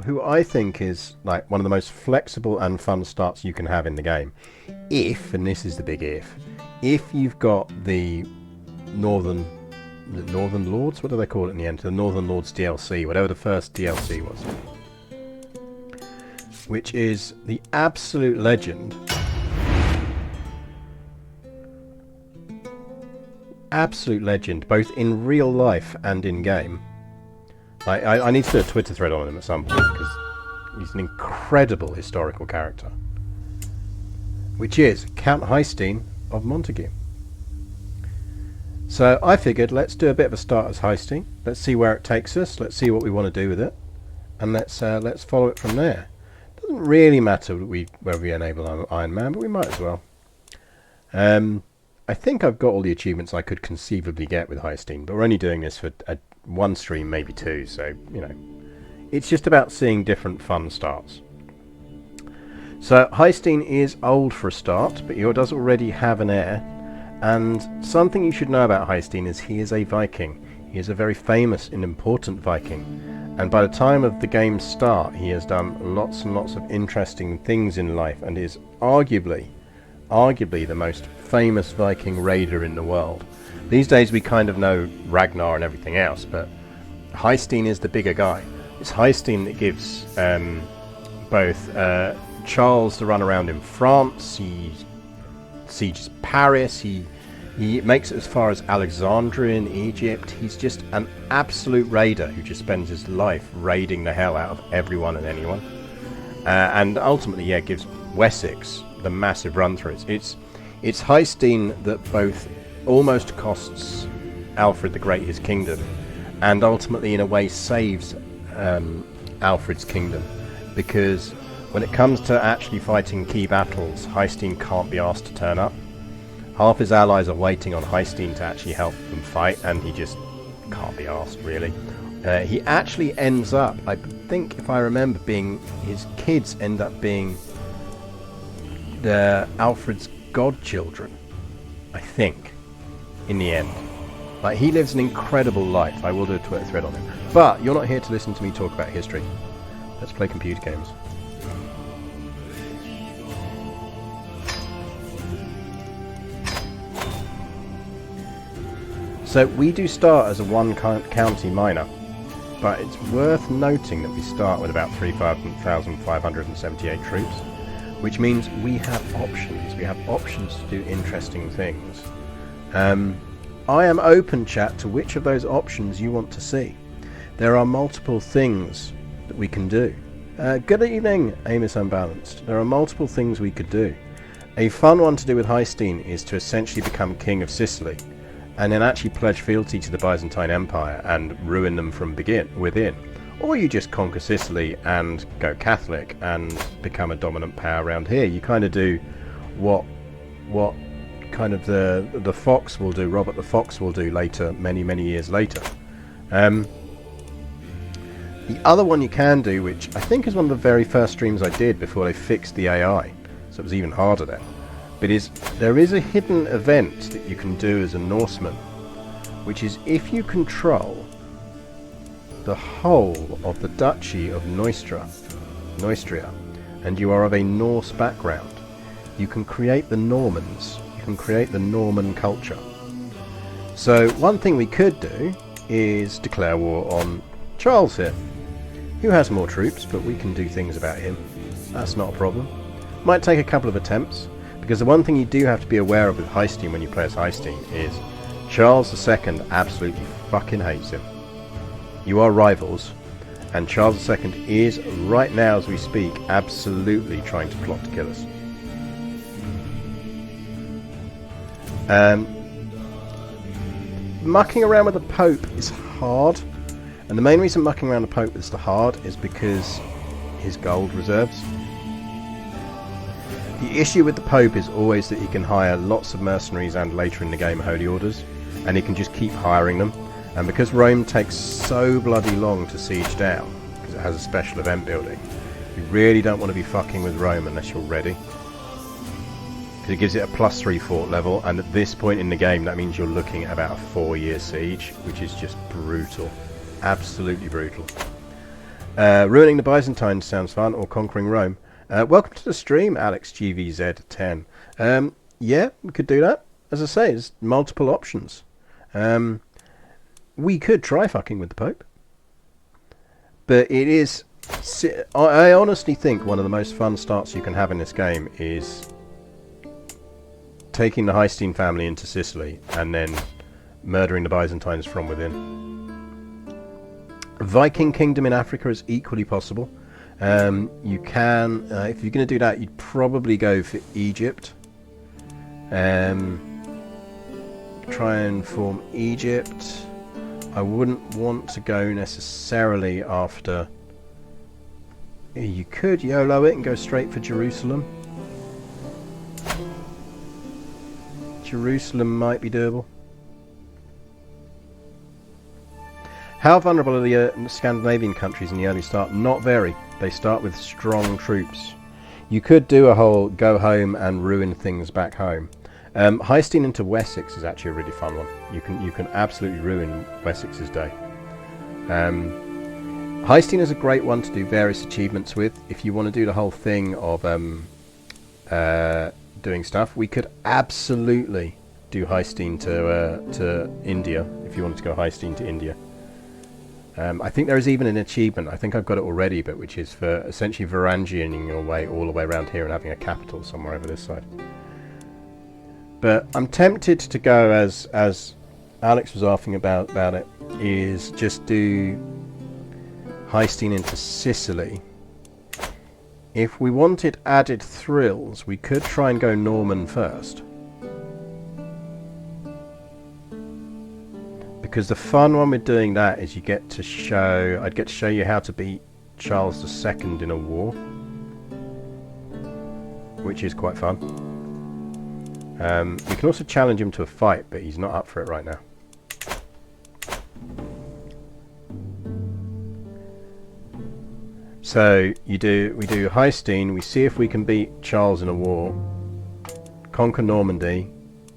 who I think is like one of the most flexible and fun starts you can have in the game. If, and this is the big if you've got the Northern Lords, what do they call it in the end? The Northern Lords DLC, whatever the first DLC was. Which is the absolute legend. Absolute legend, both in real life and in game. I need to do a Twitter thread on him at some point because he's an incredible historical character. Which is Count Haesteinn of Montague. So I figured let's do a bit of a start as Haesteinn. Let's see where it takes us. Let's see what we want to do with it, and let's follow it from there. Doesn't really matter whether we enable Iron Man, but we might as well. I think I've got all the achievements I could conceivably get with Haesteinn, but we're only doing this for one stream, maybe two, so, you know, it's just about seeing different fun starts. So Haesteinn is old for a start, but he does already have an heir, and something you should know about Haesteinn is he is a Viking. He is a very famous and important Viking, and by the time of the game's start he has done lots and lots of interesting things in life and is arguably the most famous Viking raider in the world. These days we kind of know Ragnar and everything else, but Haesteinn is the bigger guy. It's Haesteinn that gives both Charles the run around in France, he sieges Paris, he makes it as far as Alexandria in Egypt. He's just an absolute raider who just spends his life raiding the hell out of everyone and anyone. And ultimately, yeah, gives Wessex the massive run-throughs. It's Haesteinn that both almost costs Alfred the Great his kingdom, and ultimately in a way saves Alfred's kingdom, because when it comes to actually fighting key battles, Haesteinn can't be asked to turn up. Half his allies are waiting on Haesteinn to actually help them fight, and he just can't be asked, really. He actually ends up, I think if I remember, his kids end up being Alfred's godchildren, I think, in the end. Like, he lives an incredible life. I will do a Twitter thread on him. But you're not here to listen to me talk about history. Let's play computer games. So we do start as a one-county minor, but it's worth noting that we start with about 3,578 troops, which means we have options. We have options to do interesting things. I am open, chat, to which of those options you want to see. There are multiple things that we can do. Good evening, Amos Unbalanced. There are multiple things we could do. A fun one to do with Haesteinn is to essentially become King of Sicily, and then actually pledge fealty to the Byzantine Empire and ruin them from within. Or you just conquer Sicily and go Catholic and become a dominant power around here. You kind of do what kind of the Fox will do, Robert the Fox will do later, many years later. The other one you can do, which I think is one of the very first streams I did before they fixed the AI, so it was even harder then, but there is a hidden event that you can do as a Norseman, which is if you control the whole of the Duchy of Neustria, and you are of a Norse background, you can create the Normans, you can create the Norman culture. So one thing we could do is declare war on Charles here, who has more troops, but we can do things about him. That's not a problem. Might take a couple of attempts, because the one thing you do have to be aware of with Haesteinn when you play as Haesteinn is Charles II absolutely fucking hates him. You are rivals, and Charles II is, right now as we speak, absolutely trying to plot to kill us. Mucking around with the Pope is hard, and the main reason mucking around the Pope is hard is because his gold reserves. The issue with the Pope is always that he can hire lots of mercenaries and later in the game holy orders, and he can just keep hiring them. And because Rome takes so bloody long to siege down, because it has a special event building, you really don't want to be fucking with Rome unless you're ready. Because it gives it a +3 fort level, and at this point in the game that means you're looking at about a 4-year siege, which is just brutal. Absolutely brutal. Ruining the Byzantines sounds fun, or conquering Rome. Welcome to the stream, Alex GVZ10. Yeah, we could do that. As I say, there's multiple options. We could try fucking with the Pope. But it is... I honestly think one of the most fun starts you can have in this game is taking the Haesteinn family into Sicily and then murdering the Byzantines from within. A Viking kingdom in Africa is equally possible. You can, if you're going to do that, you'd probably go for Egypt. Try and form Egypt. I wouldn't want to go necessarily after... You could YOLO it and go straight for Jerusalem. Jerusalem might be doable. How vulnerable are the Scandinavian countries in the early start? Not very. They start with strong troops. You could do a whole go home and ruin things back home. Haesteinn into Wessex is actually a really fun one. You can absolutely ruin Wessex's day. Haesteinn is a great one to do various achievements with. If you want to do the whole thing of doing stuff, we could absolutely do Haesteinn to India if you wanted to go Haesteinn to India. I think there is even an achievement, I think I've got it already, but which is for essentially Varangianing your way all the way around here and having a capital somewhere over this side. But I'm tempted to go, as Alex was asking about it, is just do Haesteinn into Sicily. If we wanted added thrills, we could try and go Norman first. Because the fun one with doing that is you get to show... I'd get to show you how to beat Charles II in a war. Which is quite fun. We can also challenge him to a fight, but he's not up for it right now. So we do Haesteinn, we see if we can beat Charles in a war, conquer Normandy,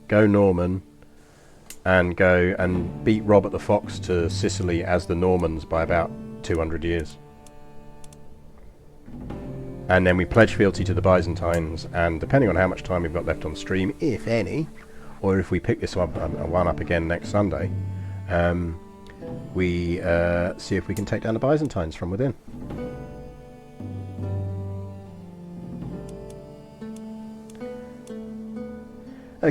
go Norman, and go and beat Robert the Fox to Sicily as the Normans by about 200 years. And then we pledge fealty to the Byzantines, and depending on how much time we've got left on stream, if any, or if we pick this one up again next Sunday, we see if we can take down the Byzantines from within.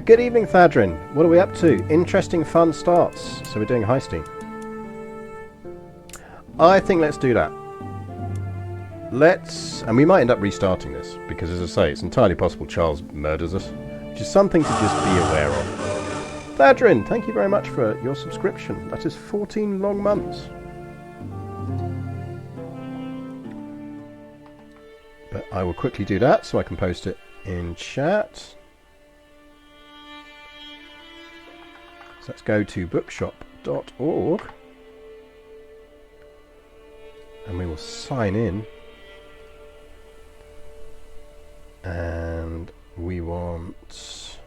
Good evening, Thadrin. What are we up to? Interesting, fun starts. So we're doing Haesteinn. I think let's do that. And we might end up restarting this, because as I say, it's entirely possible Charles murders us, which is something to just be aware of. Thadrin, thank you very much for your subscription. That is 14 long months. But I will quickly do that so I can post it in chat. So let's go to bookshop.org and we will sign in, and we want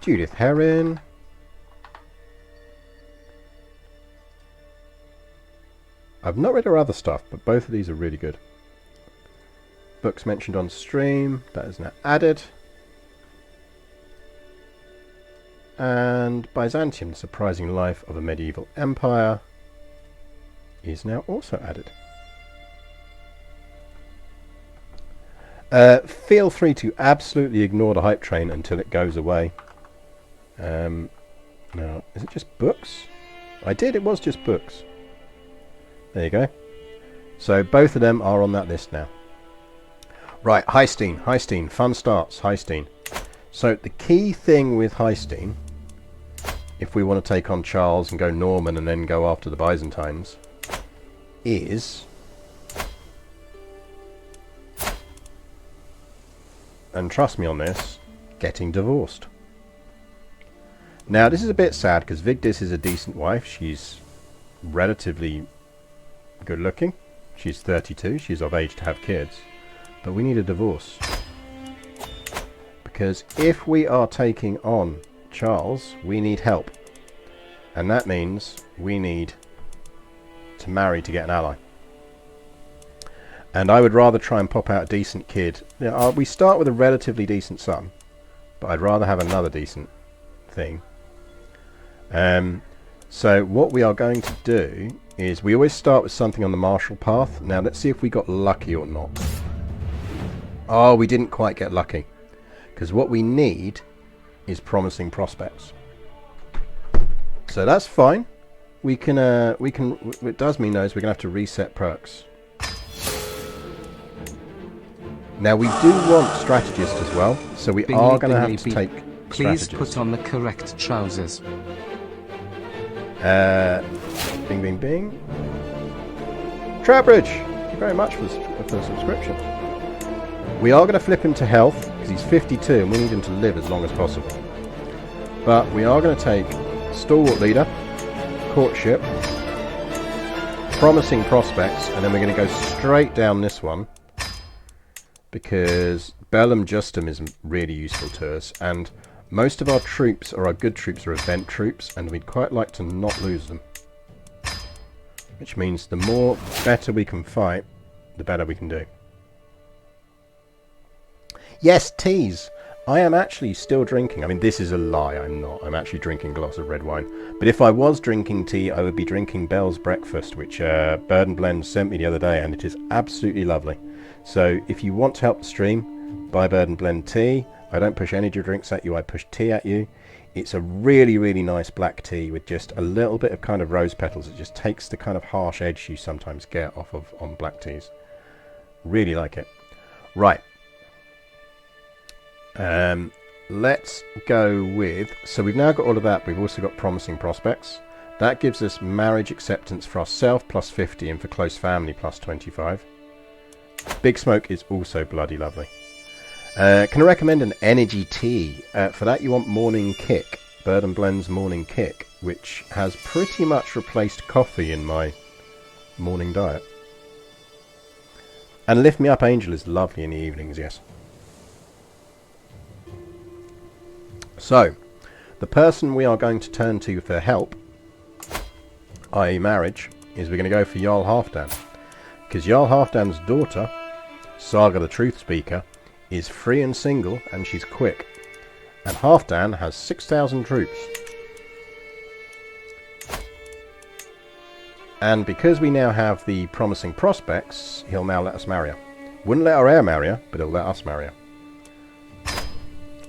Judith Herrin, I've not read her other stuff, but both of these are really good. Books mentioned on stream, that is now added. And Byzantium, the surprising life of a medieval empire, is now also added. Feel free to absolutely ignore the hype train until it goes away. Now, is it just books? It was just books. There you go. So both of them are on that list now. Right, Haesteinn, fun starts, Haesteinn. So the key thing with Haesteinn, if we want to take on Charles and go Norman and then go after the Byzantines, is, and trust me on this, getting divorced. Now this is a bit sad because Vigdis is a decent wife. She's relatively good looking. She's 32. She's of age to have kids. But we need a divorce. Because if we are taking on Charles, we need help. And that means we need to marry to get an ally. And I would rather try and pop out a decent kid. Now, we start with a relatively decent son, but I'd rather have another decent thing. So what we are going to do is we always start with something on the martial path. Now let's see if we got lucky or not. Oh, we didn't quite get lucky, because what we need is promising prospects. So that's fine. We can it does mean though is we're gonna have to reset perks. Now we do want strategist as well, so we are going to have to take Please strategist. put on the correct trousers. Bing, bing, bing. Trowbridge, thank you very much for the subscription. We are going to flip him to health, because he's 52 and we need him to live as long as possible. But we are going to take stalwart leader, courtship, promising prospects, and then we're going to go straight down this one, because Bellum Justum is really useful to us, and most of our troops, or our good troops, are event troops, and we'd quite like to not lose them. Which means the more better we can fight, the better we can do. Yes, teas! I am actually still drinking. I mean, this is a lie, I'm not. I'm actually drinking a glass of red wine. But if I was drinking tea, I would be drinking Bell's Breakfast, which Bird and Blend sent me the other day, and it is absolutely lovely. So if you want to help the stream, buy Bird and Blend tea. I don't push energy drinks at you, I push tea at you. It's a really, really nice black tea with just a little bit of kind of rose petals. It just takes the kind of harsh edge you sometimes get off of on black teas. Really like it. Right. Let's go with, so we've now got all of that. We've also got promising prospects. That gives us marriage acceptance for ourselves plus 50 and for close family plus 25. Big Smoke is also bloody lovely. Can I recommend an energy tea? For that you want Morning Kick, Bird and Blend's Morning Kick, which has pretty much replaced coffee in my morning diet. And Lift Me Up Angel is lovely in the evenings, yes. So, the person we are going to turn to for help, i.e. marriage, is we're going to go for Jarl Haesteinn. Because Jarl Haesteinn's daughter, Saga the Truth Speaker, is free and single, and she's quick. And Haesteinn has 6,000 troops. And because we now have the promising prospects, he'll now let us marry her. Wouldn't let our heir marry her, but he'll let us marry her.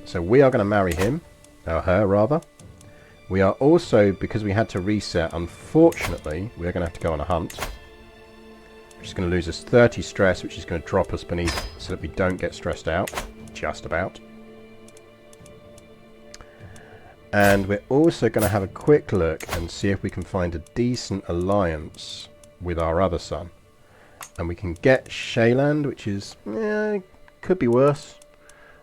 So we are going to marry him, or her rather. We are also, because we had to reset, unfortunately, we're going to have to go on a hunt. Which is going to lose us 30 stress, which is going to drop us beneath so that we don't get stressed out. Just about. And we're also going to have a quick look and see if we can find a decent alliance with our other son. And we can get Shayland, which is, could be worse.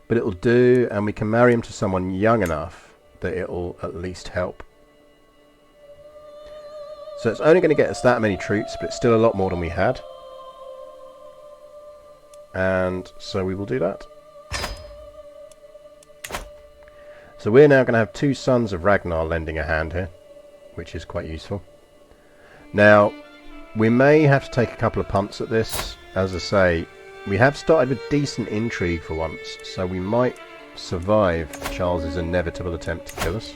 But it'll do, and we can marry him to someone young enough that it'll at least help. So it's only going to get us that many troops, but it's still a lot more than we had. And so we will do that. So we're now going to have two sons of Ragnar lending a hand here, which is quite useful. Now, we may have to take a couple of punts at this. As I say, we have started with decent intrigue for once, so we might survive Charles's inevitable attempt to kill us.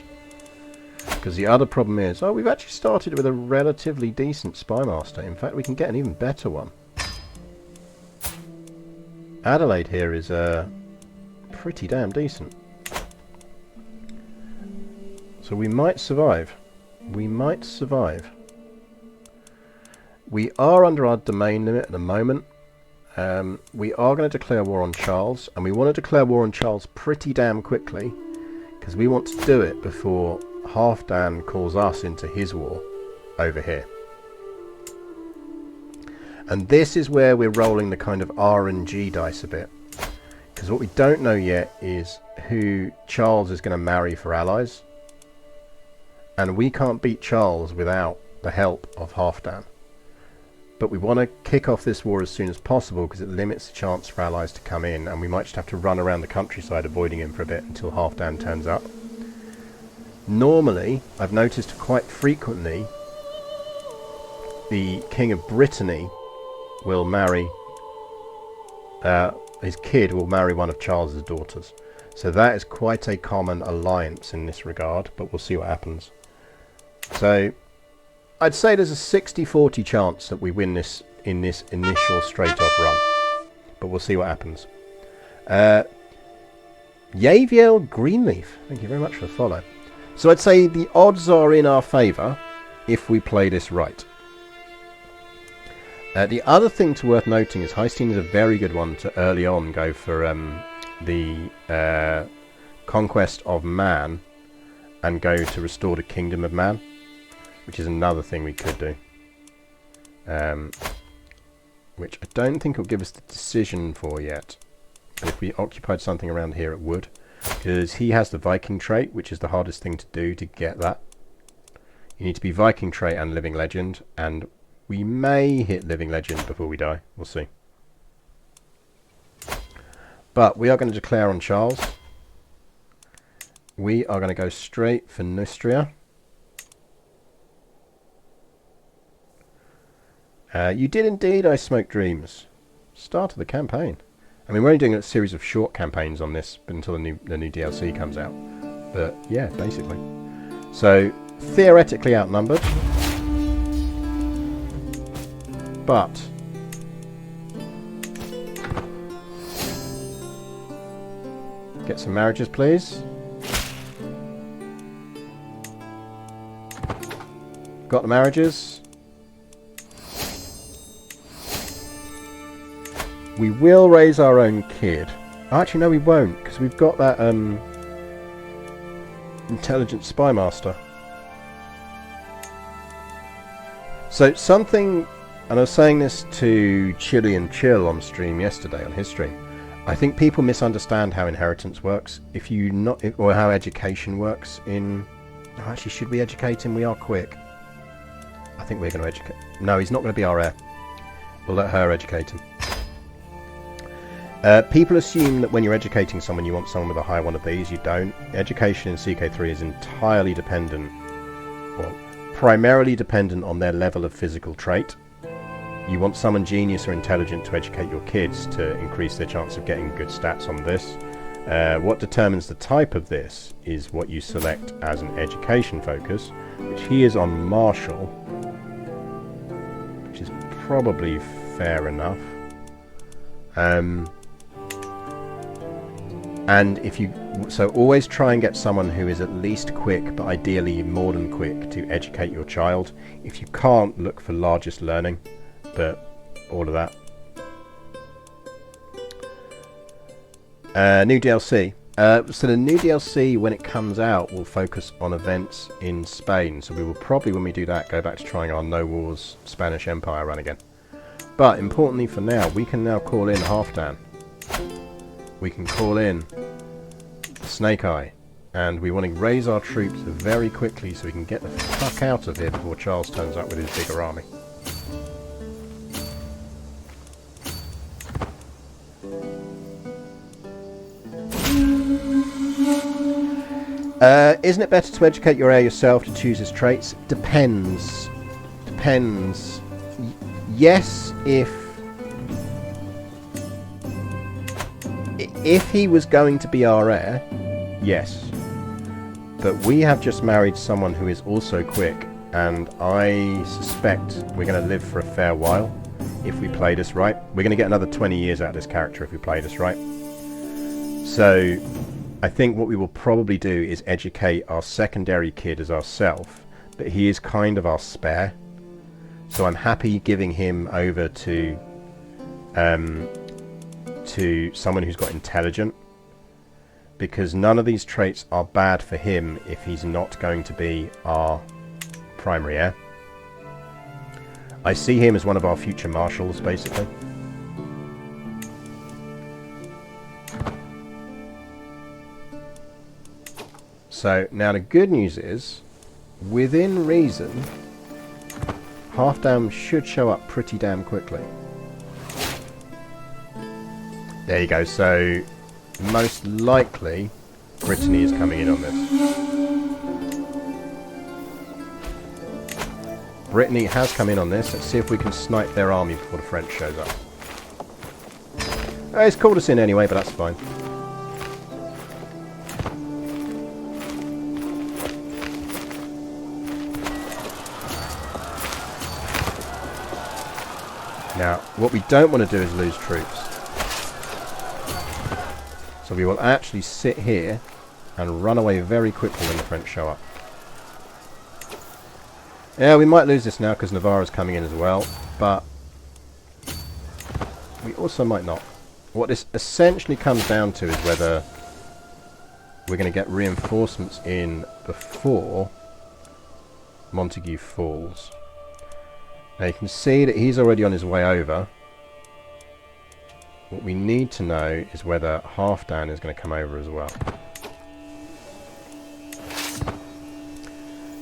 Because the other problem is, we've actually started with a relatively decent spymaster. In fact, we can get an even better one. Adelaide here is pretty damn decent. So we might survive. We might survive. We are under our domain limit at the moment. We are going to declare war on Charles, and we want to declare war on Charles pretty damn quickly, because we want to do it before Haesteinn calls us into his war over here. And this is where we're rolling the kind of RNG dice a bit, because what we don't know yet is who Charles is going to marry for allies, and we can't beat Charles without the help of Haesteinn. But we want to kick off this war as soon as possible, because it limits the chance for allies to come in, and we might just have to run around the countryside avoiding him for a bit until Haesteinn turns up. Normally, I've noticed quite frequently, the King of Brittany will marry his kid will marry one of Charles's daughters. So that is quite a common alliance in this regard, but we'll see what happens. So I'd say there's a 60-40 chance that we win this in this initial straight-off run, but we'll see what happens. Yaviel Greenleaf, thank you very much for the follow. So I'd say the odds are in our favour if we play this right. The other thing to worth noting is Haesteinn is a very good one to early on go for the conquest of man and go to restore the kingdom of man, which is another thing we could do. Which I don't think will give us the decision for yet. But if we occupied something around here it would. Because he has the Viking trait, which is the hardest thing to do to get that. You need to be Viking trait and Living Legend, and we may hit Living Legend before we die. We'll see. But we are going to declare on Charles. We are going to go straight for Neustria. You did indeed, I Smoke Dreams. Start of the campaign. I mean, we're only doing a series of short campaigns on this until the new DLC comes out. But yeah, basically. So, theoretically outnumbered. But get some marriages, please. Got the marriages. We will raise our own kid. Actually, no, we won't, because we've got that intelligent spy master. So something, and I was saying this to Chili and Chill on stream yesterday, on his stream. I think people misunderstand how inheritance works. If you not, or how education works in. Oh, actually, should we educate him? We are quick. I think we're going to educate. No, he's not going to be our heir. We'll let her educate him. People assume that when you're educating someone, you want someone with a high one of these. You don't. Education in CK3 is entirely dependent, well, primarily dependent on their level of physical trait. You want someone genius or intelligent to educate your kids to increase their chance of getting good stats on this. What determines the type of this is what you select as an education focus, which he is on martial, which is probably fair enough. And if you, so always try and get someone who is at least quick, but ideally more than quick, to educate your child. If you can't, look for largest learning, but all of that. New DLC. So the new DLC, when it comes out, will focus on events in Spain. So we will probably, when we do that, go back to trying our No Wars Spanish Empire run again. But importantly for now, we can now call in Halfdan. We can call in Snake Eye, and we want to raise our troops very quickly so we can get the fuck out of here before Charles turns up with his bigger army. Isn't it better to educate your heir yourself to choose his traits? Depends. Depends. Yes, if he was going to be our heir, yes. But we have just married someone who is also quick, and I suspect we're going to live for a fair while if we play this right. We're going to get another 20 years out of this character if we play this right. So I think what we will probably do is educate our secondary kid as ourself, but he is kind of our spare. So I'm happy giving him over to someone who's got intelligent, because none of these traits are bad for him if he's not going to be our primary heir. I see him as one of our future marshals, basically. So now the good news is, within reason, Halfdan should show up pretty damn quickly. There you go, so most likely Brittany is coming in on this. Brittany has come in on this. Let's see if we can snipe their army before the French shows up. It's called us in anyway, but that's fine. Now, what we don't want to do is lose troops. So we will actually sit here and run away very quickly when the French show up. Yeah, we might lose this now because Navarra's coming in as well, but we also might not. What this essentially comes down to is whether we're going to get reinforcements in before Montague falls. Now you can see that he's already on his way over. What we need to know is whether Halfdan is going to come over as well.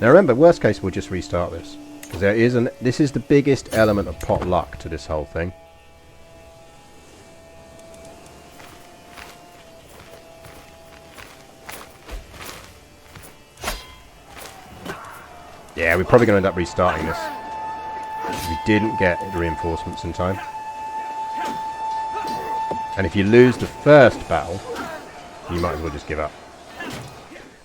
Now remember, worst case we'll just restart this. Because this is the biggest element of pot luck to this whole thing. Yeah, we're probably going to end up restarting this. We didn't get the reinforcements in time. And if you lose the first battle, you might as well just give up.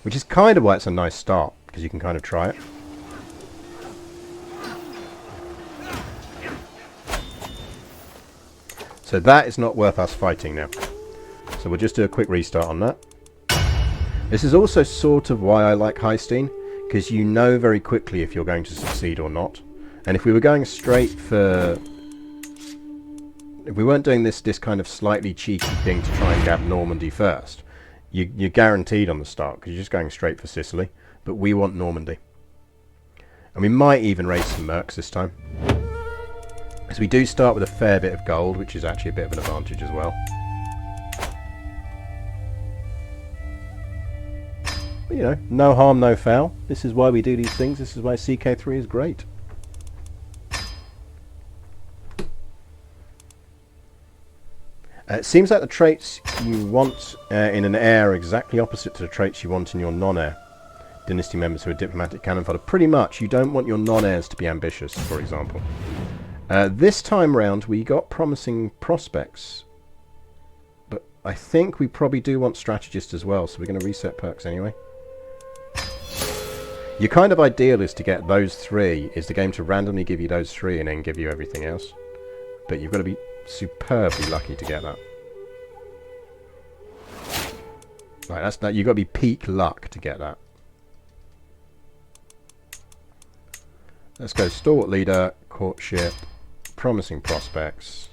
Which is kind of why it's a nice start, because you can kind of try it. So that is not worth us fighting now. So we'll just do a quick restart on that. This is also sort of why I like Haesteinn, because you know very quickly if you're going to succeed or not. And if we were going straight for... If we weren't doing this kind of slightly cheeky thing to try and grab Normandy first, you're guaranteed on the start, because you're just going straight for Sicily. But we want Normandy. And we might even raise some mercs this time. Because we do start with a fair bit of gold, which is actually a bit of an advantage as well. But, you know, no harm, no foul. This is why we do these things. This is why CK3 is great. It seems like the traits you want in an heir are exactly opposite to the traits you want in your non-heir. Dynasty members who are diplomatic cannon fodder. Pretty much, you don't want your non-heirs to be ambitious, for example. This time round, we got promising prospects. But I think we probably do want strategist as well, so we're going to reset perks anyway. Your kind of ideal is to get those three, is the game to randomly give you those three and then give you everything else. But you've got to be superbly lucky to get that. Right, that's that. You've got to be peak luck to get that. Let's go stalwart leader, courtship, promising prospects,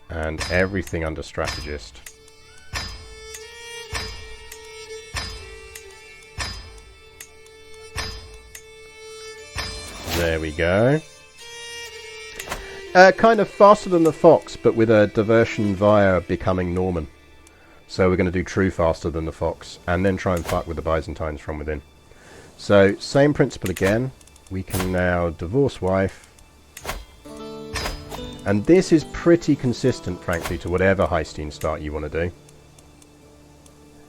and everything under strategist. There we go. Kind of faster than the fox, but with a diversion via becoming Norman. So we're going to do true faster than the fox, and then try and fuck with the Byzantines from within. So, same principle again. We can now divorce wife. And this is pretty consistent, frankly, to whatever Haesteinn start you want to do.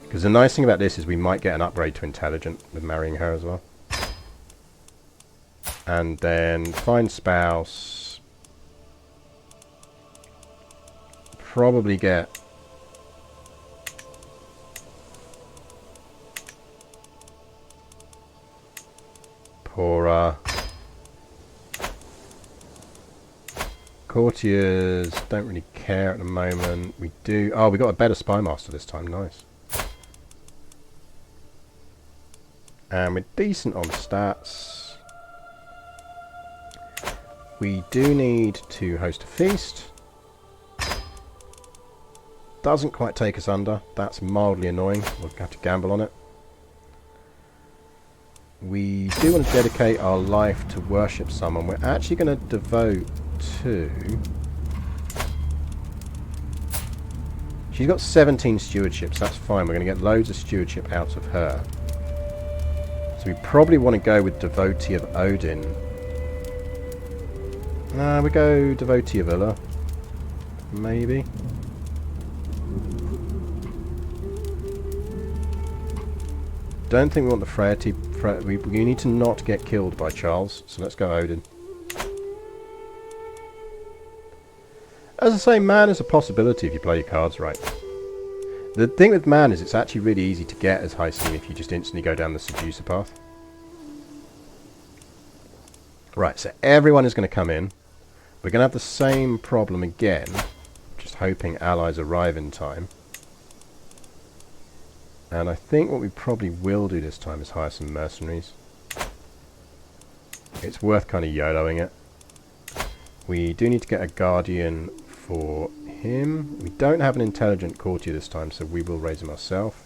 Because the nice thing about this is we might get an upgrade to intelligent with marrying her as well. And then find spouse. Probably get poorer. Courtiers don't really care at the moment. We do. Oh, we got a better spy master this time. Nice. And we're decent on stats. We do need to host a feast. Doesn't quite take us under. That's mildly annoying. We'll have to gamble on it. We do want to dedicate our life to worship someone. We're actually going to devote to... She's got 17 stewardships. That's fine. We're going to get loads of stewardship out of her. So we probably want to go with devotee of Odin. Nah, we go devotee of Ulla. Maybe. Don't think we want the frailty. We need to not get killed by Charles, so let's go Odin. As I say, man is a possibility if you play your cards right. The thing with man is it's actually really easy to get as Haesteinn if you just instantly go down the seducer path. Right, so everyone is going to come in. We're going to have the same problem again, just hoping allies arrive in time. And I think what we probably will do this time is hire some mercenaries. It's worth kind of YOLOing it. We do need to get a guardian for him. We don't have an intelligent courtier this time, so we will raise him ourselves.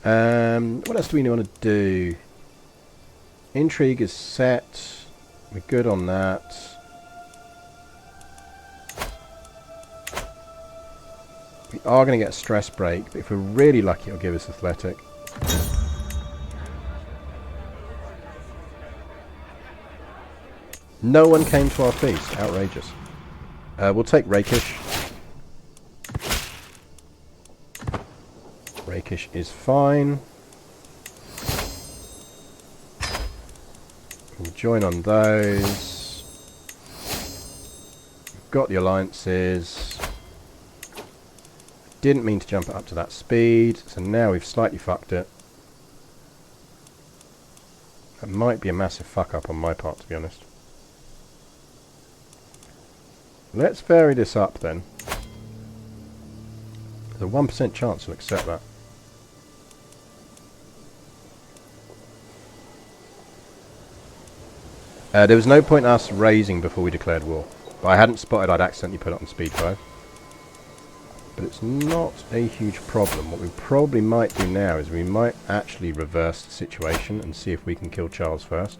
What else do we want to do? Intrigue is set. We're good on that. We are going to get a stress break, but if we're really lucky it'll give us athletic. No one came to our feast. Outrageous. We'll take Rakish. Rakish is fine. We'll join on those. We've got the alliances. Didn't mean to jump it up to that speed, so now we've slightly fucked it. That might be a massive fuck up on my part, to be honest. Let's vary this up then. There's a 1% chance we'll accept that. There was no point us raising before we declared war. But I hadn't spotted I'd accidentally put it on speed 5. But it's not a huge problem. What we probably might do now is we might actually reverse the situation and see if we can kill Charles first.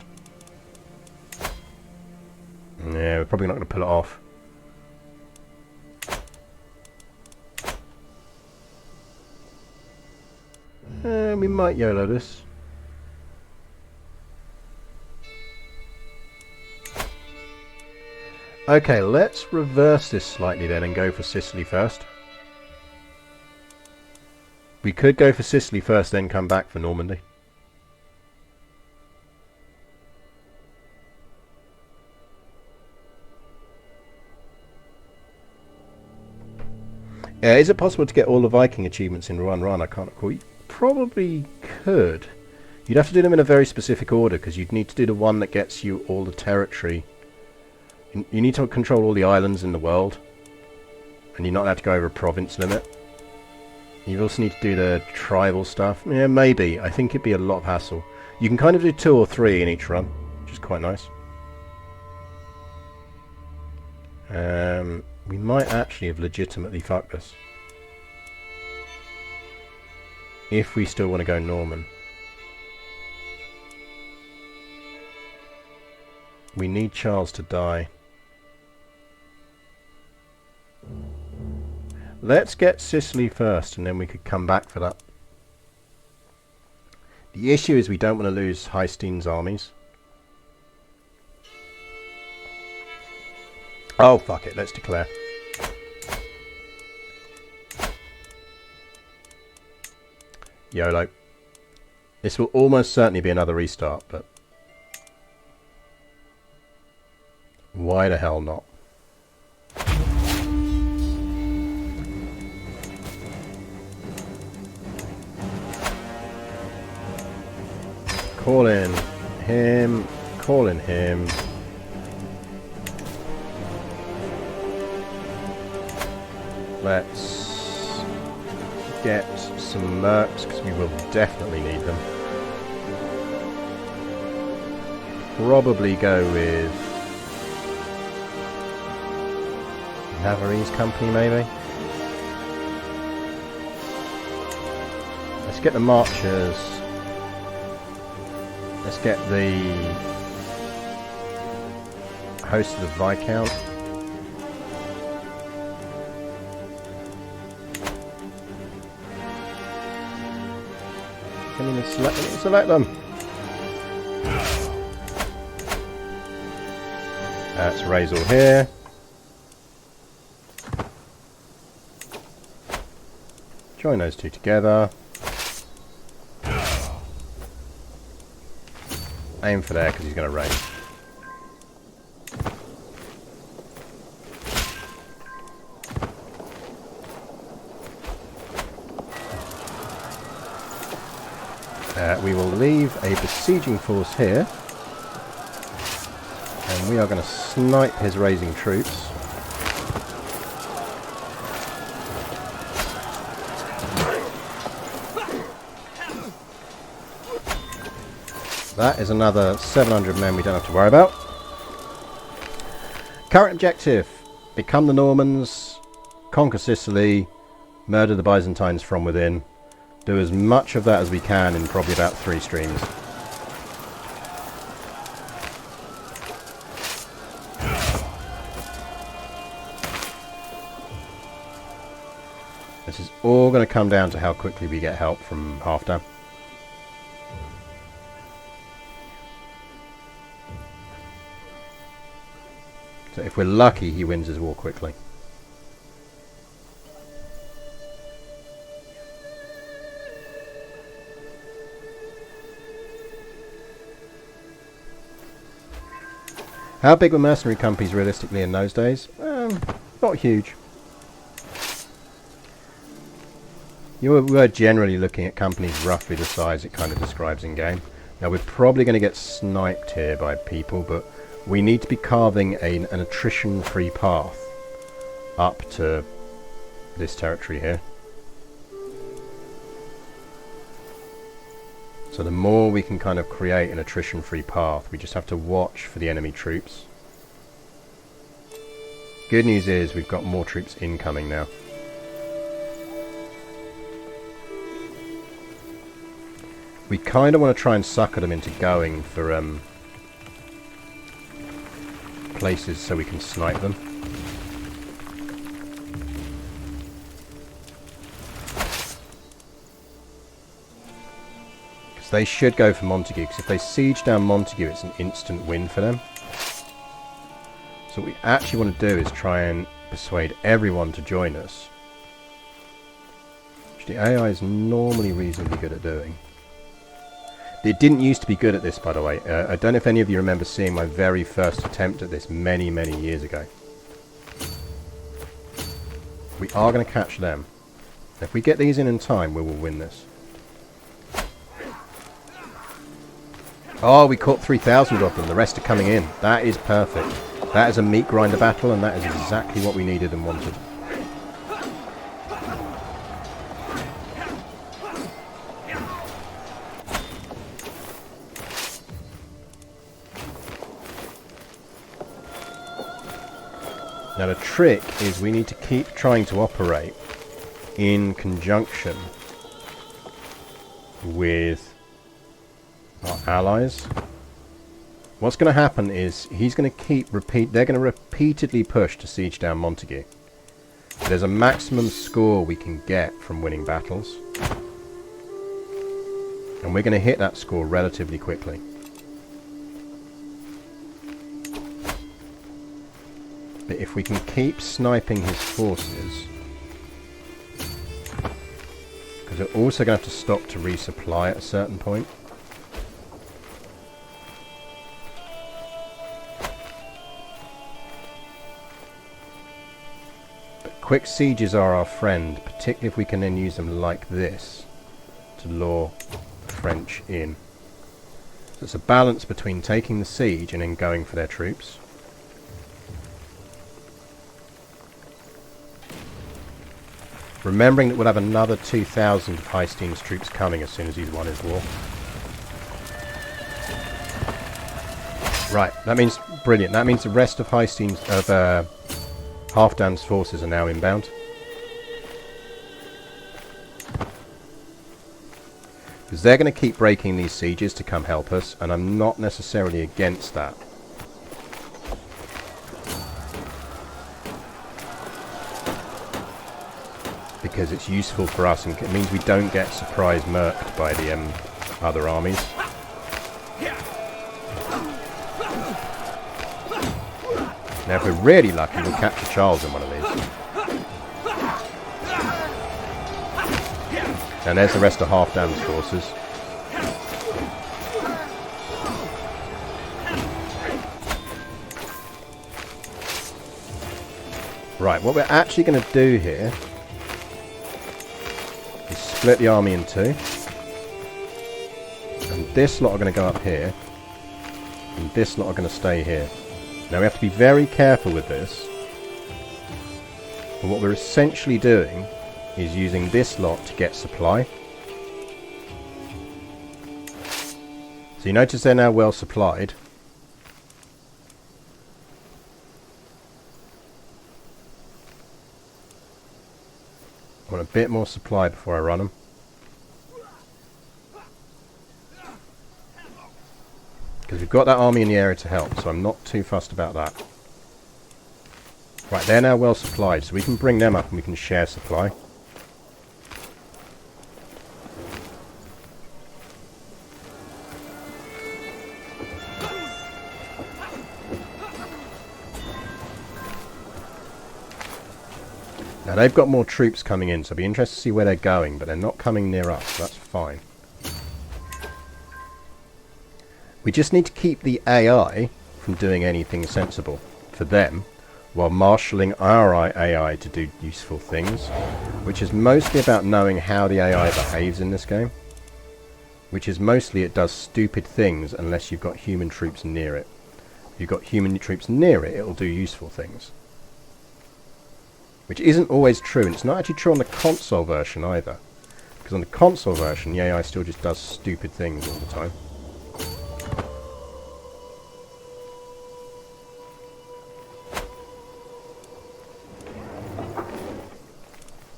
Yeah, we're probably not going to pull it off. We might YOLO this. Okay, let's reverse this slightly then and go for Sicily first. We could go for Sicily first, then come back for Normandy. Is it possible to get all the Viking achievements in one run? I can't recall. You probably could. You'd have to do them in a very specific order, because you'd need to do the one that gets you all the territory. You need to control all the islands in the world, and you're not allowed to go over a province limit. You also need to do the tribal stuff. Yeah, maybe. I think it'd be a lot of hassle. You can kind of do 2 or 3 in each run, which is quite nice. We might actually have legitimately fucked this. If we still want to go Norman. We need Charles to die. Let's get Sicily first, and then we could come back for that. The issue is we don't want to lose Haesteinn's armies. Oh, fuck it. Let's declare. YOLO. This will almost certainly be another restart, but why the hell not? Call in him. Call in him. Let's get some mercs, because we will definitely need them. Probably go with Navarrese's company, maybe. Let's get the marchers. Let's get the host of the Viscount. Can you select them? That's raise all here. Join those two together. Aim for there because he's going to raise. We will leave a besieging force here. And we are going to snipe his raising troops. That is another 700 men we don't have to worry about. Current objective: become the Normans, conquer Sicily, murder the Byzantines from within. Do as much of that as we can in probably about 3 streams. This is all going to come down to how quickly we get help from Halfdan. So if we're lucky, he wins his war quickly. How big were mercenary companies realistically in those days? Not huge. You were generally looking at companies roughly the size it kind of describes in game. Now we're probably going to get sniped here by people, but we need to be carving an attrition-free path up to this territory here. So the more we can kind of create an attrition-free path, we just have to watch for the enemy troops. Good news is we've got more troops incoming now. We kind of want to try and sucker them into going for places so we can snipe them. Because they should go for Montague, because if they siege down Montague, it's an instant win for them. So what we actually want to do is try and persuade everyone to join us, which the AI is normally reasonably good at doing. It didn't used to be good at this, by the way. I don't know if any of you remember seeing my very first attempt at this many, many years ago. We are going to catch them. If we get these in time, we will win this. Oh, we caught 3,000 of them. The rest are coming in. That is perfect. That is a meat grinder battle, and that is exactly what we needed and wanted. Now the trick is we need to keep trying to operate in conjunction with our allies. What's going to happen is he's going to they're going to repeatedly push to siege down Montague. There's a maximum score we can get from winning battles, and we're going to hit that score relatively quickly. But if we can keep sniping his forces, because we're also going to have to stop to resupply at a certain point. But quick sieges are our friend, particularly if we can then use them like this to lure the French in. So it's a balance between taking the siege and then going for their troops. Remembering that we'll have another 2,000 of Haesteinn's troops coming as soon as he's won his war. Right, that means brilliant. That means the rest of Halfdan's forces are now inbound. Because they're going to keep breaking these sieges to come help us, and I'm not necessarily against that. Because it's useful for us and it means we don't get surprise murked by the other armies. Now if we're really lucky we'll capture Charles in one of these. And there's the rest of Halfdan's forces. Right, what we're actually going to do here is split the army in two. And this lot are going to go up here. And this lot are going to stay here. Now we have to be very careful with this. But what we're essentially doing is using this lot to get supply. So you notice they're now well supplied. I want a bit more supply before I run them. Because we've got that army in the area to help, so I'm not too fussed about that. Right, they're now well supplied, so we can bring them up and we can share supply. Now they've got more troops coming in, so I'll be interested to see where they're going, but they're not coming near us, so that's fine. We just need to keep the AI from doing anything sensible for them, while marshalling our AI to do useful things, which is mostly about knowing how the AI behaves in this game. Which is mostly it does stupid things unless you've got human troops near it. If you've got human troops near it, it'll do useful things. Which isn't always true, and it's not actually true on the console version either. Because on the console version, the AI still just does stupid things all the time.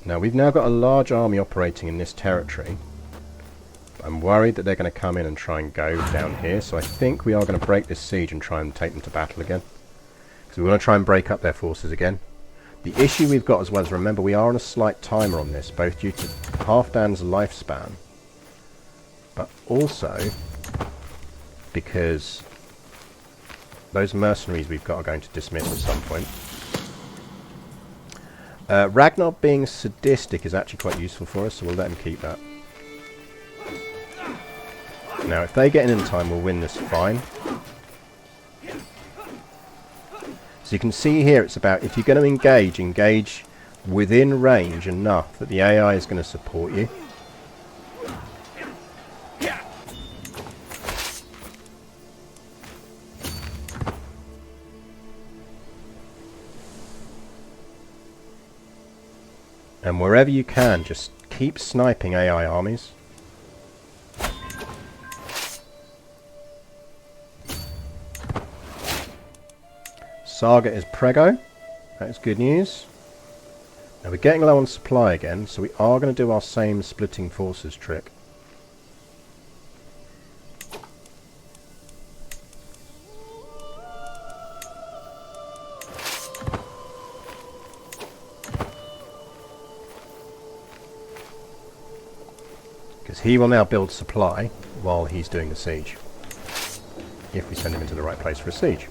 Now we've now got a large army operating in this territory. I'm worried that they're going to come in and try and go down here, so I think we are going to break this siege and try and take them to battle again. Because we want to try and break up their forces again. The issue we've got as well is, remember, we are on a slight timer on this, both due to Halfdan's lifespan, but also because those mercenaries we've got are going to dismiss at some point. Ragnar being sadistic is actually quite useful for us, so we'll let him keep that. Now, if they get in time, we'll win this fine. So you can see here, it's about, if you're going to engage within range enough that the AI is going to support you. And wherever you can, just keep sniping AI armies. Saga is prego. That is good news. Now we're getting low on supply again, so we are going to do our same splitting forces trick. Because he will now build supply while he's doing the siege. If we send him into the right place for a siege.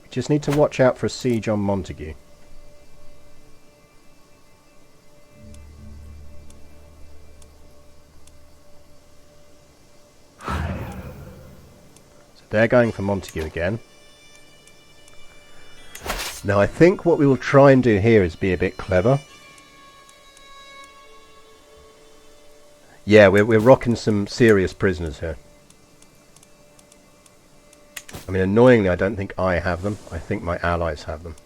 We just need to watch out for a siege on Montague. So they're going for Montague again. Now I think what we will try and do here is be a bit clever. Yeah, we're rocking some serious prisoners here. I mean, annoyingly, I don't think I have them. I think my allies have them.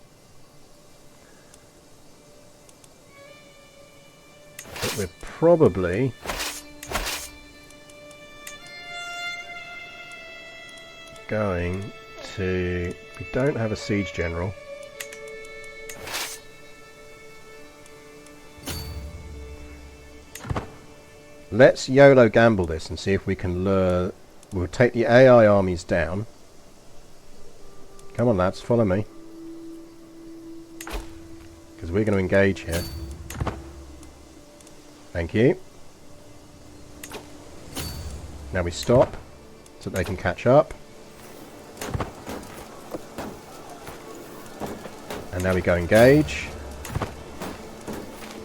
But we're probably going to... We don't have a siege general. Let's YOLO gamble this and see if we can lure... We'll take the AI armies down. Come on, lads, follow me. Because we're going to engage here. Thank you. Now we stop, so that they can catch up. And now we go engage.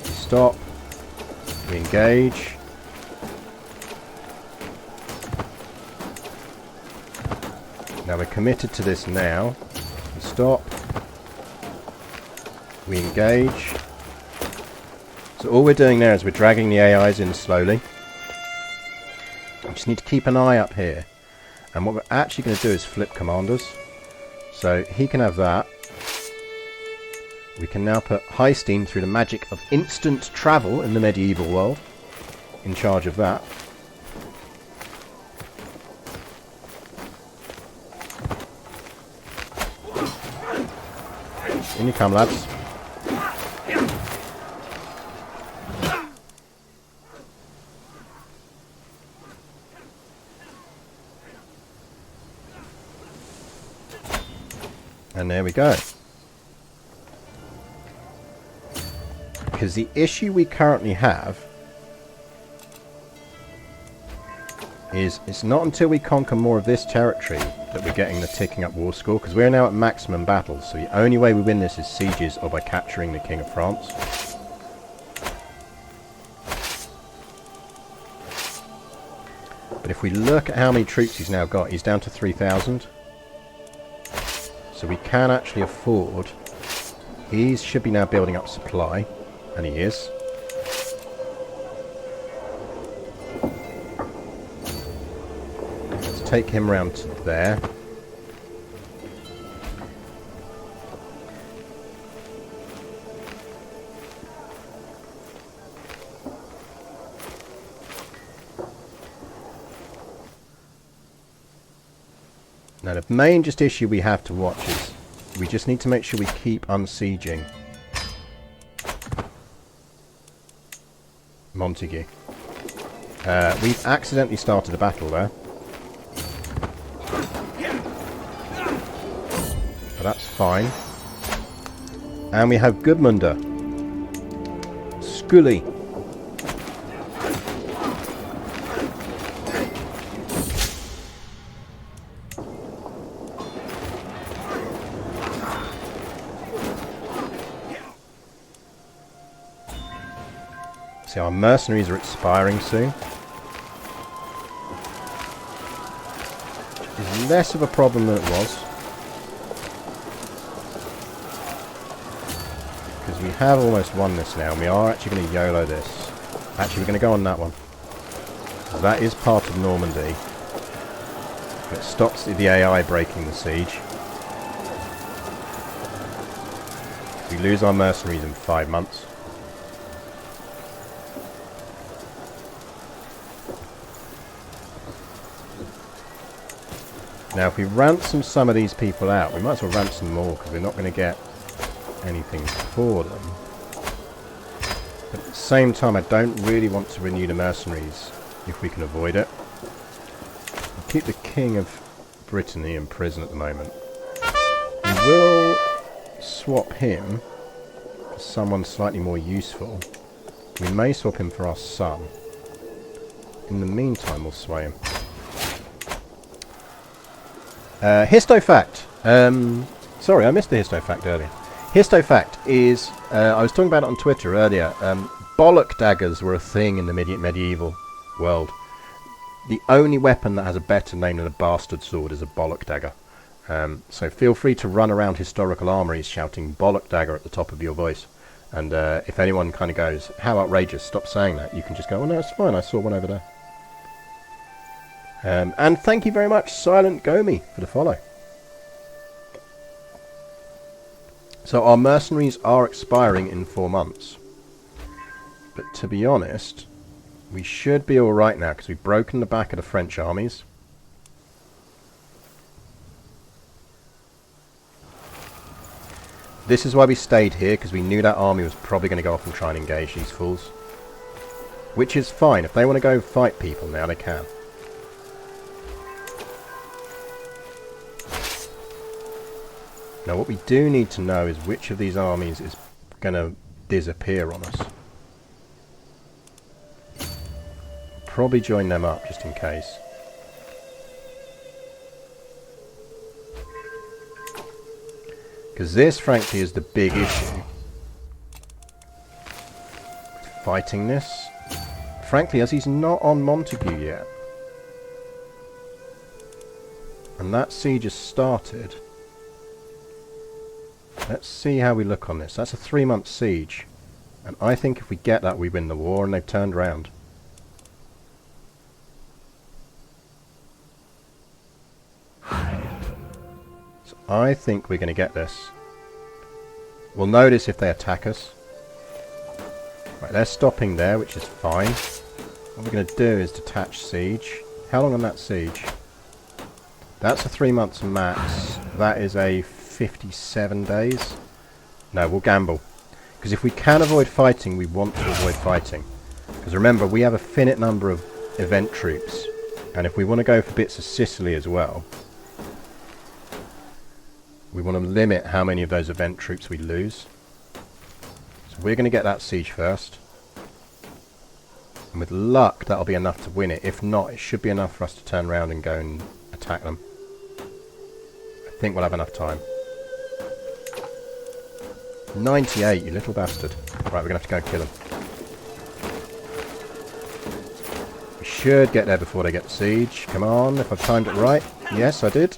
We stop. We engage. Now we're committed to this now. We stop. We engage. So all we're doing there is we're dragging the AIs in slowly. We just need to keep an eye up here. And what we're actually going to do is flip commanders. So he can have that. We can now put Haesteinn, through the magic of instant travel in the medieval world, in charge of that. In you come, lads. And there we go. Because the issue we currently have is it's not until we conquer more of this territory that we're getting the ticking up war score, because we're now at maximum battles, so the only way we win this is sieges or by capturing the King of France. But if we look at how many troops he's now got, he's down to 3,000. So we can actually afford... He should be now building up supply, and he is. Let's take him round to there. Now the main issue we have to watch is we just need to make sure we keep unsieging Montague. We've accidentally started a battle there. But that's fine. And we have Gudmundr. Scully. See, our mercenaries are expiring soon. It's less of a problem than it was. Because we have almost won this now, and we are actually going to YOLO this. Actually, we're going to go on that one. That is part of Normandy. It stops the AI breaking the siege. We lose our mercenaries in 5 months. Now if we ransom some of these people out, we might as well ransom more, because we're not going to get anything for them. But at the same time, I don't really want to renew the mercenaries if we can avoid it. I'll keep the King of Brittany in prison at the moment. We will swap him for someone slightly more useful. We may swap him for our son. In the meantime, we'll sway him. Histofact. Sorry, I missed the histofact earlier. Histofact is, I was talking about it on Twitter earlier, bollock daggers were a thing in the medieval world. The only weapon that has a better name than a bastard sword is a bollock dagger. So feel free to run around historical armories shouting bollock dagger at the top of your voice. And if anyone kind of goes, how outrageous, stop saying that, you can just go, oh no, it's fine, I saw one over there. And thank you very much, Silent Gomi, for the follow. So our mercenaries are expiring in 4 months. But to be honest, we should be alright now, because we've broken the back of the French armies. This is why we stayed here, because we knew that army was probably going to go off and try and engage these fools. Which is fine. If they want to go fight people now, they can. Now what we do need to know is which of these armies is going to disappear on us. Probably join them up just in case. Because this frankly is the big issue. Fighting this. Frankly, as he's not on Montague yet. And that siege has started. Let's see how we look on this. That's a 3-month siege. And I think if we get that, we win the war, and they've turned round. So I think we're going to get this. We'll notice if they attack us. Right, they're stopping there, which is fine. What we're going to do is detach siege. How long on that siege? That's a 3 months max. That is a 57 days. No, we'll gamble. Because if we can avoid fighting, we want to avoid fighting. Because remember, we have a finite number of event troops. And if we want to go for bits of Sicily as well, we want to limit how many of those event troops we lose. So we're going to get that siege first. And with luck, that'll be enough to win it. If not, it should be enough for us to turn around and go and attack them. I think we'll have enough time. 98, you little bastard. Right, we're going to have to go and kill him. We should get there before they get the siege. Come on, if I've timed it right. Yes, I did.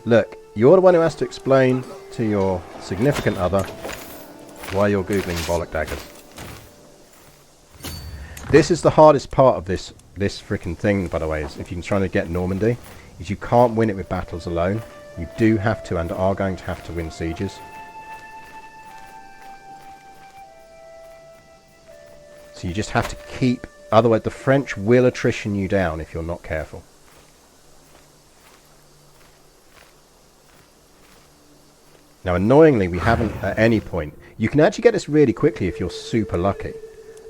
Look, you're the one who has to explain to your significant other why you're googling bollock daggers. This is the hardest part of this freaking thing, by the way, is if you're trying to get Normandy, is you can't win it with battles alone. You do have to and are going to have to win sieges. So you just have to keep, otherwise the French will attrition you down if you're not careful. Now annoyingly, we haven't at any point. You can actually get this really quickly if you're super lucky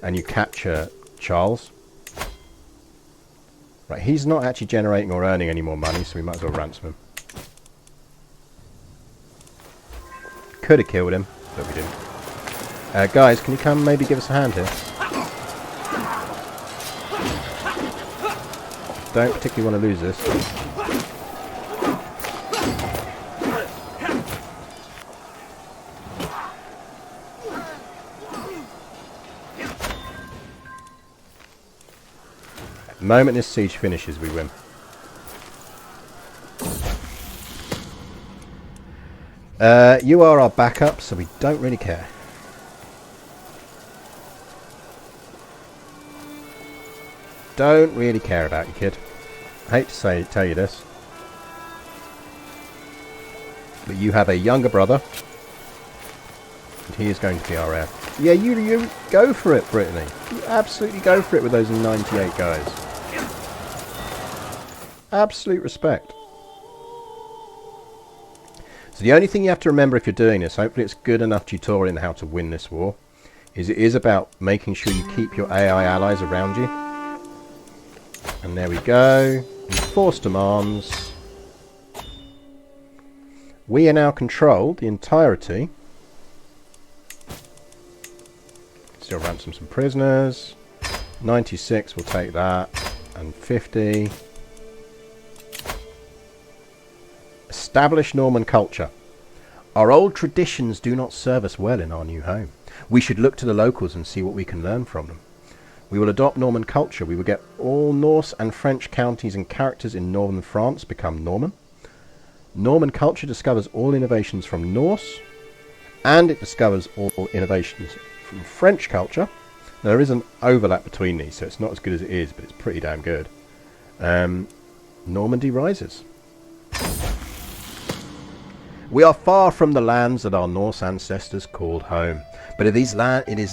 and you capture Charles. Right, he's not actually generating or earning any more money, so we might as well ransom him. Could have killed him, but we didn't. Guys, can you come maybe give us a hand here? Don't particularly want to lose this. The moment this siege finishes, we win. You are our backup, so we don't really care. Don't really care about you, kid. I hate to tell you this, but you have a younger brother, and he is going to be our heir. Yeah, you go for it, Brittany. You absolutely go for it with those 98 guys. Absolute respect. So the only thing you have to remember if you're doing this, hopefully it's good enough tutorial in how to win this war, is it is about making sure you keep your AI allies around you. And there we go. Enforced demands. We are now controlled the entirety. Still ransom some prisoners. 96, we'll take that. And 50. Establish Norman culture. Our old traditions do not serve us well in our new home. We should look to the locals and see what we can learn from them. We will adopt Norman culture. We will get all Norse and French counties and characters in northern France become Norman. Norman culture discovers all innovations from Norse, and it discovers all innovations from French culture. Now, there is an overlap between these, so it's not as good as it is, but it's pretty damn good. Normandy rises. We are far from the lands that our Norse ancestors called home, but it is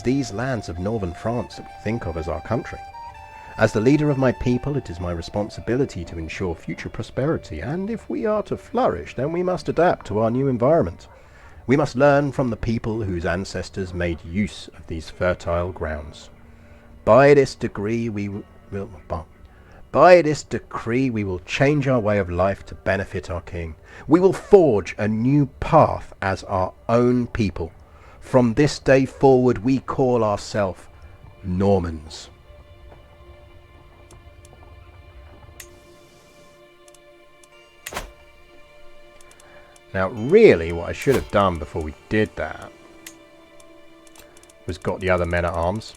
these lands of northern France that we think of as our country. As the leader of my people, it is my responsibility to ensure future prosperity, and if we are to flourish, then we must adapt to our new environment. We must learn from the people whose ancestors made use of these fertile grounds. By this decree we will change our way of life to benefit our king. We will forge a new path as our own people. From this day forward, we call ourselves Normans. Now, really, what I should have done before we did that was got the other men-at-arms.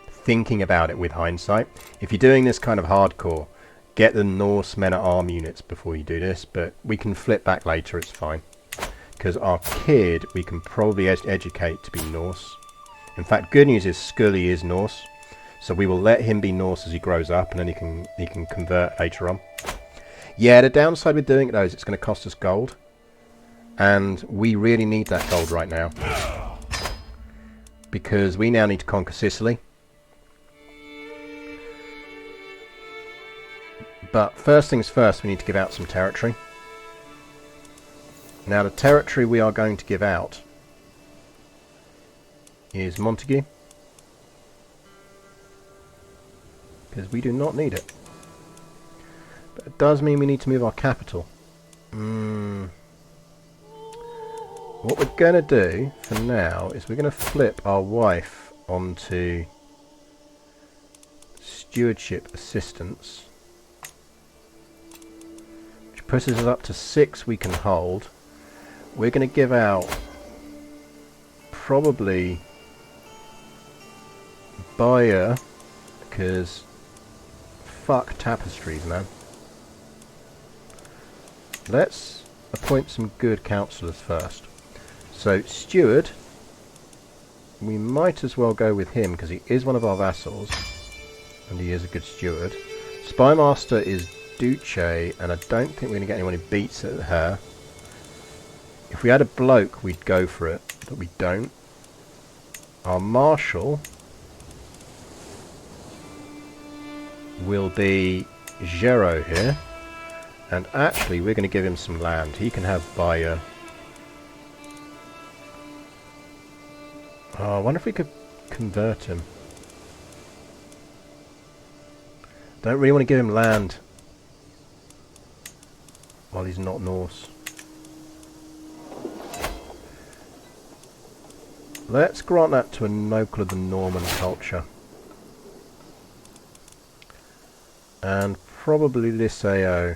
Thinking about it with hindsight. If you're doing this kind of hardcore, get the Norse men-at-arm units before you do this, but we can flip back later, it's fine. Because our kid, we can probably educate to be Norse. In fact, good news is Scully is Norse, so we will let him be Norse as he grows up, and then he can convert later on. Yeah, the downside with doing it though is it's going to cost us gold, and we really need that gold right now because we now need to conquer Sicily. But first things first, we need to give out some territory. Now the territory we are going to give out is Montague, because we do not need it. But it does mean we need to move our capital. What we're going to do for now is we're going to flip our wife onto stewardship assistance, which pushes us up to 6 we can hold. We're going to give out probably buyer, because fuck tapestries, man. Let's appoint some good councillors first. So steward, we might as well go with him because he is one of our vassals and he is a good steward. Spymaster is Duce, and I don't think we're going to get anyone who beats at her. If we had a bloke we'd go for it, but we don't. Our marshal will be Gero here, and actually we're going to give him some land. He can have buyer. Oh, I wonder if we could convert him. Don't really want to give him land while he's not Norse. Let's grant that to a local of the Norman culture. And probably Lissao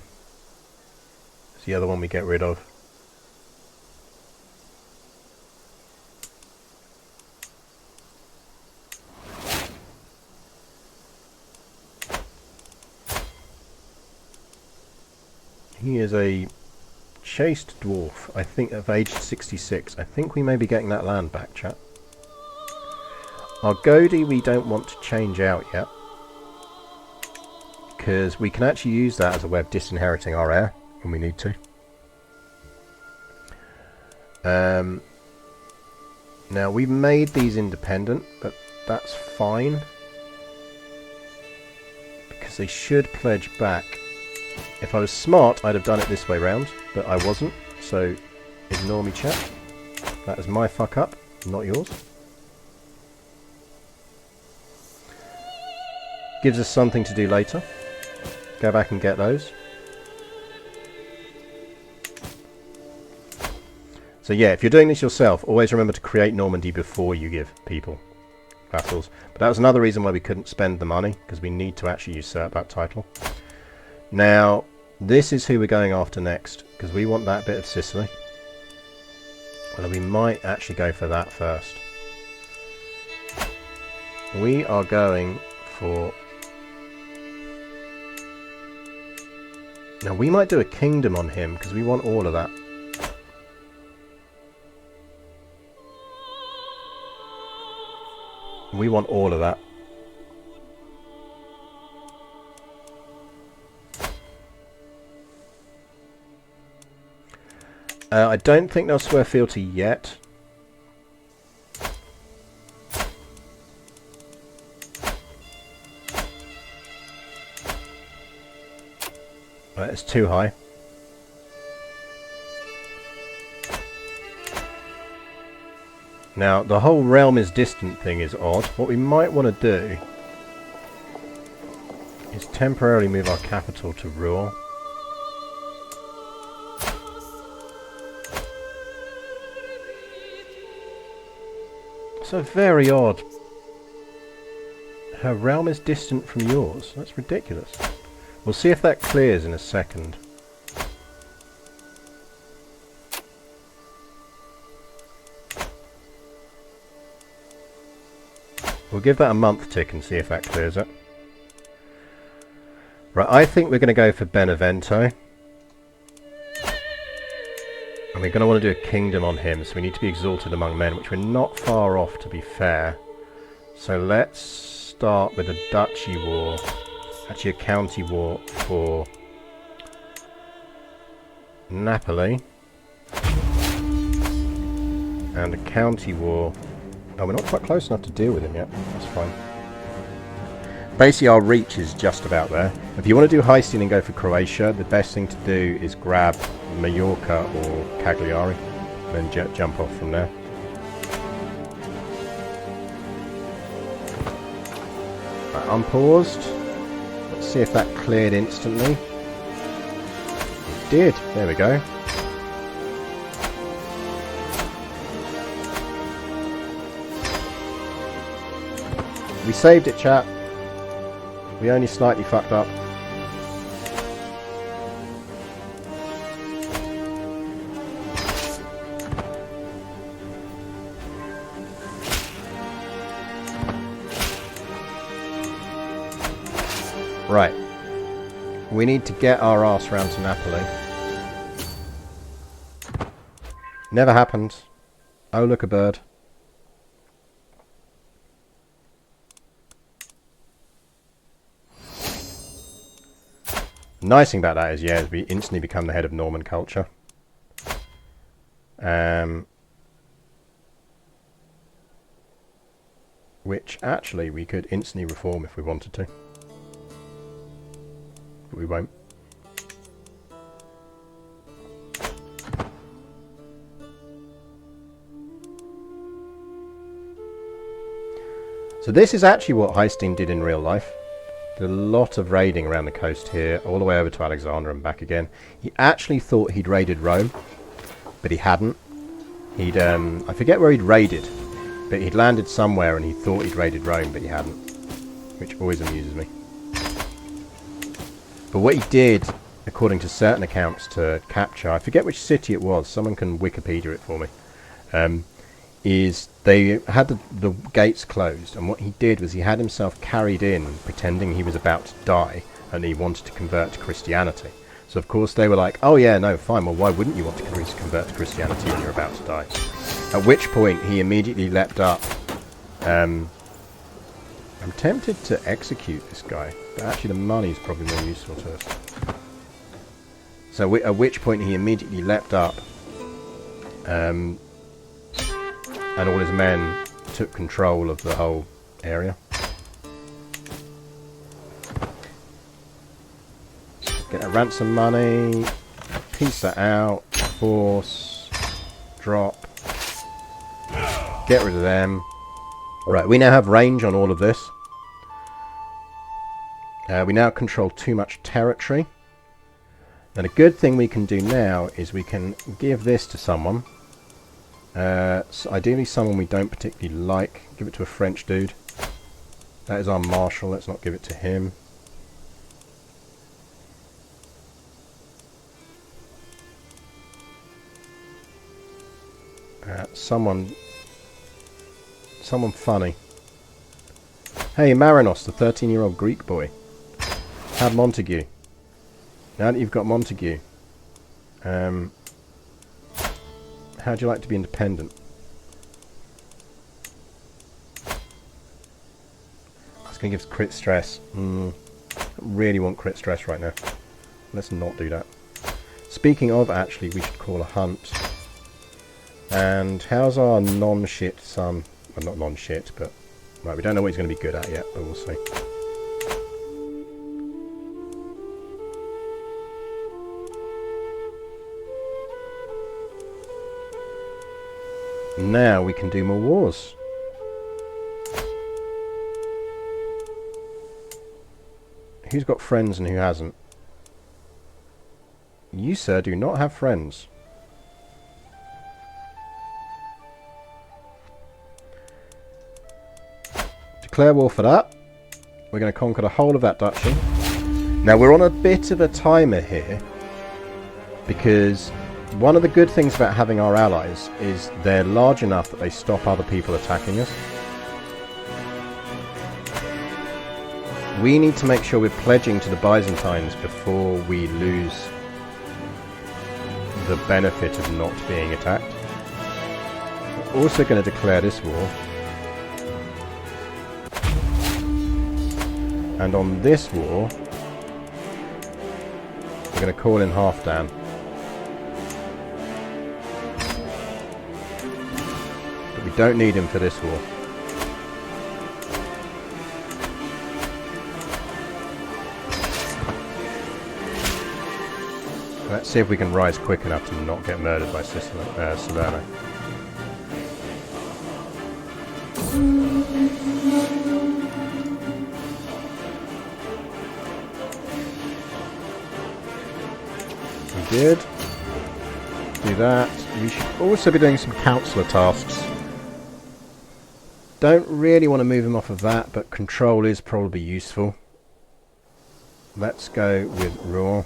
is the other one we get rid of. He is a chaste dwarf, I think, of age 66. I think we may be getting that land back, chat. Our Godi we don't want to change out yet, because we can actually use that as a way of disinheriting our heir when we need to. Now we've made these independent, but that's fine, because they should pledge back. If I was smart, I'd have done it this way round, but I wasn't, so ignore me, chat. That is my fuck up, not yours. Gives us something to do later. Go back and get those. So yeah, if you're doing this yourself, always remember to create Normandy before you give people vassals. But that was another reason why we couldn't spend the money, because we need to actually usurp that title. Now, this is who we're going after next, because we want that bit of Sicily. Well, we might actually go for that first. We are going for... Now, we might do a kingdom on him, because we want all of that. We want all of that. I don't think they'll swear fealty yet. It's too high. Now, the whole realm is distant thing is odd. What we might want to do is temporarily move our capital to Rouen. So very odd. Her realm is distant from yours. That's ridiculous. We'll see if that clears in a second. We'll give that a month tick and see if that clears it. Right, I think we're going to go for Benevento. And we're going to want to do a kingdom on him, so we need to be exalted among men, which we're not far off, to be fair. So let's start with a duchy war. Actually, a county war for Napoli. And a county war... Oh, we're not quite close enough to deal with him yet. That's fine. Basically, our reach is just about there. If you want to do Haesteinn and go for Croatia, the best thing to do is grab Mallorca or Cagliari, and then jump off from there. Right, unpaused. Let's see if that cleared instantly. It did. There we go. We saved it, chat. We only slightly fucked up. Right. We need to get our ass round to Napoli. Never happened. Oh, look, a bird. Nice thing about that is, yeah, we instantly become the head of Norman culture. Which, actually, we could instantly reform if we wanted to. But we won't. So this is actually what Haesteinn did in real life. Did a lot of raiding around the coast here, all the way over to Alexandria and back again. He actually thought he'd raided Rome, but he hadn't. He'd, I forget where he'd raided, but he'd landed somewhere and he thought he'd raided Rome, but he hadn't. Which always amuses me. But what he did, according to certain accounts, to capture, I forget which city it was, someone can Wikipedia it for me, is they had the gates closed, and what he did was he had himself carried in pretending he was about to die and he wanted to convert to Christianity. So of course they were like, oh yeah, no, fine, well why wouldn't you want to convert to Christianity when you're about to die? At which point he immediately leapt up. I'm tempted to execute this guy, but actually the money's probably more useful to us. So at which point he immediately leapt up, and all his men took control of the whole area. Get a ransom money, piece that out, force, drop, get rid of them. Right, we now have range on all of this. We now control too much territory. And a good thing we can do now is we can give this to someone. So ideally someone we don't particularly like. Give it to a French dude. That is our marshal. Let's not give it to him. Someone funny. Hey, Marinos, the 13-year-old Greek boy. Have Montague. Now that you've got Montague, how'd you like to be independent? I was going to give crit stress. I really want crit stress right now. Let's not do that. Speaking of, actually, we should call a hunt. And how's our non-shit son? Well, not non-shit, but... Right, we don't know what he's going to be good at yet, but we'll see. Now we can do more wars. Who's got friends and who hasn't? You, sir, do not have friends. Declare war for that. We're going to conquer the whole of that duchy. Now we're on a bit of a timer here, because one of the good things about having our allies is they're large enough that they stop other people attacking us. We need to make sure we're pledging to the Byzantines before we lose the benefit of not being attacked. We're also going to declare this war. And on this war, we're going to call in Halfdan. But we don't need him for this war. Let's see if we can rise quick enough to not get murdered by Salerno. We did. Do that. We should also be doing some councillor tasks. Don't really want to move him off of that, but control is probably useful. Let's go with Rouen.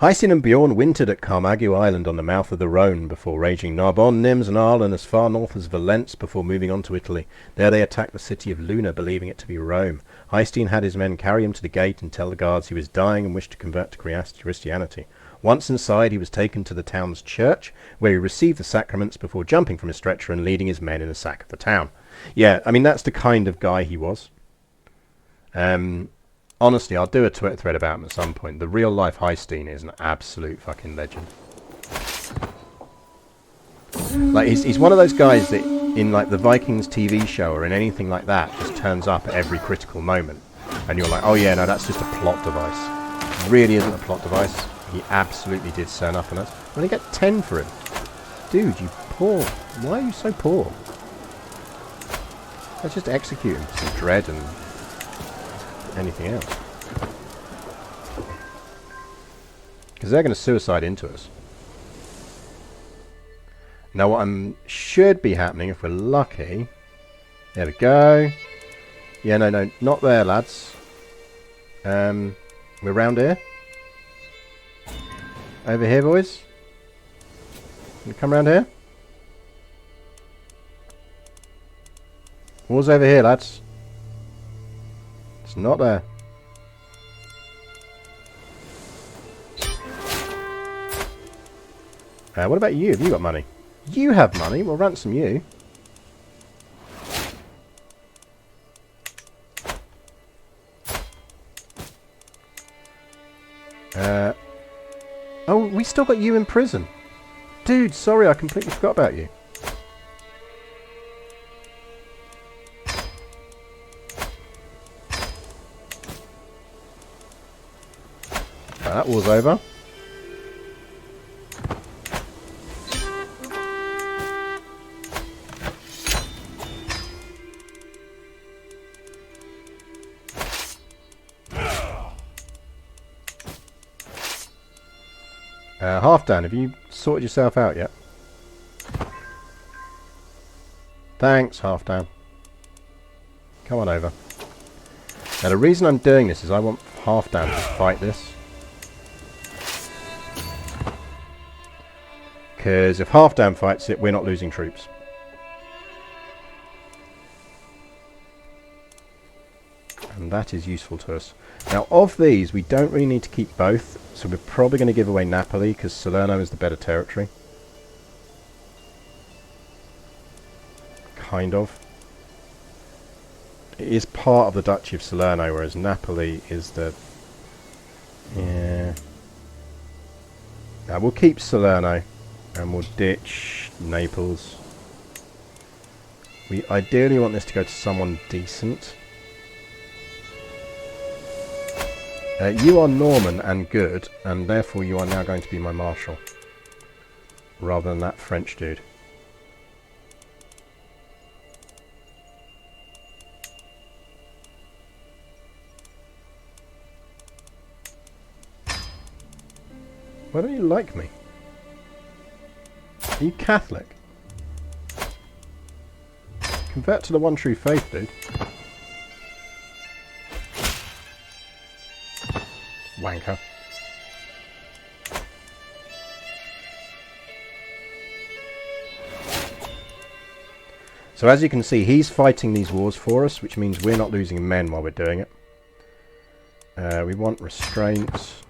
Haesteinn and Bjorn wintered at Carmagu Island on the mouth of the Rhone before raging Narbonne, Nims and Arles as far north as Valence before moving on to Italy. There they attacked the city of Luna, believing it to be Rome. Haesteinn had his men carry him to the gate and tell the guards he was dying and wished to convert to Christianity. Once inside, he was taken to the town's church, where he received the sacraments before jumping from his stretcher and leading his men in a sack of the town. Yeah, I mean, that's the kind of guy he was. Honestly, I'll do a Twitter thread about him at some point. The real life Haesteinn is an absolute fucking legend. Like, he's one of those guys that in like the Vikings TV show or in anything like that just turns up at every critical moment. And you're like, oh yeah, no, that's just a plot device. It really isn't a plot device. He absolutely did turn up on us. We only get 10 for him. Dude, you poor. Why are you so poor? Let's just execute him. Some dread and anything else. Because they're going to suicide into us. Now what should be happening, if we're lucky... There we go. Yeah, no, not there, lads. We're round here. Over here, boys. Can you come round here? War's over here, lads. It's not there. What about you? Have you got money? You have money. We'll ransom you. Oh, we still got you in prison. Dude, sorry, I completely forgot about you. That war's over. Halfdan, have you sorted yourself out yet? Thanks, Halfdan. Come on over. Now the reason I'm doing this is I want Halfdan to fight this. Because if Halfdan fights it, we're not losing troops. And that is useful to us. Now, of these, we don't really need to keep both. So we're probably going to give away Napoli, because Salerno is the better territory. Kind of. It is part of the Duchy of Salerno, whereas Napoli is the... Yeah. Now, we'll keep Salerno. And we'll ditch Naples. We ideally want this to go to someone decent. You are Norman and good, and therefore you are now going to be my marshal. Rather than that French dude. Why don't you like me? Are you Catholic? Convert to the one true faith, dude. Wanker. So as you can see, he's fighting these wars for us, which means we're not losing men while we're doing it. We want restraints.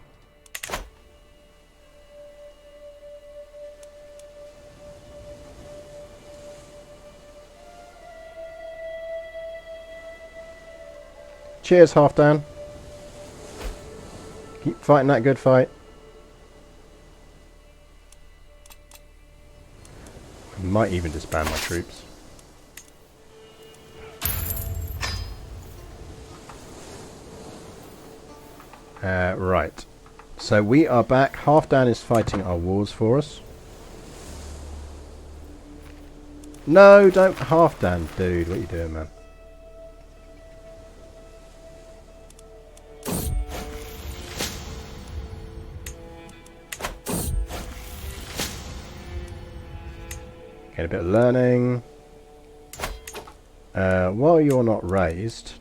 Cheers, Halfdan. Keep fighting that good fight. I might even disband my troops. Right. So we are back. Halfdan is fighting our wars for us. No, don't Halfdan, dude. What are you doing, man? Get a bit of learning. While you're not raised...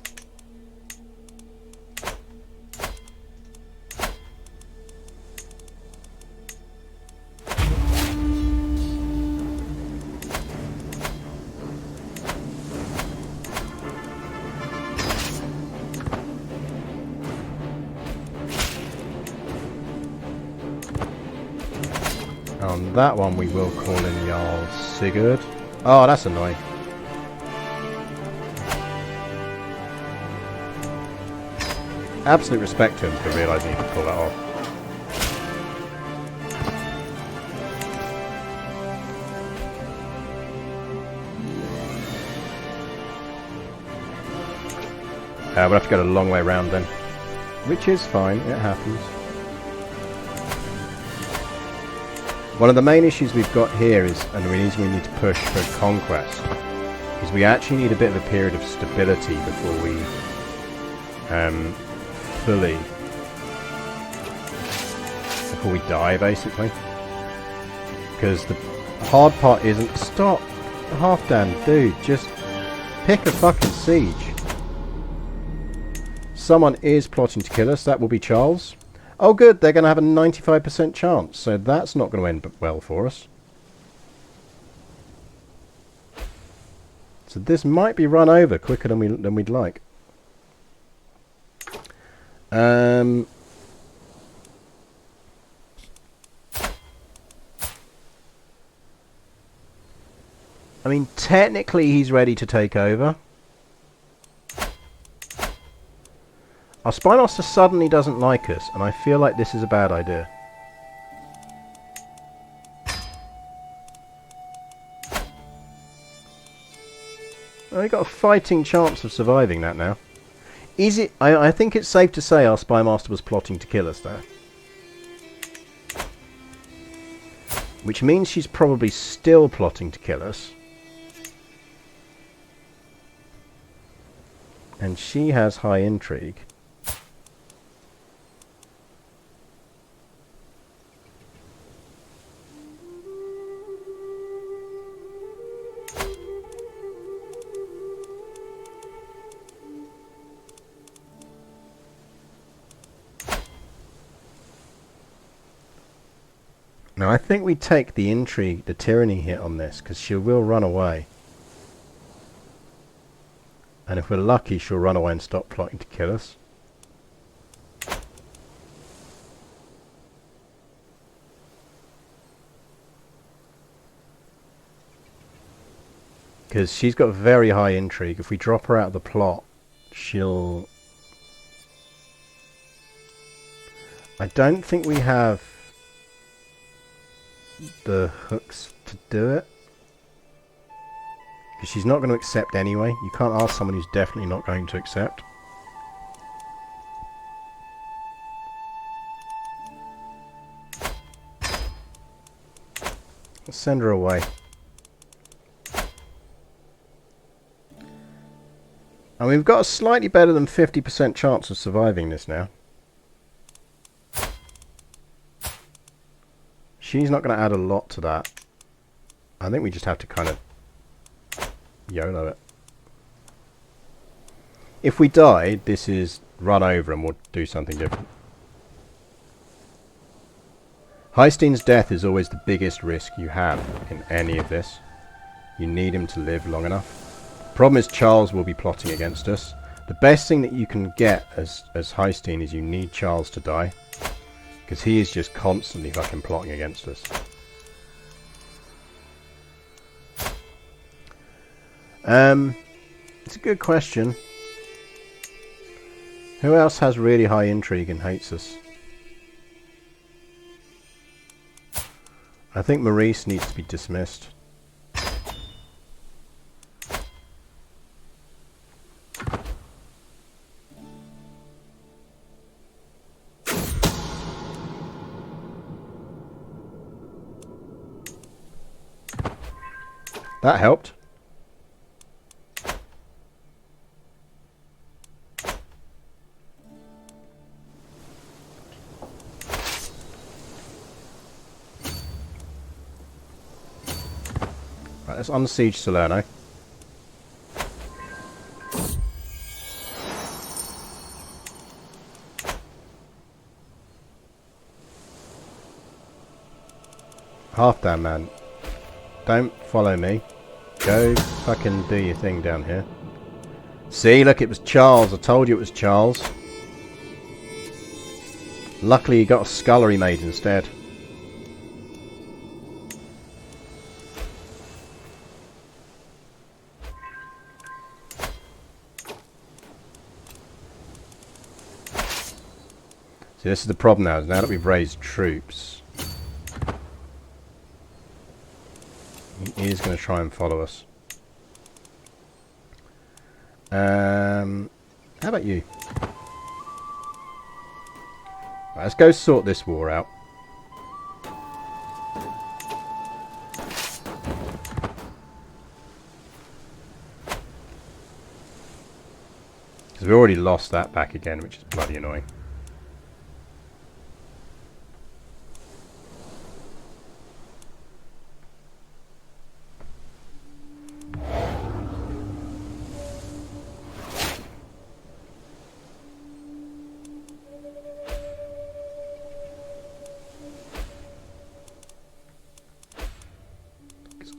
On that one we will call in Jarl Sigurd. Oh, that's annoying. Absolute respect to him for realising he could pull that off. We'll have to go a long way round then. Which is fine, it happens. One of the main issues we've got here is, and the reason we need to push for conquest, is we actually need a bit of a period of stability before we before we die, basically. Because the hard part isn't... Stop! Halfdan, dude, just pick a fucking siege. Someone is plotting to kill us. That will be Charles. Oh good, they're going to have a 95% chance, so that's not going to end well for us. So this might be run over quicker than we'd like. I mean, technically he's ready to take over. Our Spymaster suddenly doesn't like us, and I feel like this is a bad idea. Well, we've got a fighting chance of surviving that now. Is it? I think it's safe to say our Spymaster was plotting to kill us there. Which means she's probably still plotting to kill us. And she has high intrigue. Now I think we take the intrigue, the tyranny hit on this, because she will run away. And if we're lucky, she'll run away and stop plotting to kill us. Because she's got very high intrigue. If we drop her out of the plot, she'll... I don't think we have the hooks to do it. Because she's not going to accept anyway. You can't ask someone who's definitely not going to accept. Let's send her away. And we've got a slightly better than 50% chance of surviving this now. She's not going to add a lot to that. I think we just have to kind of YOLO it. If we die, this is run over and we'll do something different. Haesteinn's death is always the biggest risk you have in any of this. You need him to live long enough. Problem is Charles will be plotting against us. The best thing that you can get as Haesteinn is you need Charles to die. Because he is just constantly fucking plotting against us. It's a good question. Who else has really high intrigue and hates us? I think Maurice needs to be dismissed. That helped. Right, let's unsiege Salerno. Halfdan, man. Don't follow me. Go fucking do your thing down here. See, look, it was Charles. I told you it was Charles. Luckily, he got a scullery made instead. See, this is the problem now. Is now that we've raised troops, he is going to try and follow us. How about you? Right, let's go sort this war out. Because we already lost that back again, which is bloody annoying.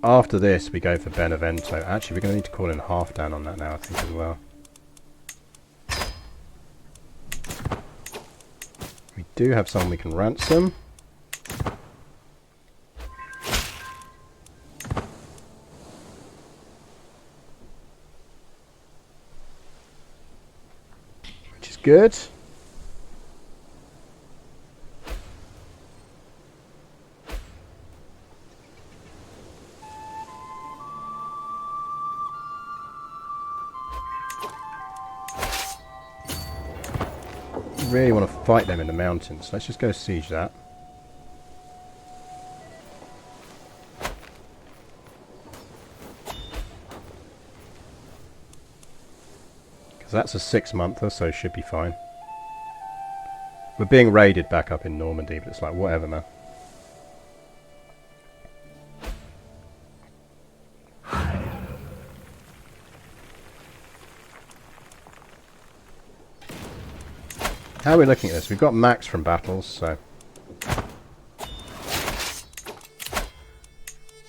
After this, we go for Benevento. Actually, we're going to need to call in Halfdan on that now, I think, as well. We do have someone we can ransom. Which is good. Really want to fight them in the mountains. Let's just go siege that. Because that's a 6-monther, so should be fine. We're being raided back up in Normandy, but it's like, whatever, man. How are we looking at this? We've got max from battles, so...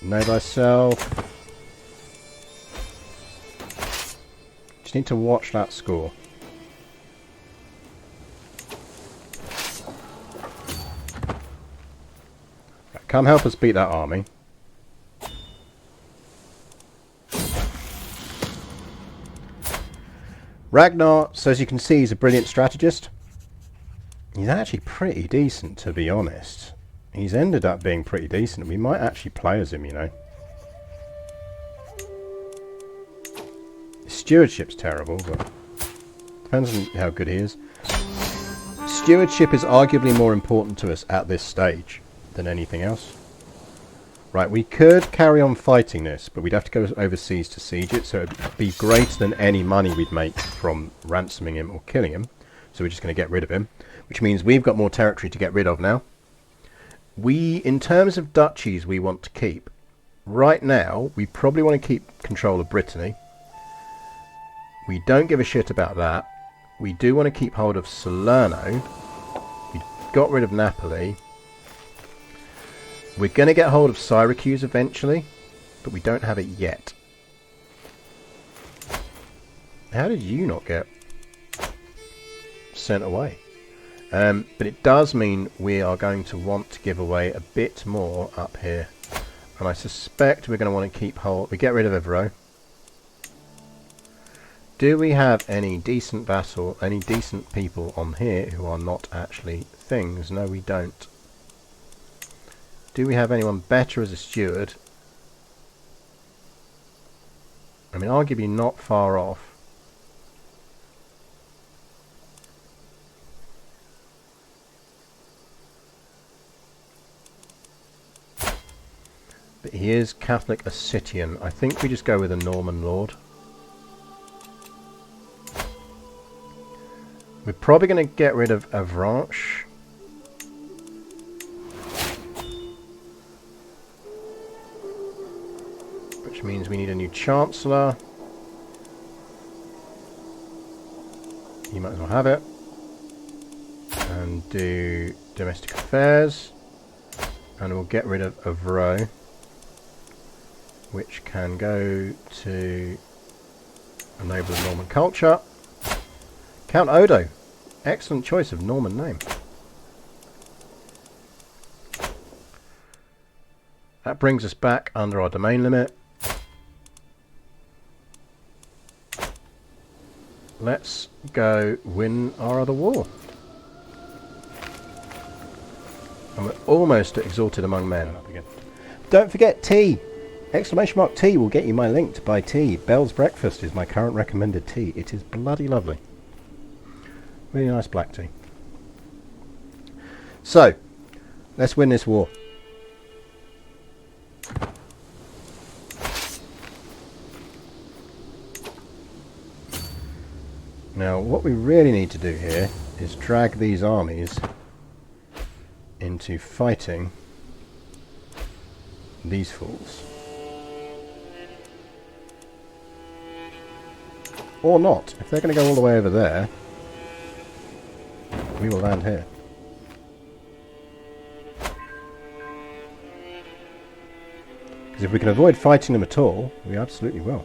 Know thyself. Just need to watch that score. Right, come help us beat that army. Ragnar, so as you can see, he's a brilliant strategist. He's actually pretty decent, to be honest. He's ended up being pretty decent. We might actually play as him, you know. His stewardship's terrible, but depends on how good he is. Stewardship is arguably more important to us at this stage than anything else. Right, we could carry on fighting this, but we'd have to go overseas to siege it, so it'd be greater than any money we'd make from ransoming him or killing him. So we're just going to get rid of him, which means we've got more territory to get rid of now. In terms of duchies we want to keep, right now, we probably want to keep control of Brittany. We don't give a shit about that. We do want to keep hold of Salerno. We got rid of Napoli. We're going to get hold of Syracuse eventually. but we don't have it yet. How did you not get sent away? But it does mean we are going to want to give away a bit more up here. And I suspect we're going to want to keep hold. We get rid of Evro. Do we have any decent vassal, any decent people on here who are not actually things? No, we don't. Do we have anyone better as a steward? I mean, arguably not far off. But he is Catholic Ossetian. I think we just go with a Norman Lord. We're probably going to get rid of Avranches. Which means we need a new Chancellor. You might as well have it. And do Domestic Affairs. And we'll get rid of Avro, which can go to enable Norman culture. Count Odo. Excellent choice of Norman name. That brings us back under our domain limit. Let's go win our other war. And we're almost at Exalted Among Men. Don't forget tea! Exclamation mark tea will get you my link to buy tea. Bell's Breakfast is my current recommended tea. It is bloody lovely. Really nice black tea. So, let's win this war. Now, what we really need to do here is drag these armies into fighting these fools. Or not. If they're going to go all the way over there, we will land here. Because if we can avoid fighting them at all, we absolutely will.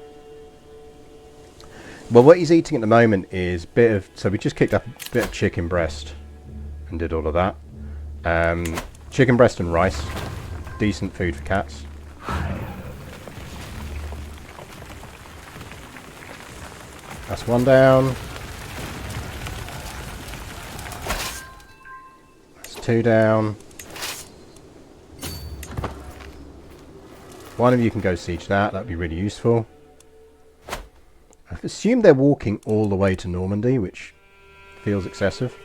Well, what he's eating at the moment is a bit of... So we just kicked up a bit of chicken breast and did all of that. Chicken breast and rice. Decent food for cats. That's one down. That's two down. One of you can go siege that. That'd be really useful. I've assumed they're walking all the way to Normandy, which feels excessive.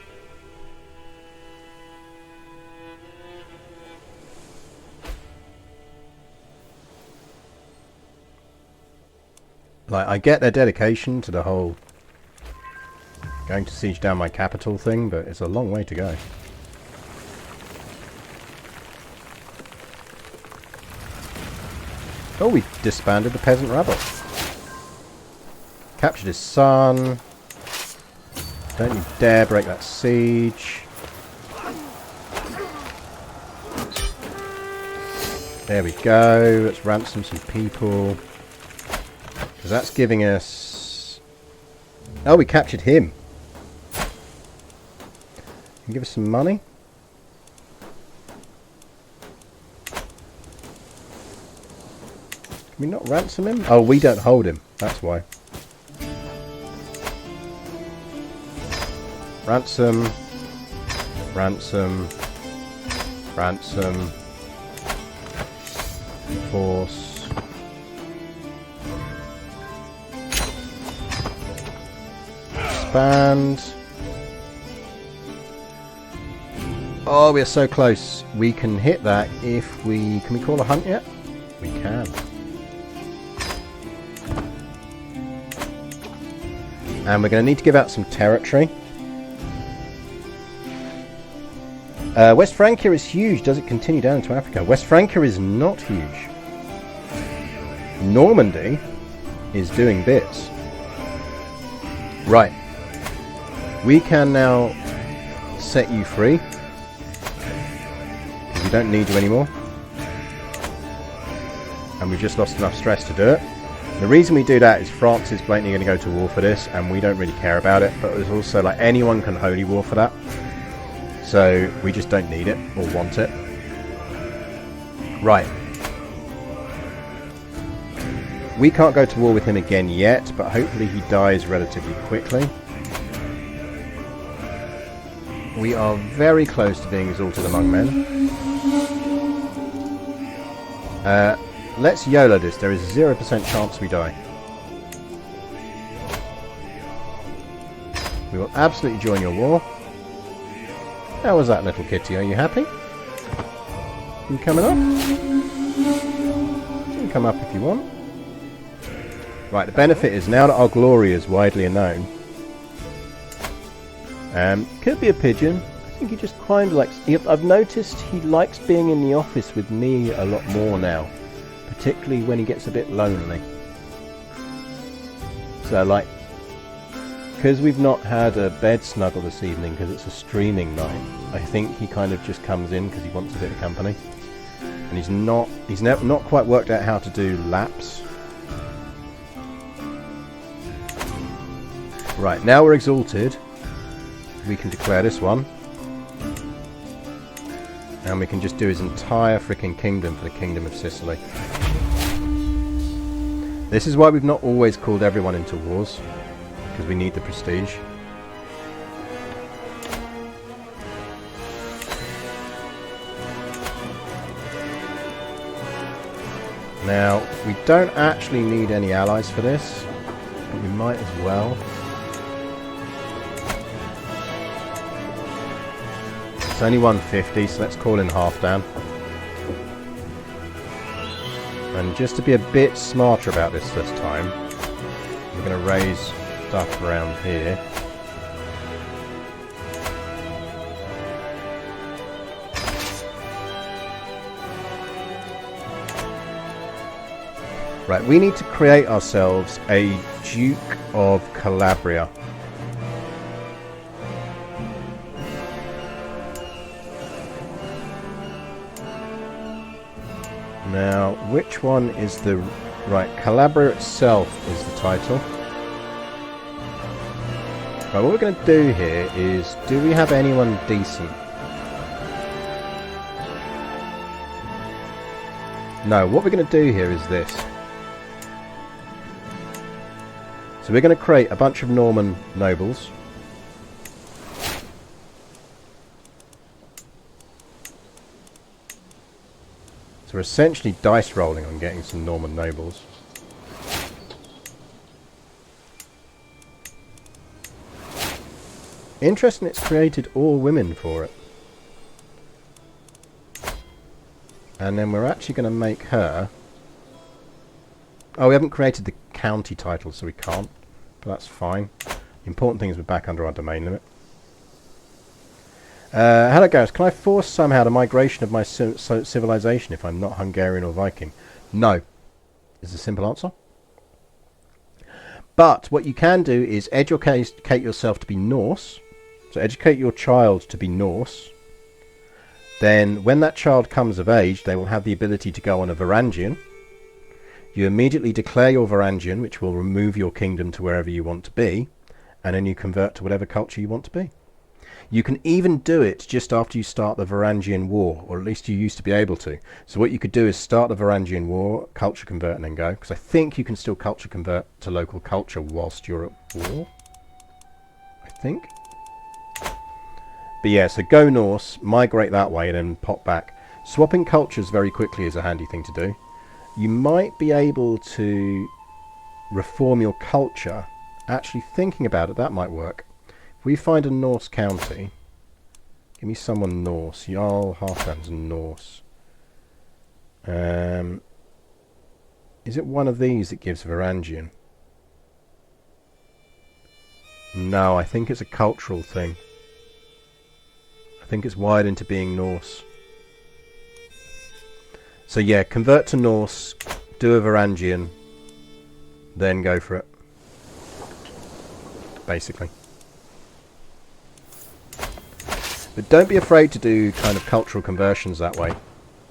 Like, I get their dedication to the whole going to siege down my capital thing, but it's a long way to go. Oh, we disbanded the peasant rabble. Captured his son. Don't you dare break that siege. There we go. Let's ransom some people. Because that's giving us... Oh, we captured him. Can you give us some money? Can we not ransom him? Oh, we don't hold him. That's why. Ransom. Ransom. Ransom. Force. Expand. Oh, we're so close. We can hit that if we... Can we call a hunt yet? We can. And we're going to need to give out some territory. West Francia is huge. Does it continue down into Africa? West Francia is not huge. Normandy is doing bits. Right. We can now set you free. We don't need you anymore. and we've just lost enough stress to do it. The reason we do that is France is blatantly going to go to war for this, and we don't really care about it, but there's also like anyone can holy war for that, so we just don't need it or want it. Right. We can't go to war with him again yet, but hopefully he dies relatively quickly. We are very close to being exalted among men. Let's YOLO this. There is 0% chance we die. We will absolutely join your war. How was that, little kitty? Are you happy? You coming up? You can come up if you want. Right, the benefit is now that our glory is widely known. Could be a pigeon. I think he just kind of likes... I've noticed he likes being in the office with me a lot more now. Particularly when he gets a bit lonely. So, like... Because we've not had a bed snuggle this evening because it's a streaming night, I think he kind of just comes in because he wants a bit of company. And he's not quite worked out how to do laps. Right, now we're exalted. We can declare this one. And we can just do his entire freaking kingdom for the Kingdom of Sicily. This is why we've not always called everyone into wars. Because we need the prestige. Now, we don't actually need any allies for this, but we might as well. It's only 150, so let's call in Halfdan. And just to be a bit smarter about this time, we're going to raise stuff around here. Right, we need to create ourselves a Duke of Calabria. Now, which one is the... Right, Calabria itself is the title. Right, what we're going to do here is... Do we have anyone decent? No, what we're going to do here is this. So we're going to create a bunch of Norman nobles. So we're essentially dice rolling on getting some Norman nobles. Interesting, it's created all women for it. And then we're actually going to make her... Oh, we haven't created the county title, so we can't. But that's fine. The important thing is we're back under our domain limit. Hello Gareth, can I force somehow the migration of my civilization if I'm not Hungarian or Viking? No, is the simple answer. But what you can do is educate yourself to be Norse. So educate your child to be Norse. Then when that child comes of age, they will have the ability to go on a Varangian. You immediately declare your Varangian, which will remove your kingdom to wherever you want to be. And then you convert to whatever culture you want to be. You can even do it just after you start the Varangian War, or at least you used to be able to. So what you could do is start the Varangian War, culture convert, and then go. Because I think you can still culture convert to local culture whilst you're at war. I think. But yeah, so go Norse, migrate that way, and then pop back. Swapping cultures very quickly is a handy thing to do. You might be able to reform your culture. Actually thinking about it, that might work. If we find a Norse county, give me someone Norse. Jarl Haesteinn's Norse. Is it one of these that gives Varangian? No, I think it's a cultural thing. I think it's wired into being Norse. So yeah, convert to Norse, do a Varangian, then go for it. Basically. But don't be afraid to do kind of cultural conversions that way.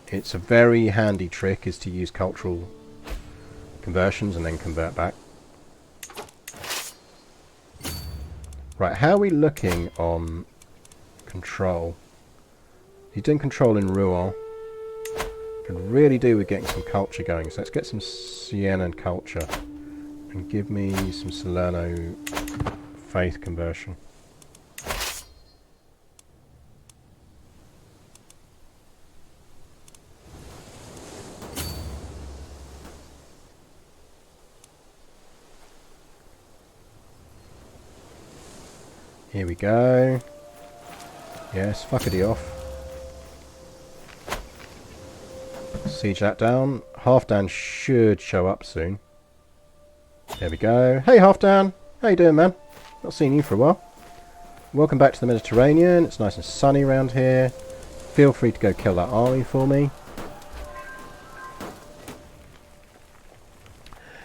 It's a very handy trick is to use cultural conversions and then convert back. Right, how are we looking on control? He's doing control in Rouen. Could really do with getting some culture going. So let's get some Siena and culture. And give me some Salerno faith conversion. Here we go. Yes, fuckity off. Siege that down. Halfdan should show up soon. There we go. Hey Halfdan! How you doing, man? Not seen you for a while. Welcome back to the Mediterranean. It's nice and sunny around here. Feel free to go kill that army for me.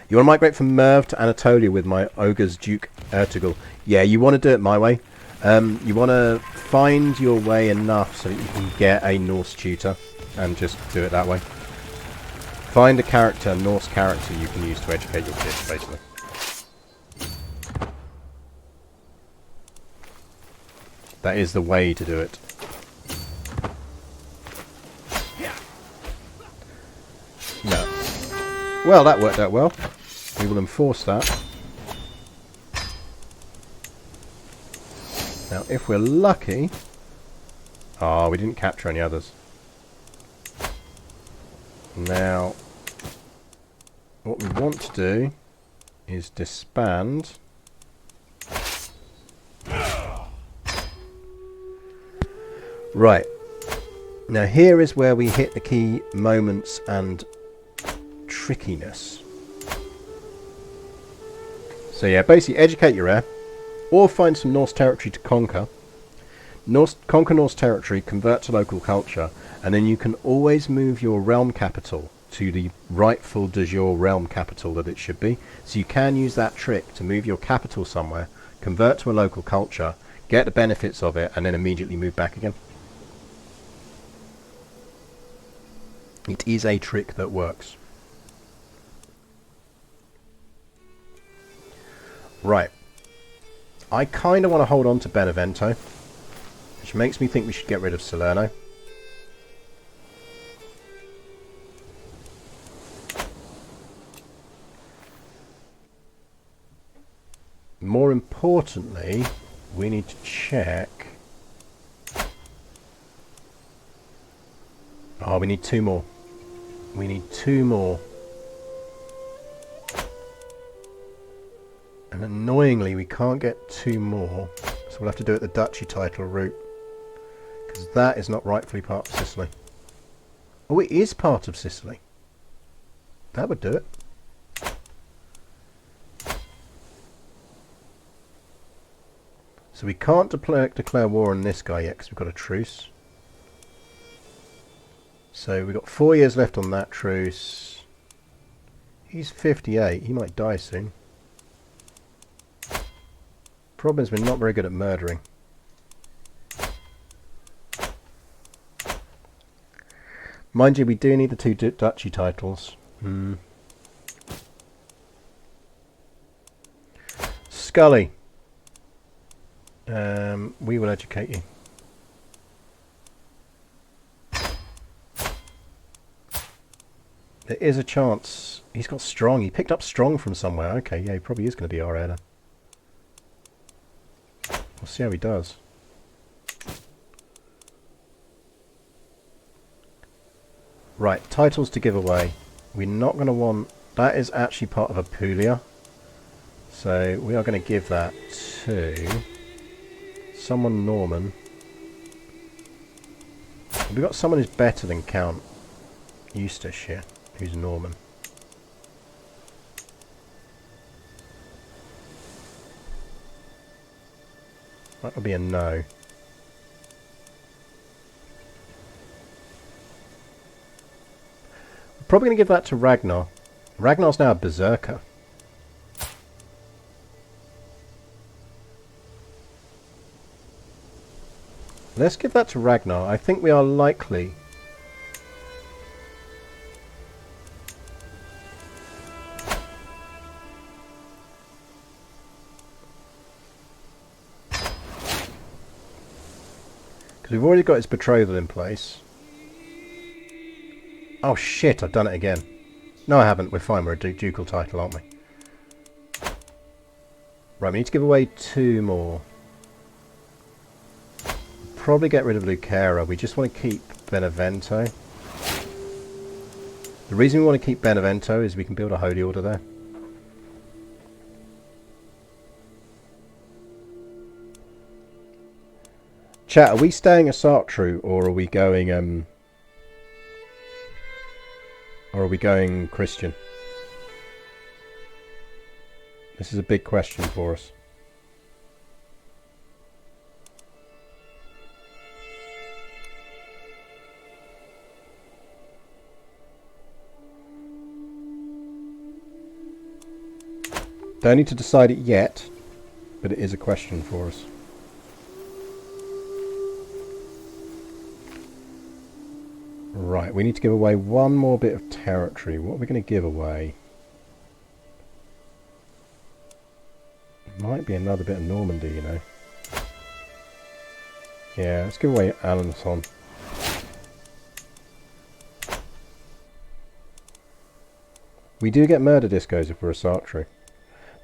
You want to migrate from Merv to Anatolia with my Ogre's Duke Ertugrul. Yeah, you want to do it my way. You want to find your way enough so that you can get a Norse tutor and just do it that way. Find a character, Norse character you can use to educate your kids, basically. That is the way to do it. No. Well, that worked out well. We will enforce that. Now, if we're lucky... Oh, we didn't capture any others. Now, what we want to do is disband. Right. Now, here is where we hit the key moments and trickiness. So yeah, basically educate your heir, or find some Norse territory to conquer. Conquer Norse territory, convert to local culture, and then you can always move your realm capital to the rightful de jure realm capital that it should be. So you can use that trick to move your capital somewhere, convert to a local culture, get the benefits of it, and then immediately move back again. It is a trick that works. Right. I kind of want to hold on to Benevento, which makes me think we should get rid of Salerno. More importantly, we need to check... Oh, we need 2 more. We need 2 more. And annoyingly, we can't get 2 more, so we'll have to do it the duchy title route, because that is not rightfully part of Sicily. Oh, it is part of Sicily. That would do it. So we can't declare war on this guy yet, because we've got a truce. So we've got 4 years left on that truce. He's 58. He might die soon. Problem is we're not very good at murdering. Mind you, we do need the 2 duchy titles. Scully. We will educate you. There is a chance. He's got strong. He picked up strong from somewhere. Okay, yeah, he probably is going to be our heir. We'll see how he does. Right, titles to give away. We're not going to want... That is actually part of Apulia. So we are going to give that to someone Norman. We've got someone who's better than Count Eustace here, who's Norman. That would be a no. We're probably going to give that to Ragnar. Ragnar's now a berserker. Let's give that to Ragnar. I think we are likely... Because we've already got his betrothal in place. Oh shit, I've done it again. No, I haven't. We're fine. We're a ducal title, aren't we? Right, we need to give away 2 more. Probably get rid of Lucara. We just want to keep Benevento. The reason we want to keep Benevento is we can build a holy order there. Chat, are we staying a Sartru or are we going Christian? This is a big question for us. Don't need to decide it yet, but it is a question for us. Right, we need to give away 1 more bit of territory. What are we going to give away? Might be another bit of Normandy, you know. Yeah, let's give away Alençon. We do get murder discos if we're a Sartru.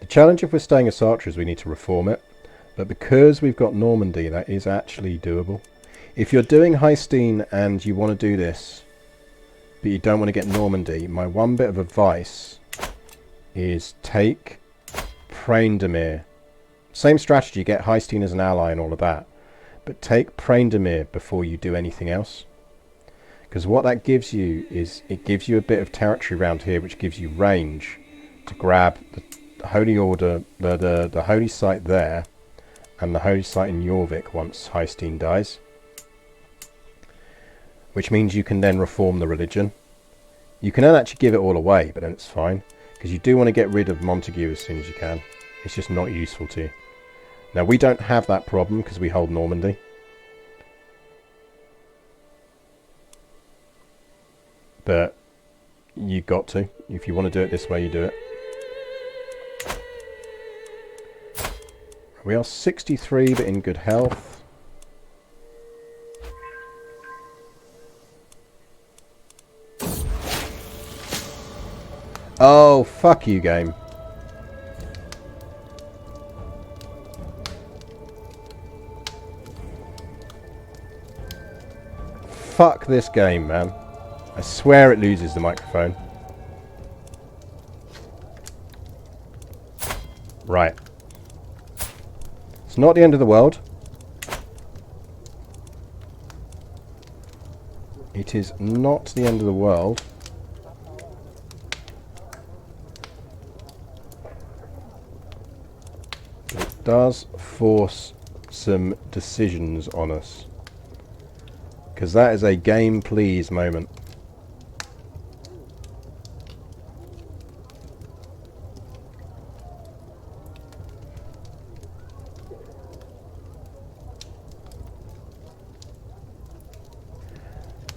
The challenge if we're staying a Sartru is we need to reform it. But because we've got Normandy, that is actually doable. If you're doing Haesteinn and you want to do this, but you don't want to get Normandy, my 1 bit of advice is take Praindemir. Same strategy, get Haesteinn as an ally and all of that. But take Praindemir before you do anything else. Because what that gives you is, it gives you a bit of territory around here, which gives you range to grab the Holy Order, the Holy Site there, and the Holy Site in Jorvik once Haesteinn dies. Which means you can then reform the religion. You can then actually give it all away, but then it's fine. Because you do want to get rid of Montague as soon as you can. It's just not useful to you. Now, we don't have that problem because we hold Normandy. But you got to. If you want to do it this way, you do it. We are 63, but in good health. Oh, fuck you, game. Fuck this game, man. I swear it loses the microphone. Right. It's not the end of the world. It is not the end of the world. But it does force some decisions on us. Because that is a game please moment.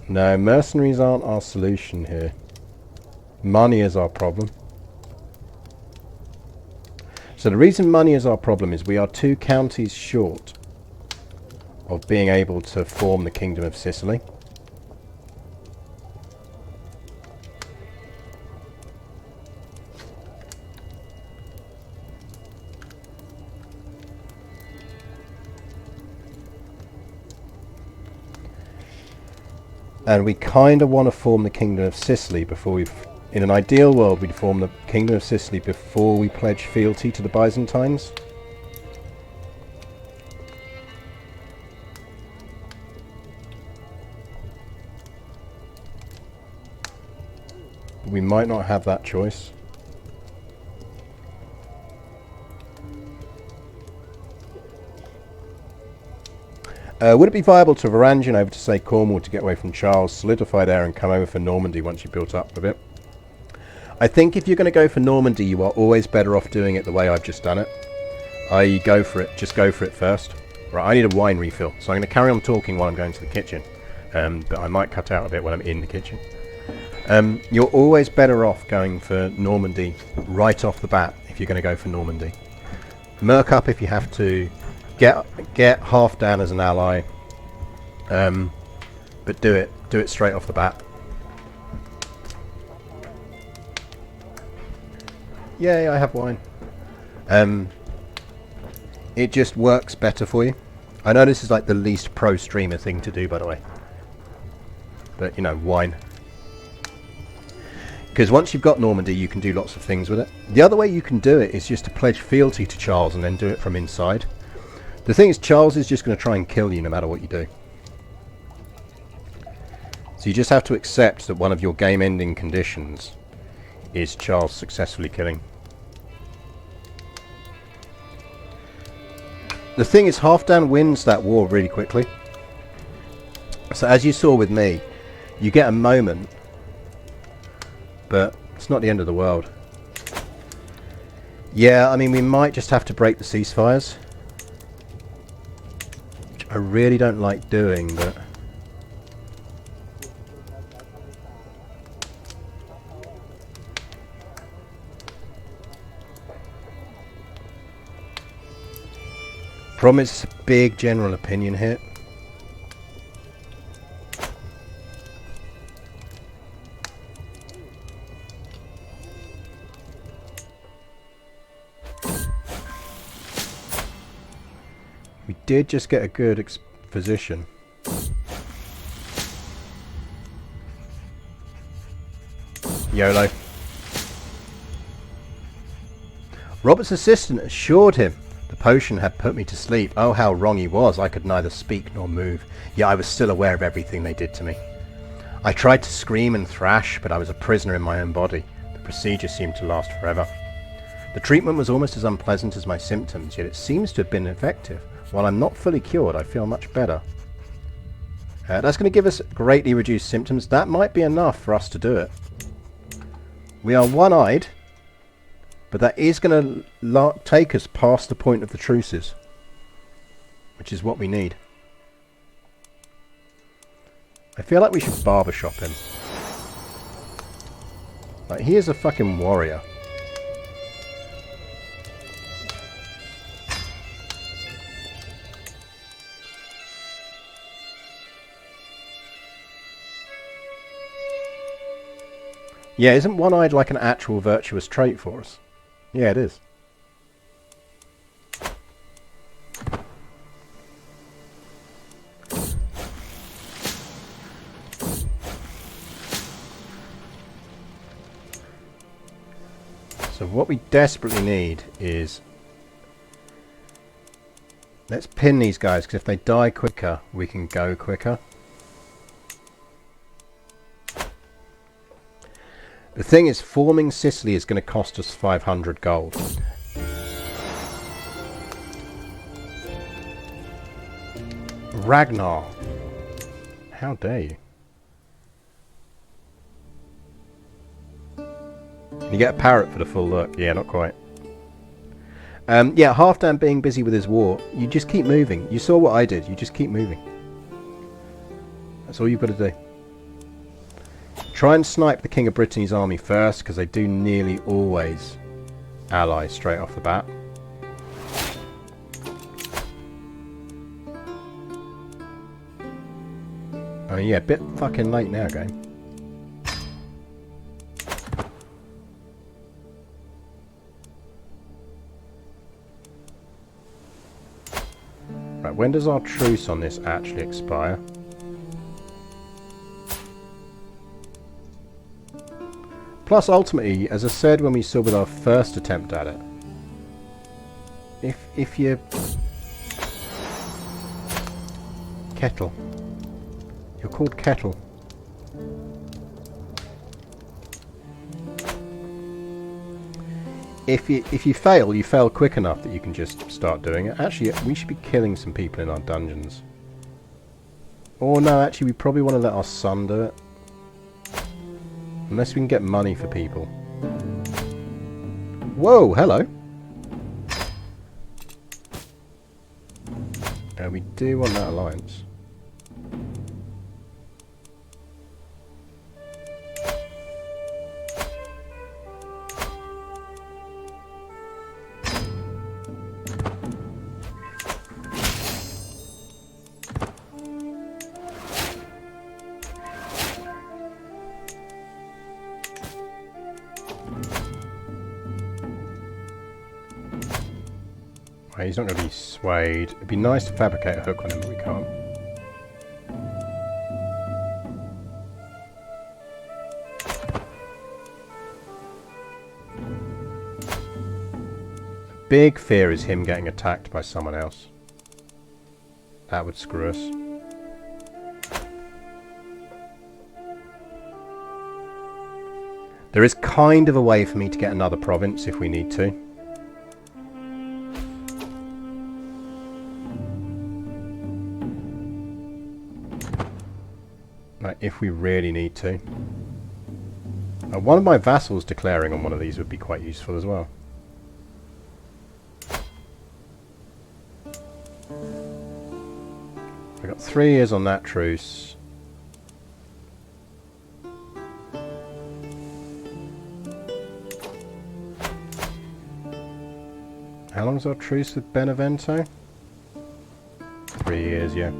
No, mercenaries aren't our solution here. Money is our problem. So the reason money is our problem is we are 2 counties short of being able to form the Kingdom of Sicily. And we kind of want to form the Kingdom of Sicily before we've... In an ideal world, we'd form the Kingdom of Sicily before we pledge fealty to the Byzantines. But we might not have that choice. Would it be viable to Varangian over to, say, Cornwall to get away from Charles, solidify there and come over for Normandy once you've built up a bit? I think if you're going to go for Normandy, you are always better off doing it the way I've just done it. I go for it, just go for it first. Right, I need a wine refill, so I'm going to carry on talking while I'm going to the kitchen. But I might cut out a bit when I'm in the kitchen. You're always better off going for Normandy right off the bat if you're going to go for Normandy. Merc up if you have to. Get Halfdan as an ally. But do it straight off the bat. Yay, I have wine. It just works better for you. I know this is like the least pro streamer thing to do, by the way. But, you know, wine. Because once you've got Normandy, you can do lots of things with it. The other way you can do it is just to pledge fealty to Charles and then do it from inside. The thing is, Charles is just going to try and kill you no matter what you do. So you just have to accept that one of your game-ending conditions is Charles successfully killing. The thing is, Halfdan wins that war really quickly. So as you saw with me, you get a moment, but it's not the end of the world. Yeah, I mean, we might just have to break the ceasefires, which I really don't like doing, but... Problem is, it's a big general opinion hit. We did just get a good position. YOLO. Robert's assistant assured him the potion had put me to sleep. Oh, how wrong he was. I could neither speak nor move. Yet I was still aware of everything they did to me. I tried to scream and thrash, but I was a prisoner in my own body. The procedure seemed to last forever. The treatment was almost as unpleasant as my symptoms, yet it seems to have been effective. While I'm not fully cured, I feel much better. That's going to give us greatly reduced symptoms. That might be enough for us to do it. We are one-eyed, but that is going to take us past the point of the truces, which is what we need. I feel like we should barbershop him. Like, he is a fucking warrior. Yeah, isn't one-eyed like an actual virtuous trait for us? Yeah, it is. So what we desperately need is... let's pin these guys, because if they die quicker, we can go quicker. The thing is, forming Sicily is going to cost us 500 gold. Ragnar. How dare you? Can you get a parrot for the full look? Yeah, not quite. Yeah, Halfdan being busy with his war, you just keep moving. You saw what I did. You just keep moving. That's all you've got to do. Try and snipe the King of Brittany's army first, because they do nearly always ally straight off the bat. Oh yeah, a bit fucking late now, game. Right, when does our truce on this actually expire? Plus, ultimately, as I said when we saw with our first attempt at it, if you... Kettle. You're called Kettle. If you fail, you fail quick enough that you can just start doing it. Actually, we should be killing some people in our dungeons. Or no, actually, we probably want to let our son do it. Unless we can get money for people. Whoa, hello. We do want that alliance. He's not going to be swayed. It'd be nice to fabricate a hook on him, but we can't. Big fear is him getting attacked by someone else. That would screw us. There is kind of a way for me to get another province if we need to. Like, if we really need to. One of my vassals declaring on one of these would be quite useful as well. We've got 3 years on that truce. How long's our truce with Benevento? 3 years, yeah.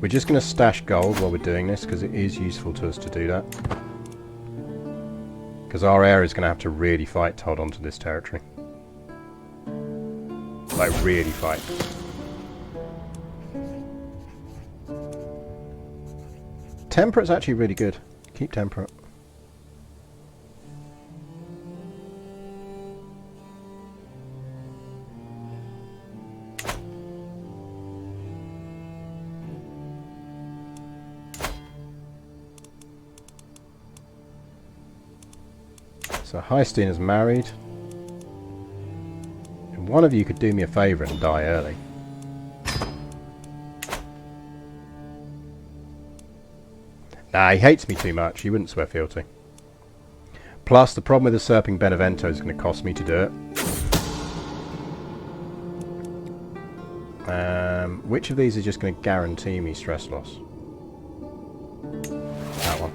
We're just going to stash gold while we're doing this, because it is useful to us to do that. Because our heir is going to have to really fight to hold on to this territory. Like, really fight. Temperate's actually really good. Keep temperate. So Haesteinn is married. And one of you could do me a favour and die early. Nah, he hates me too much. He wouldn't swear fealty. Plus, the problem with usurping Benevento is going to cost me to do it. Which of these is just going to guarantee me stress loss? That one.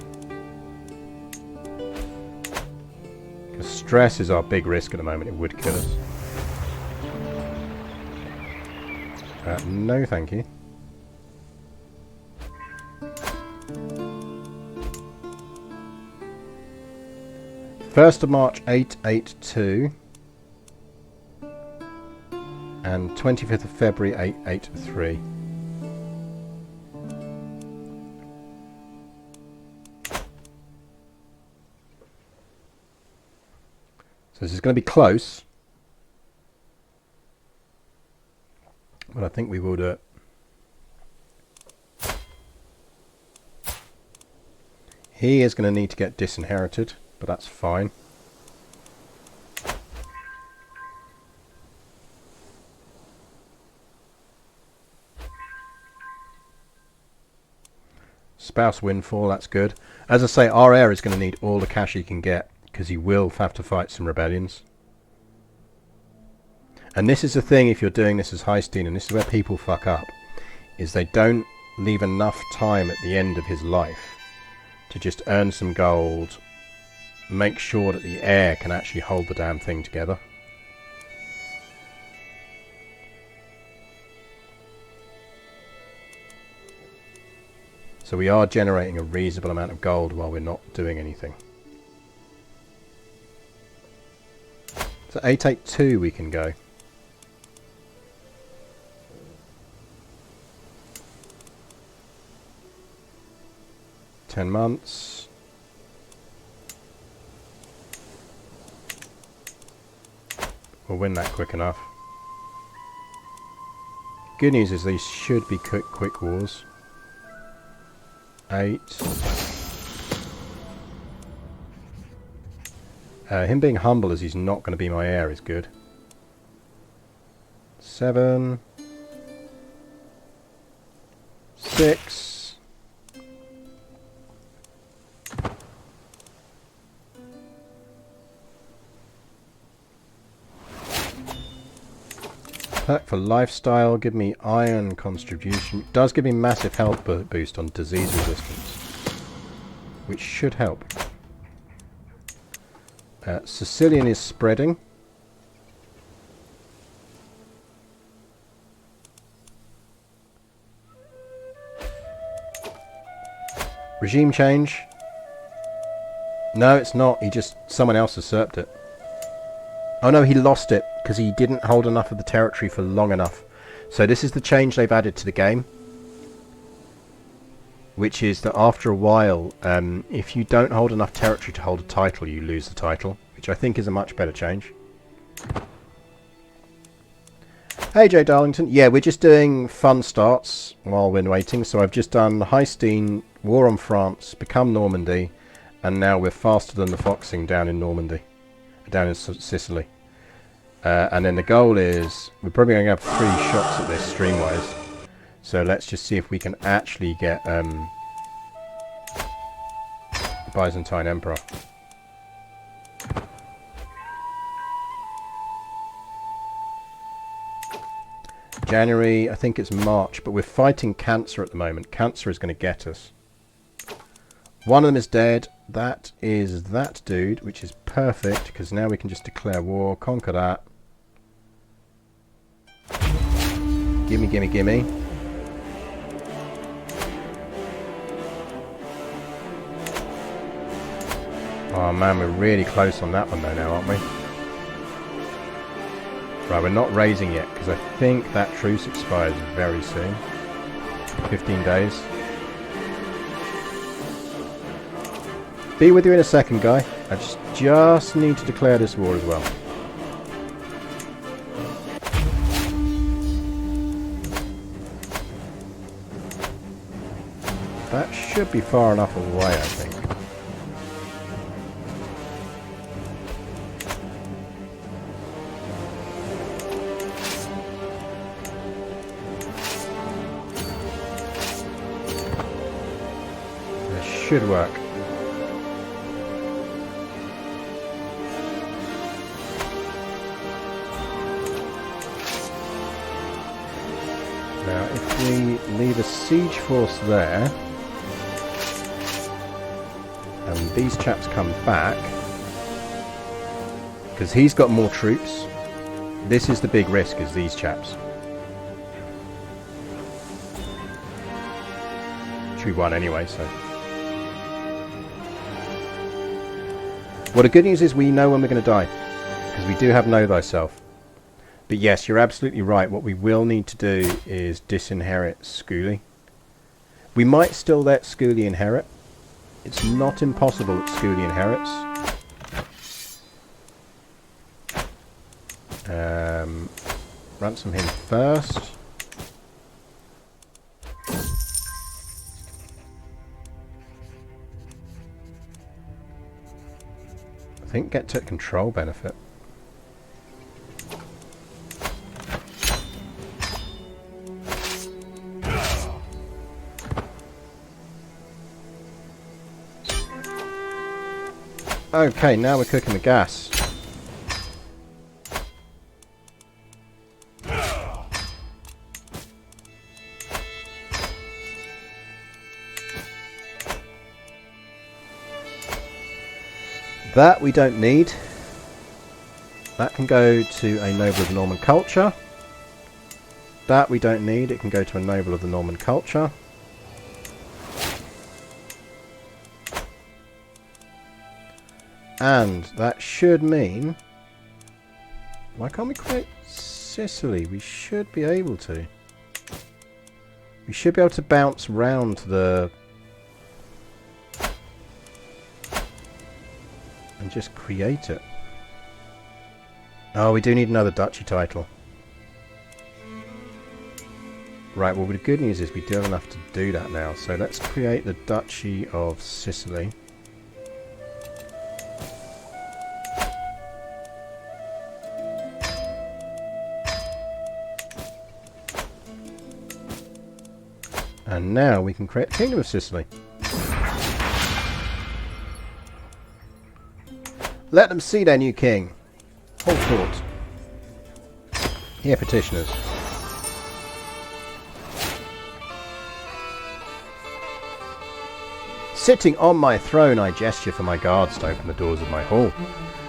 Because stress is our big risk at the moment. It would kill us. No, thank you. First of March 882 and 25th of February 883. So this is going to be close, but I think we will do it. He is going to need to get disinherited, but that's fine. Spouse windfall, that's good. As I say, our heir is going to need all the cash he can get, because he will have to fight some rebellions. And this is the thing, if you're doing this as Haesteinn, and this is where people fuck up, is they don't leave enough time at the end of his life to just earn some gold, make sure that the heir can actually hold the damn thing together. So we are generating a reasonable amount of gold while we're not doing anything. So 882 we can go. "10 months. We'll win that quick enough. Good news is these should be quick wars. 8. Him being humble as he's not going to be my heir is good. 7. 6. Perk for lifestyle, give me iron contribution. Does give me massive health boost on disease resistance, which should help. Sicilian is spreading. Regime change. No, it's not. Someone else usurped it. Oh no, he lost it because he didn't hold enough of the territory for long enough. So this is the change they've added to the game, which is that after a while, if you don't hold enough territory to hold a title, you lose the title, which I think is a much better change. Hey Joe Darlington, yeah, we're just doing fun starts while we're waiting. So I've just done Haesteinn, War on France, become Normandy, and now we're faster than the foxing down in Normandy, down in Sicily. And then the goal is, we're probably going to have 3 shots at this stream-wise. So let's just see if we can actually get Byzantine Emperor. January, I think it's March, but we're fighting Cancer at the moment. Cancer is going to get us. One of them is dead. That is that dude, which is perfect, because now we can just declare war, conquer that. Gimme, gimme, gimme. Oh man, we're really close on that one though now, aren't we? Right, we're not raising yet, because I think that truce expires very soon. 15 days. Be with you in a second, guy. I just need to declare this war as well. That should be far enough away, I think. This should work. Now, if we leave a siege force there, and these chaps come back, because he's got more troops, this is the big risk, is these chaps. Which we won anyway, so. Well, the good news is we know when we're going to die, because we do have Know Thyself. But yes, you're absolutely right. What we will need to do is disinherit Sicily. We might still let Sicily inherit. It's not impossible that Sicily inherits. Ransom him first. I think get to control benefit. Okay, now we're cooking the gas. That we don't need. That can go to a noble of the Norman culture. That we don't need. It can go to a noble of the Norman culture. And that should mean... Why can't we create Sicily? We should be able to. We should be able to bounce round the... and just create it. Oh, we do need another duchy title. Right, well the good news is we do have enough to do that now. So let's create the Duchy of Sicily. And now we can create the Kingdom of Sicily. Let them see their new king. Hold fort. Here, petitioners. Sitting on my throne, I gesture for my guards to open the doors of my hall.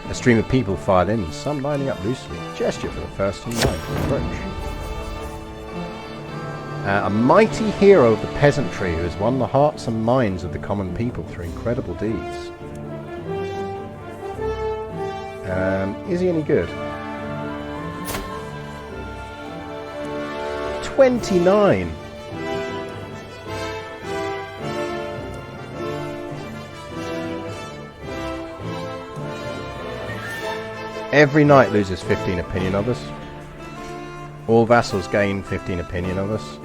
A stream of people file in, some lining up loosely. Gesture for the first in line to approach. A mighty hero of the peasantry who has won the hearts and minds of the common people through incredible deeds. Is he any good? 29! Every knight loses 15 opinion of us. All vassals gain 15 opinion of us.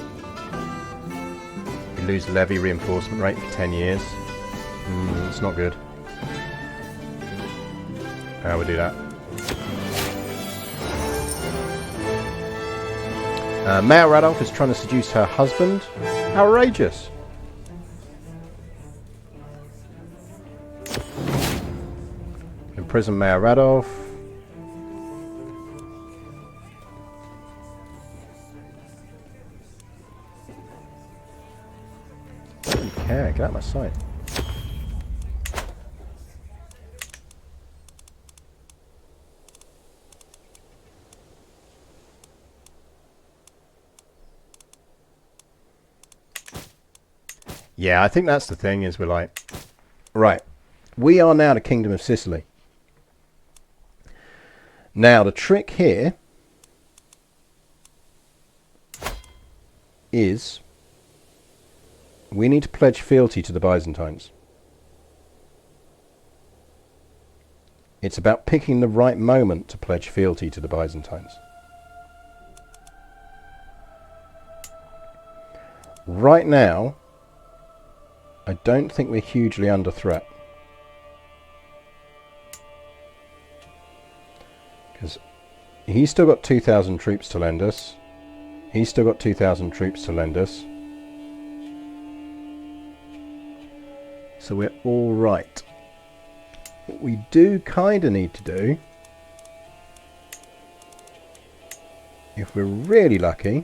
We lose levy reinforcement rate for 10 years. It's not good. How we do that? Mayor Radolf is trying to seduce her husband. Outrageous. Imprison Mayor Radolf. Yeah, get out of my sight. Yeah, I think that's the thing, is we're like, right, we are now the Kingdom of Sicily. Now, the trick here is we need to pledge fealty to the Byzantines. It's about picking the right moment to pledge fealty to the Byzantines. Right now, I don't think we're hugely under threat. Because he's still got 2,000 troops to lend us. He's still got 2,000 troops to lend us. So we're all right. What we do kind of need to do, if we're really lucky,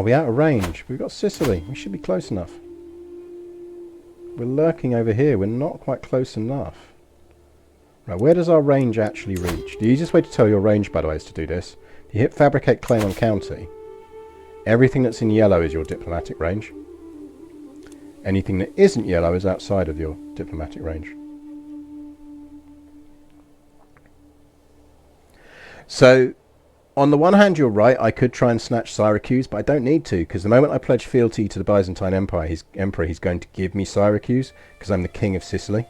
we're out of range. We've got Sicily. We should be close enough. We're lurking over here. We're not quite close enough. Right, where does our range actually reach? The easiest way to tell your range, by the way, is to do this. If you hit Fabricate Claim on County, everything that's in yellow is your diplomatic range. Anything that isn't yellow is outside of your diplomatic range. So, on the one hand, you're right, I could try and snatch Syracuse, but I don't need to, because the moment I pledge fealty to the Byzantine Empire, his emperor, he's going to give me Syracuse, because I'm the King of Sicily.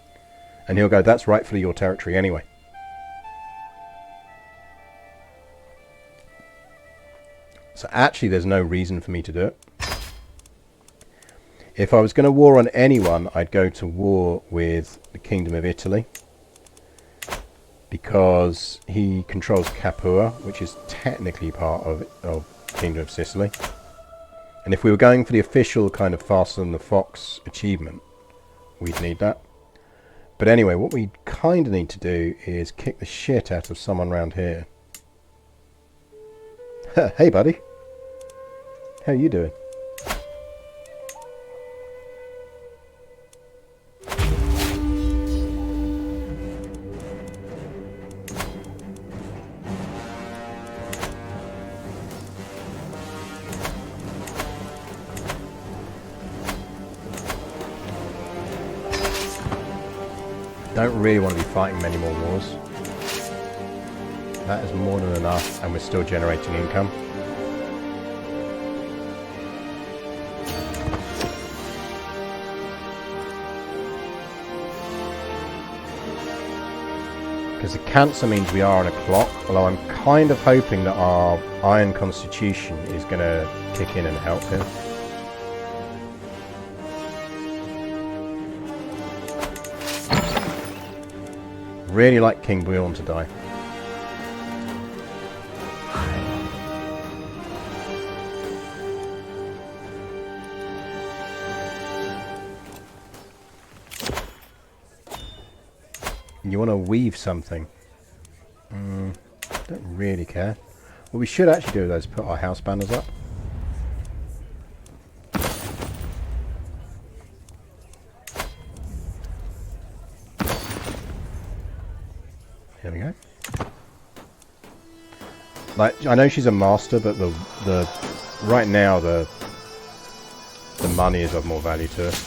And he'll go, that's rightfully your territory anyway. So actually, there's no reason for me to do it. If I was going to war on anyone, I'd go to war with the Kingdom of Italy, because he controls Capua, which is technically part of Kingdom of Sicily. And if we were going for the official kind of faster than the fox achievement, we'd need that. But anyway, what we kind of need to do is kick the shit out of someone around here. Hey buddy, how you doing? Don't really want to be fighting many more wars. That is more than enough, and we're still generating income. Because the cancer means we are on a clock, although I'm kind of hoping that our Iron Constitution is going to kick in and help him. Really like King Bjorn to die. You want to weave something. Don't really care. What we should actually do is put our house banners up. Here we go. Like, I know she's a master, but the right now the money is of more value to her.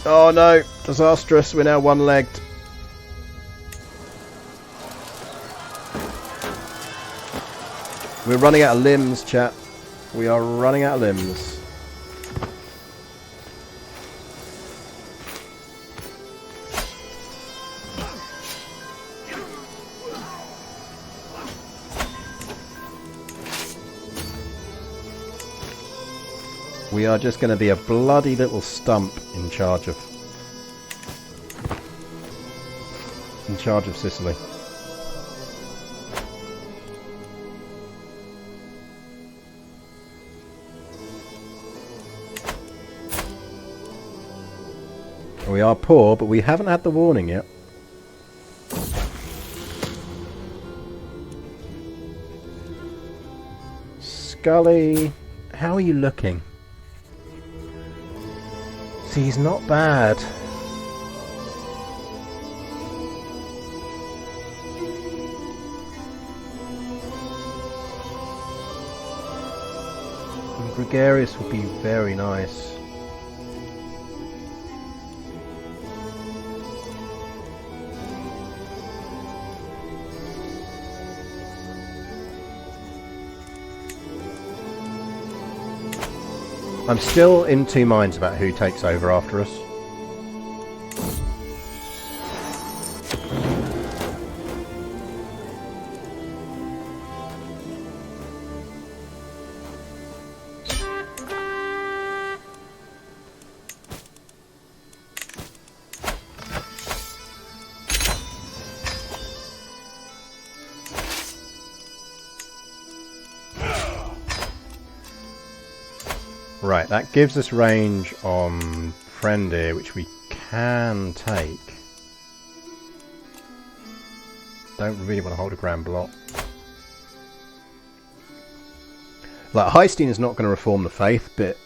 Oh no! Disastrous! We're now one-legged. We're running out of limbs, chat. We are running out of limbs. We are just going to be a bloody little stump in charge of Sicily. We are poor, but we haven't had the warning yet. Scully, how are you looking? See, he's not bad. And gregarious would be very nice. I'm still in two minds about who takes over after us. Right, that gives us range on Frendir, which we can take. Don't really want to hold a grand block. Like, Haesteinn is not going to reform the faith, but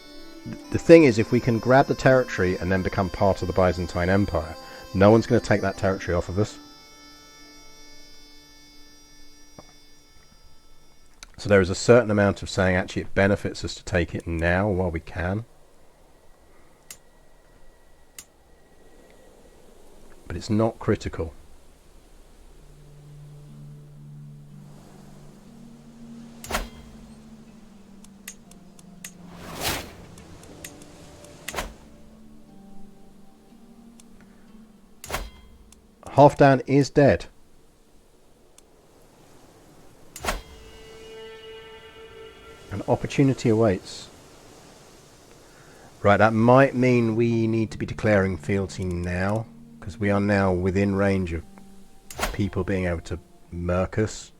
the thing is, if we can grab the territory and then become part of the Byzantine Empire, no one's going to take that territory off of us. So there is a certain amount of saying actually it benefits us to take it now while we can. But it's not critical. Halfdan is dead. An opportunity awaits. Right, that might mean we need to be declaring fealty now, because we are now within range of people being able to murk us.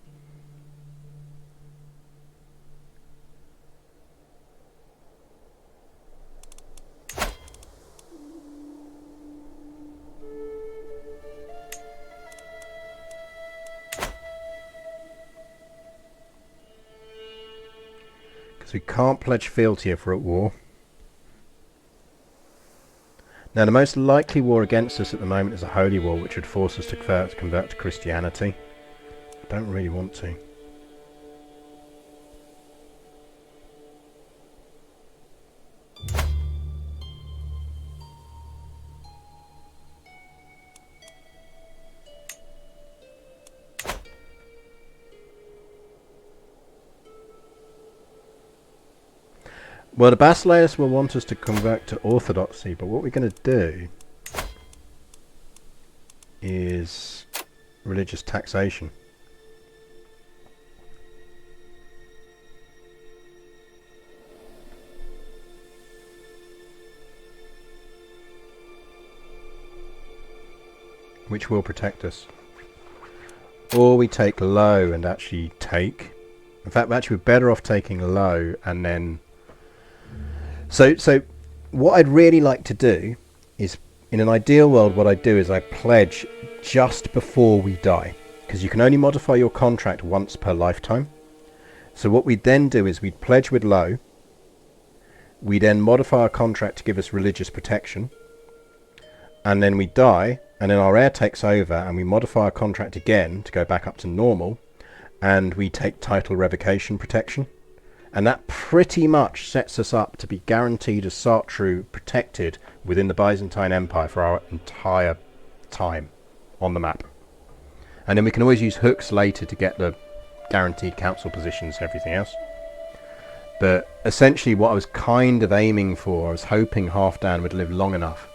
Because we can't pledge fealty if we're at war. Now, the most likely war against us at the moment is a holy war, which would force us to convert to Christianity. I don't really want to. Well, the Basileus will want us to convert to Orthodoxy, but what we're going to do is religious taxation. Which will protect us. Or we take low and actually take. In fact, we're better off taking low and then... So what I'd really like to do is, in an ideal world, what I do is I pledge just before we die, because you can only modify your contract once per lifetime. So what we'd then do is we'd pledge with low, we then modify our contract to give us religious protection, and then we die, and then our heir takes over, and we modify our contract again to go back up to normal, and we take title revocation protection. And that pretty much sets us up to be guaranteed a Sartru protected within the Byzantine Empire for our entire time on the map. And then we can always use hooks later to get the guaranteed council positions and everything else. But essentially what I was kind of aiming for, I was hoping Halfdan would live long enough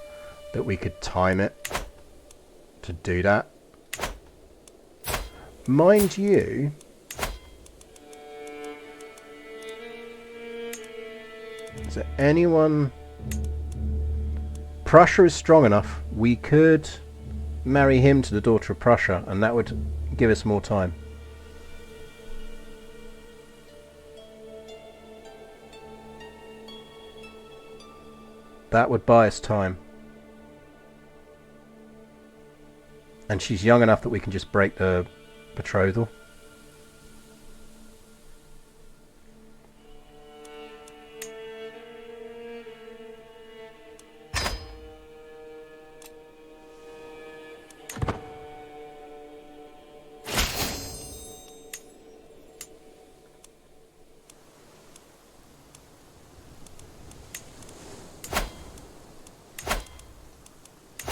that we could time it to do that. Mind you, is there anyone... Prussia is strong enough. We could marry him to the daughter of Prussia, and that would give us more time. That would buy us time. And she's young enough that we can just break the betrothal.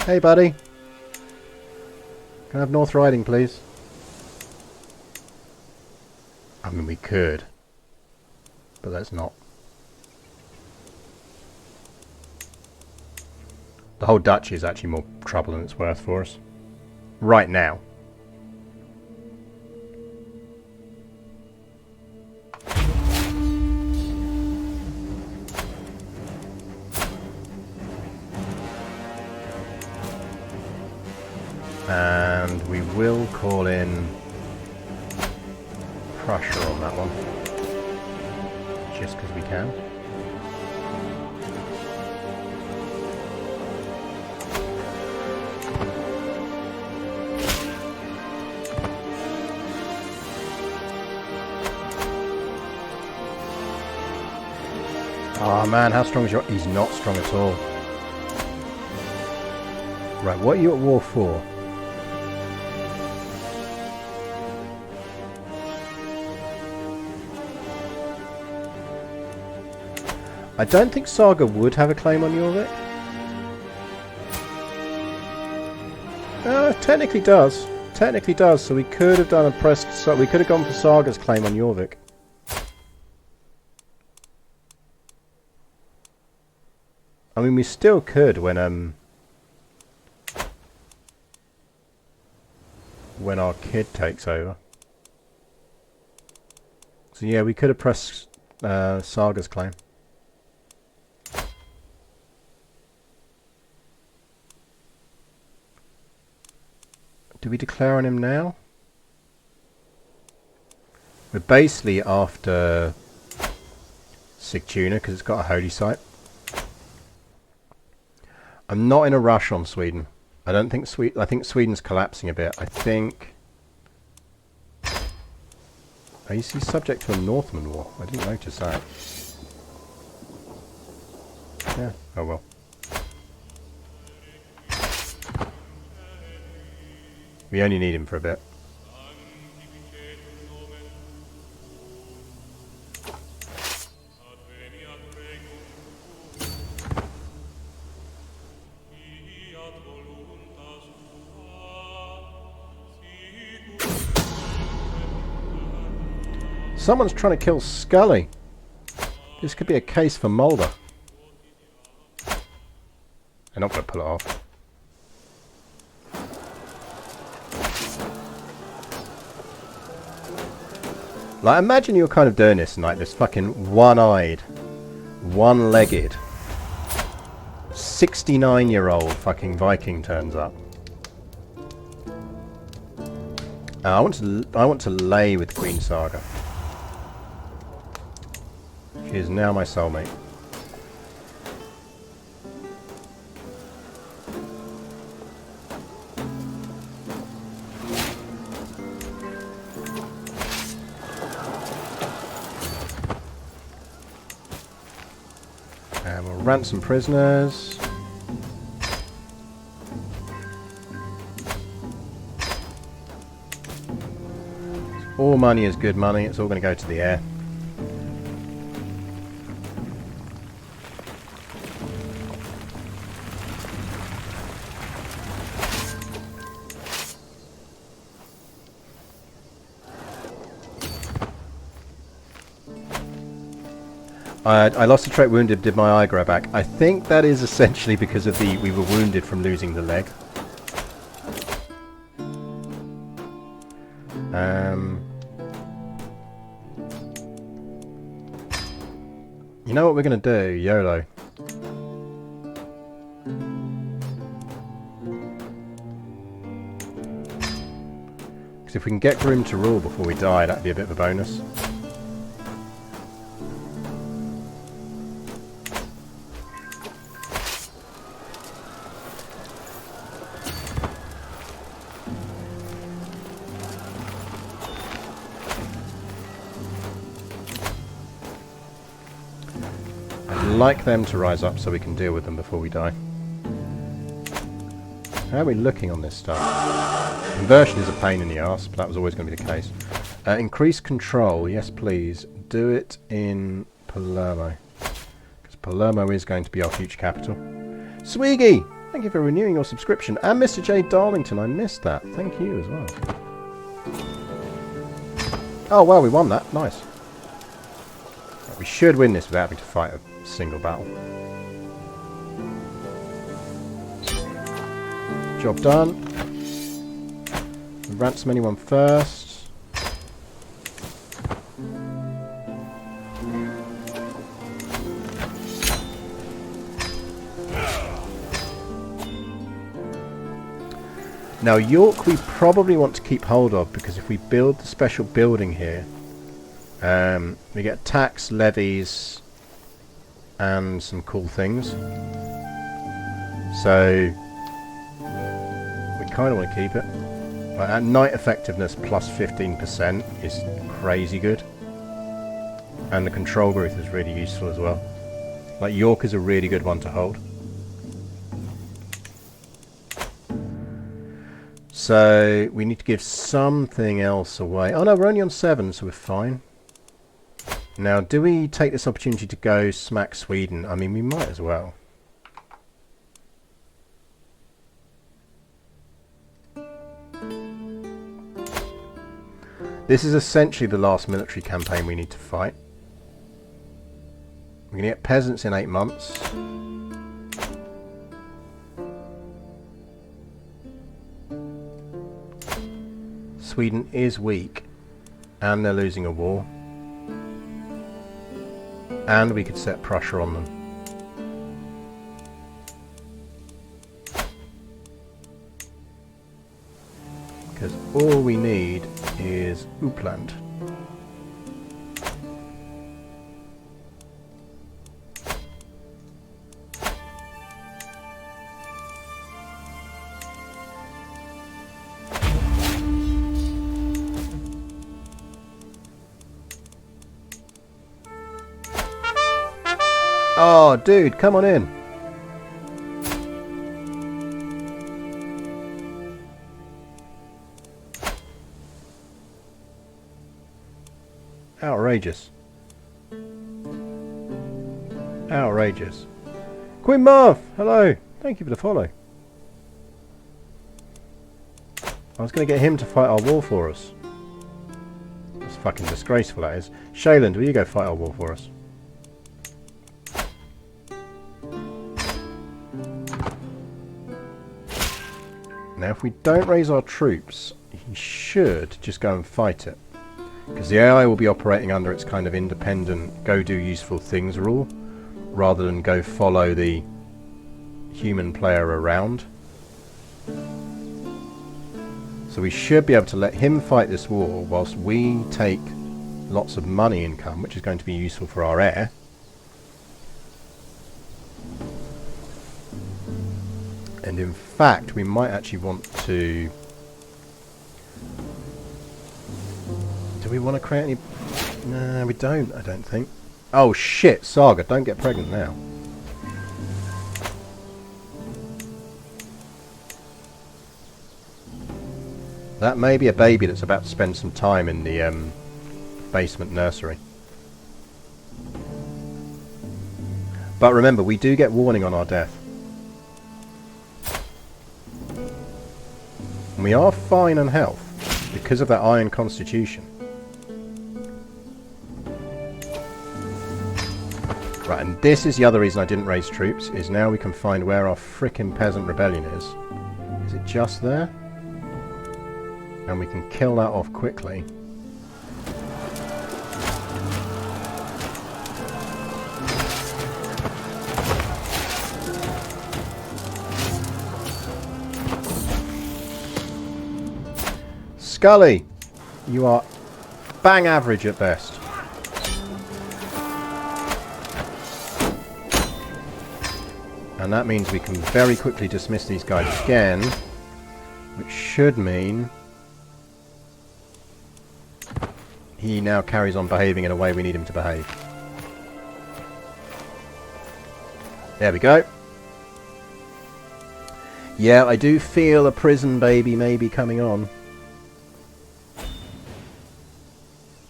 Hey buddy, can I have North Riding please? I mean we could, but let's not. The whole duchy is actually more trouble than it's worth for us. Right now. And we will call in Prussia on that one, just because we can. Oh man, how strong is your... He's not strong at all. Right, what are you at war for? I don't think Saga would have a claim on Jorvik. Technically does. Technically does. So we could have done a pressed. So we could have gone for Saga's claim on Jorvik. I mean, we still could when our kid takes over. So yeah, we could have pressed Saga's claim. Do we declare on him now? We're basically after Sigtuna because it's got a holy site. I'm not in a rush on Sweden. I don't think I think Sweden's collapsing a bit. I think... Oh, he's subject to a Northman war. I didn't notice that. Yeah, oh well. We only need him for a bit. Someone's trying to kill Scully. This could be a case for Mulder. They're not going to pull it off. Like, imagine you're kind of doing this and like this fucking one-eyed, one-legged, 69-year-old fucking Viking turns up. I want to lay with Queen Saga. She is now my soulmate. And we'll ransom prisoners. All money is good money. It's all going to go to the heir. I lost a trait wounded, did my eye grow back? I think that is essentially because of we were wounded from losing the leg. You know what we're going to do? YOLO. Because if we can get Groom to rule before we die, that'd be a bit of a bonus. Like them to rise up so we can deal with them before we die. How are we looking on this stuff? Conversion is a pain in the arse, but that was always going to be the case. Increase control, yes please. Do it in Palermo. Because Palermo is going to be our future capital. Swiggy! Thank you for renewing your subscription. And Mr. J. Darlington, I missed that. Thank you as well. Oh well, we won that. Nice. We should win this without having to fight a single battle. Job done. Ransom anyone first. Now York we probably want to keep hold of, because if we build the special building here, we get tax, levies, and some cool things. So we kind of want to keep it. At night effectiveness plus 15% is crazy good. And the control growth is really useful as well. Like York is a really good one to hold. So we need to give something else away. Oh no, we're only on 7, so we're fine. Now, do we take this opportunity to go smack Sweden? I mean, we might as well. This is essentially the last military campaign we need to fight. We're going to get peasants in 8 months. Sweden is weak, and they're losing a war. And we could set pressure on them. Because all we need is Uppland. Oh, dude, come on in. Outrageous. Outrageous. Queen Marv, hello. Thank you for the follow. I was going to get him to fight our war for us. That's fucking disgraceful, that is. Shayland, will you go fight our war for us? Now, if we don't raise our troops, he should just go and fight it. Because the AI will be operating under its kind of independent go do useful things rule, rather than go follow the human player around. So we should be able to let him fight this war whilst we take lots of money income, which is going to be useful for our heir. And in fact, we might actually want to... Do we want to create any... No, we don't, I don't think. Oh shit, Saga, don't get pregnant now. That may be a baby that's about to spend some time in the basement nursery. But remember, we do get warning on our death. And we are fine on health because of that iron constitution. Right, and this is the other reason I didn't raise troops, is now we can find where our frickin' peasant rebellion is. Is it just there? And we can kill that off quickly. Scully, you are bang average at best. And that means we can very quickly dismiss these guys again, which should mean he now carries on behaving in a way we need him to behave. There we go. Yeah, I do feel a prison baby may be coming on.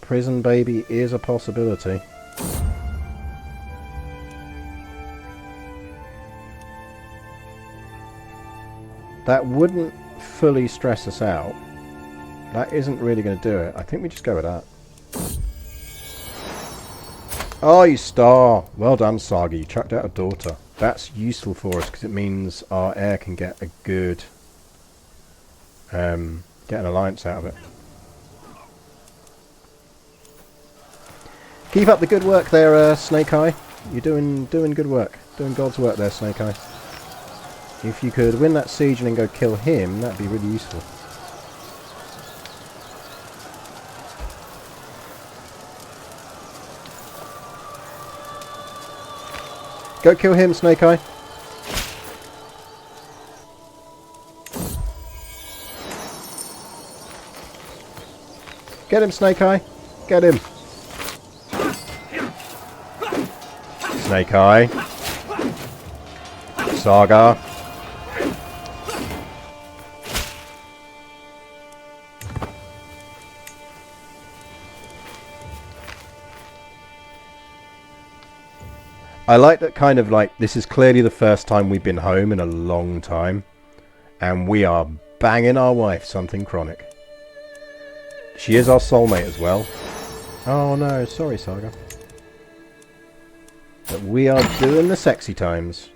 Prison baby is a possibility. That wouldn't fully stress us out. That isn't really going to do it. I think we just go with that. Oh, you star! Well done, Saga. You chucked out a daughter. That's useful for us because it means our heir can get a good... get an alliance out of it. Keep up the good work there, Snake Eye. You're doing good work. Doing God's work there, Snake Eye. If you could win that siege and then go kill him, that'd be really useful. Go kill him, Snake Eye. Get him, Snake Eye. Get him. Snake Eye. Saga. I like that kind of like, this is clearly the first time we've been home in a long time. And we are banging our wife something chronic. She is our soulmate as well. Oh no, sorry Saga. But we are doing the sexy times.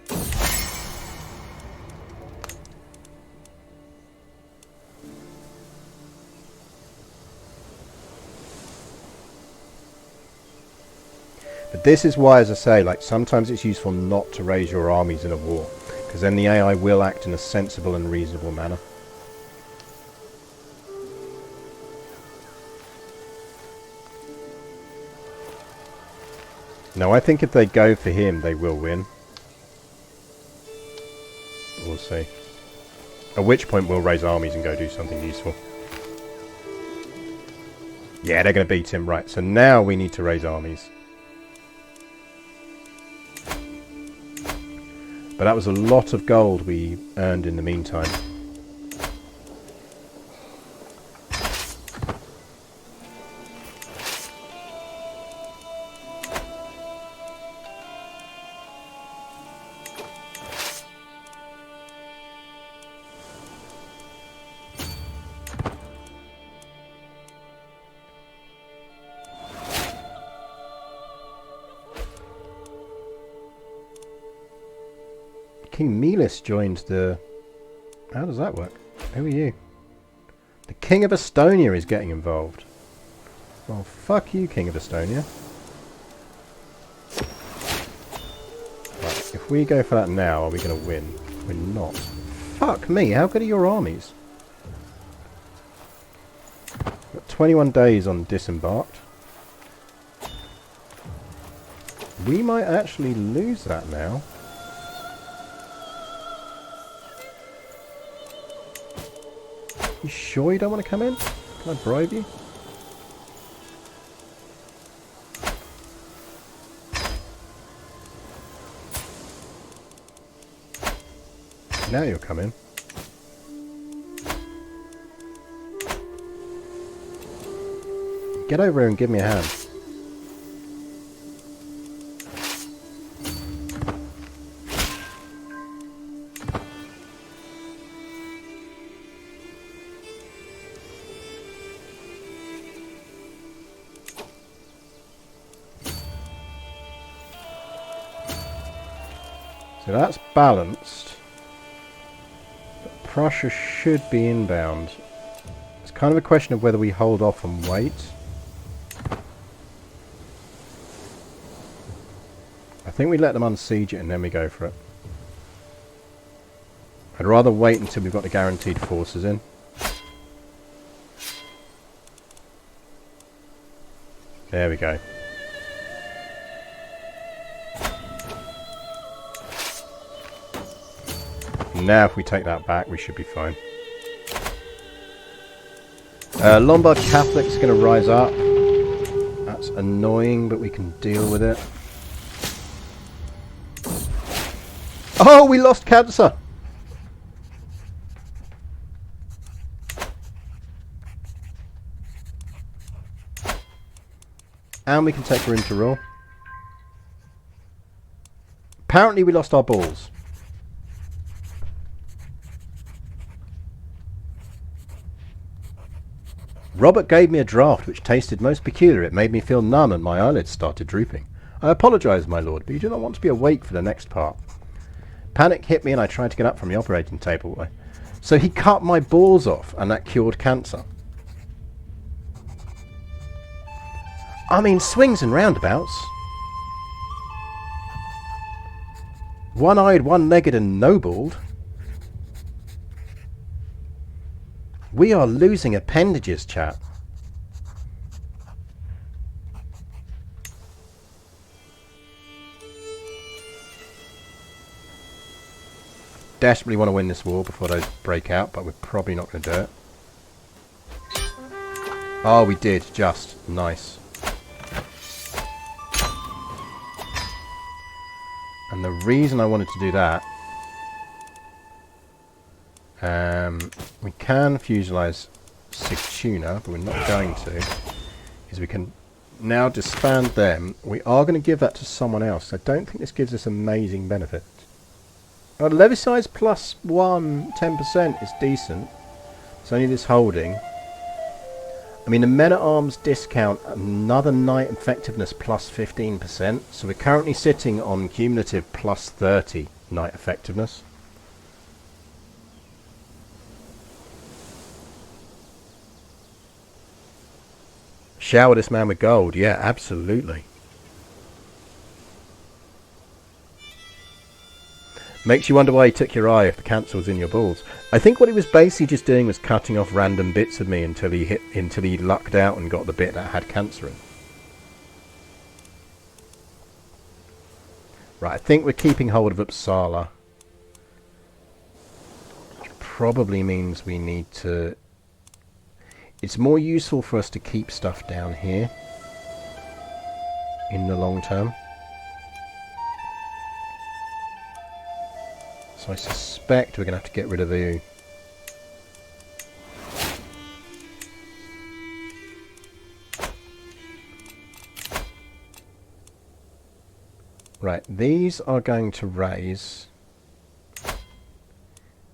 But this is why, as I say, like sometimes it's useful not to raise your armies in a war, because then the AI will act in a sensible and reasonable manner. Now I think if they go for him, they will win. We'll see. At which point we'll raise armies and go do something useful. Yeah, they're going to beat him. Right, so now we need to raise armies. But that was a lot of gold we earned in the meantime. King Melis joined the... How does that work? Who are you? The King of Estonia is getting involved. Well, fuck you, King of Estonia. Right, if we go for that now, are we going to win? We're not. Fuck me, how good are your armies? Got 21 days on disembarked. We might actually lose that now. You sure you don't want to come in? Can I bribe you? Now you'll come in. Get over here and give me a hand. So that's balanced. But Prussia should be inbound. It's kind of a question of whether we hold off and wait. I think we let them unsiege it and then we go for it. I'd rather wait until we've got the guaranteed forces in. There we go. Now if we take that back, we should be fine. Lombard Catholic's going to rise up. That's annoying, but we can deal with it. Oh, we lost cancer! And we can take her into rule. Apparently we lost our balls. Robert gave me a draught which tasted most peculiar. It made me feel numb and my eyelids started drooping. I apologise, my lord, but you do not want to be awake for the next part. Panic hit me and I tried to get up from the operating table. So he cut my balls off and that cured cancer. I mean, swings and roundabouts. One-eyed, one-legged and no-balled. We are losing appendages, chat. Desperately want to win this war before they break out, but we're probably not going to do it. Oh, we did. Just. Nice. And the reason I wanted to do that... we can fuselise Sigtuna, but we're not going to. Is we can now disband them. We are going to give that to someone else. I don't think this gives us amazing benefit. Levy size plus 10% is decent. It's only this holding. I mean, the men-at-arms discount another knight effectiveness plus 15%. So we're currently sitting on cumulative plus 30 knight effectiveness. Shower this man with gold. Yeah, absolutely. Makes you wonder why he took your eye if the cancer was in your balls. I think what he was basically just doing was cutting off random bits of me until he lucked out and got the bit that had cancer in. Right, I think we're keeping hold of Uppsala. Which probably means we need to... It's more useful for us to keep stuff down here in the long term. So I suspect we're going to have to get rid of you. Right, these are going to raise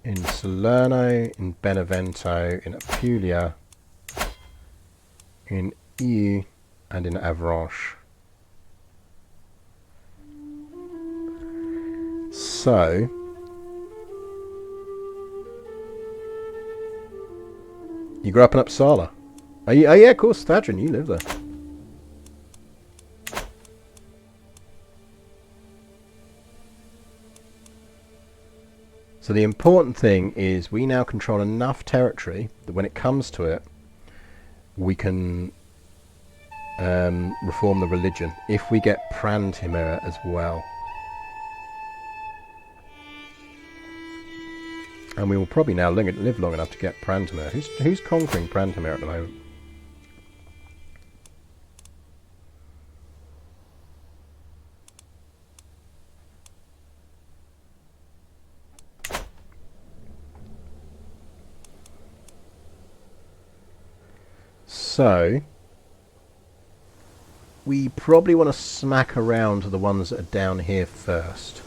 in Salerno, in Benevento, in Apulia, in EU, and in Avranches. So... You grew up in Uppsala? Oh yeah, of course, Thadrin, you live there. So the important thing is we now control enough territory that when it comes to it, we can reform the religion if we get Prandhimera as well. And we will probably now live long enough to get Prandhimera. Who's conquering Prandhimera at the moment? So, we probably want to smack around to the ones that are down here first.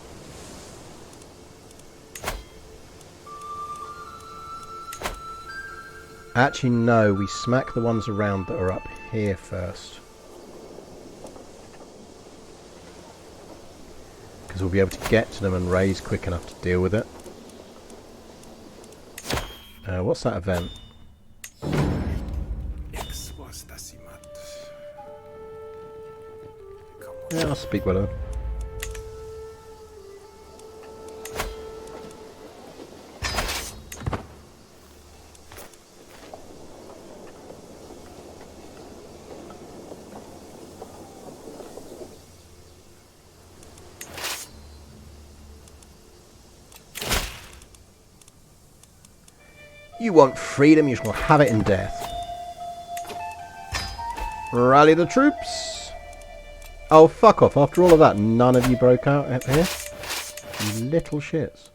Actually, no, we smack the ones around that are up here first. Because we'll be able to get to them and raise quick enough to deal with it. What's that event? Yeah, I'll speak with her. You want freedom, you shall have it in death. Rally the troops! Oh, fuck off. After all of that, none of you broke out up here? You little shits.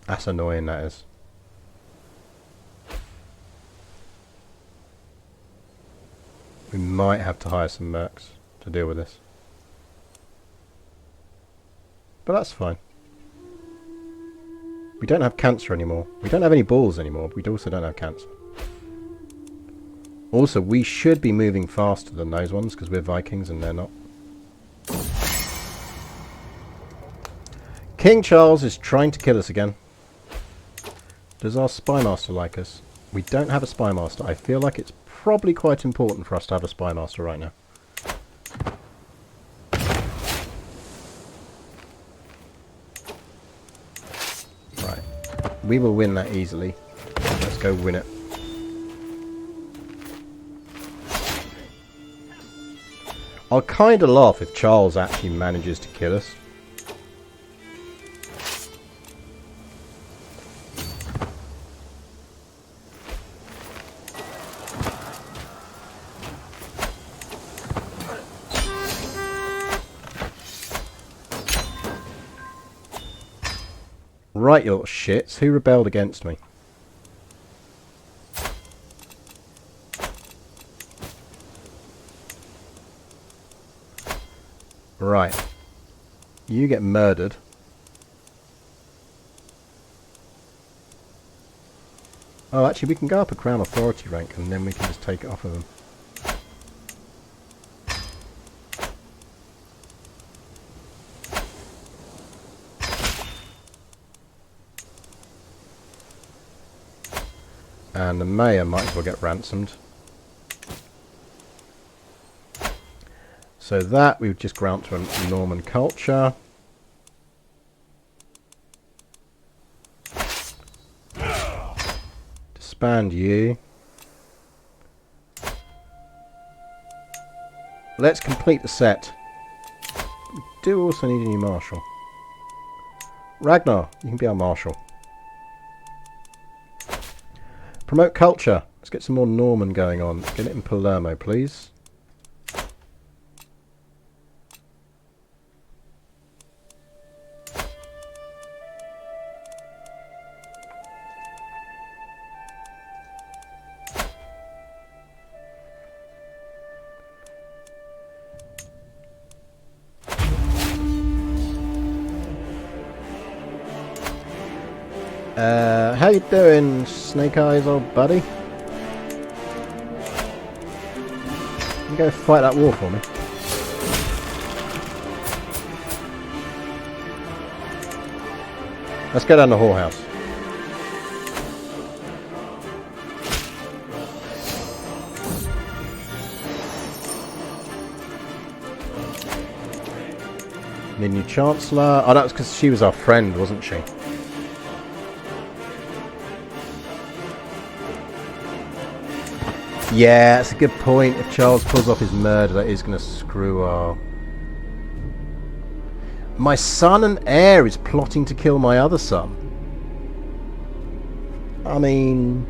That's annoying, that is. We might have to hire some mercs to deal with this. But that's fine. We don't have cancer anymore. We don't have any balls anymore. We also don't have cancer. Also, we should be moving faster than those ones because we're Vikings and they're not. King Charles is trying to kill us again. Does our spymaster like us? We don't have a spymaster. I feel like it's probably quite important for us to have a spymaster right now. We will win that easily. Let's go win it. I'll kind of laugh if Charles actually manages to kill us. Right, you little shits. Who rebelled against me? Right. You get murdered. Oh, actually, we can go up a Crown Authority rank and then we can just take it off of them. And the mayor might as well get ransomed. So that we would just grant to a Norman culture. Disband you. Let's complete the set. We do also need a new marshal. Ragnar, you can be our marshal. Promote culture. Let's get some more Norman going on. Get it in Palermo, please. How you doing, Snake Eyes, old buddy? You go fight that war for me. Let's go down the whorehouse. The new Chancellor. Oh, that was because she was our friend, wasn't she? Yeah, that's a good point. If Charles pulls off his murder, that is going to screw our... My son and heir is plotting to kill my other son. I mean...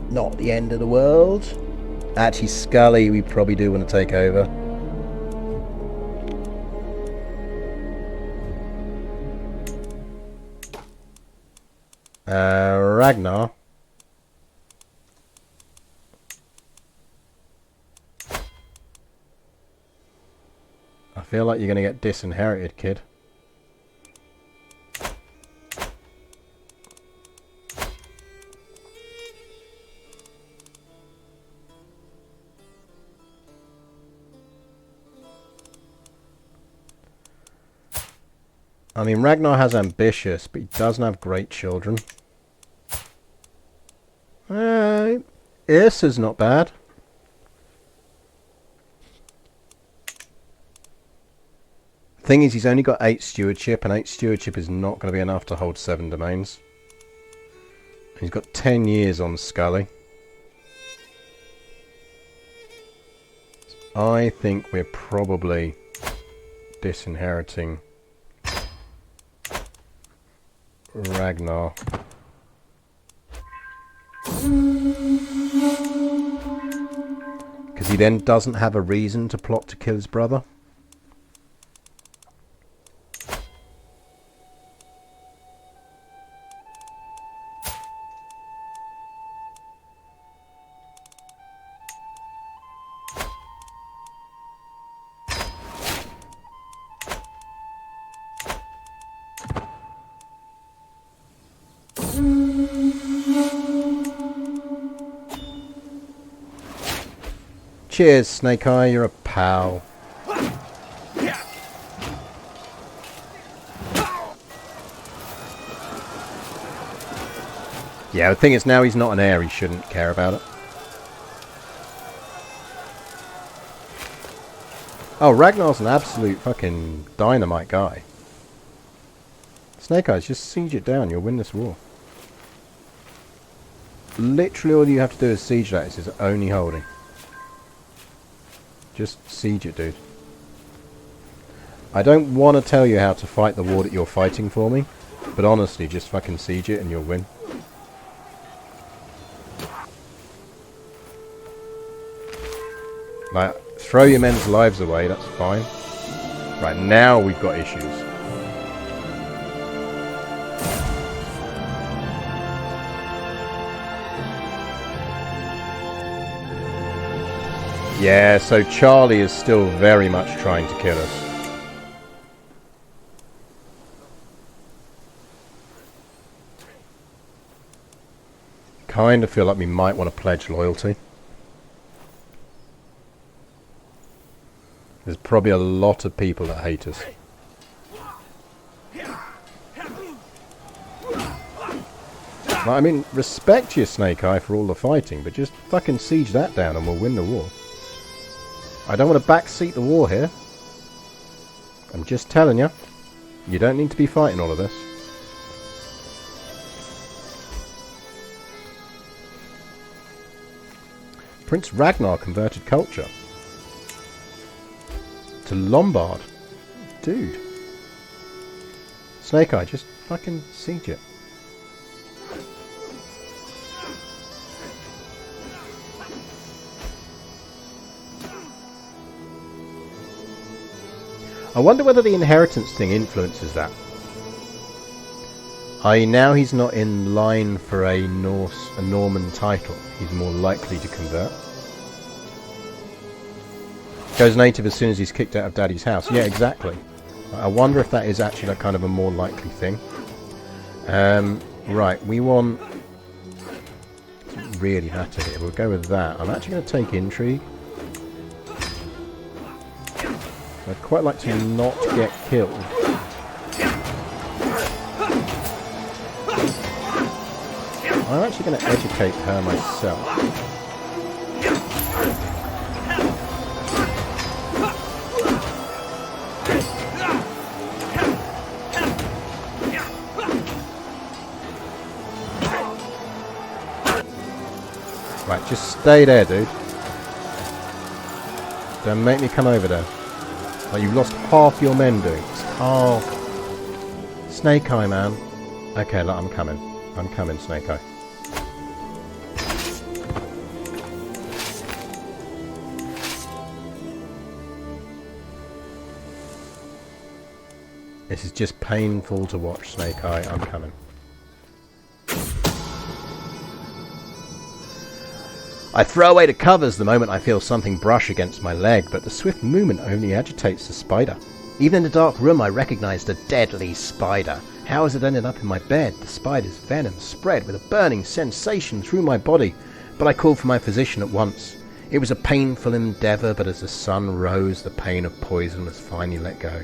Not the end of the world. Actually, Scully, we probably do want to take over. Ragnar. I feel like you're going to get disinherited, kid. I mean, Ragnar has ambitious, but he doesn't have great children. Ursa's not bad. Thing is, he's only got 8 stewardship, and 8 stewardship is not going to be enough to hold 7 domains. He's got 10 years on Scully. I think we're probably disinheriting Ragnar. Because he then doesn't have a reason to plot to kill his brother. Cheers, Snake Eye, you're a pal. Yeah, the thing is, now he's not an heir, he shouldn't care about it. Oh, Ragnar's an absolute fucking dynamite guy. Snake Eyes, just siege it down, you'll win this war. Literally all you have to do is siege that, it's only holding. Just siege it, dude. I don't want to tell you how to fight the war that you're fighting for me, but honestly, just fucking siege it and you'll win. Like, throw your men's lives away, that's fine. Right, now we've got issues. Yeah, so Charlie is still very much trying to kill us. Kind of feel like we might want to pledge loyalty. There's probably a lot of people that hate us. Like, I mean, respect your Snake Eye for all the fighting, but just fucking siege that down and we'll win the war. I don't want to backseat the war here. I'm just telling you. You don't need to be fighting all of this. Prince Ragnar converted culture. To Lombard. Dude. Snake Eye, just fucking siege it. I wonder whether the inheritance thing influences that. I.e. now he's not in line for a Norman title. He's more likely to convert. Goes native as soon as he's kicked out of Daddy's house. Yeah, exactly. I wonder if that is actually a kind of a more likely thing. Right, we want... Doesn't really matter here. We'll go with that. I'm actually going to take intrigue. I'd quite like to not get killed. I'm actually going to educate her myself. Right, just stay there, dude. Don't make me come over there. Like, you've lost half your men doing this. Oh. Snake Eye, man. Okay, look, I'm coming. I'm coming, Snake Eye. This is just painful to watch, Snake Eye. I'm coming. I throw away the covers the moment I feel something brush against my leg, but the swift movement only agitates the spider. Even in the dark room I recognized a deadly spider. How has it ended up in my bed? The spider's venom spread with a burning sensation through my body, but I called for my physician at once. It was a painful endeavour, but as the sun rose, the pain of poison was finally let go.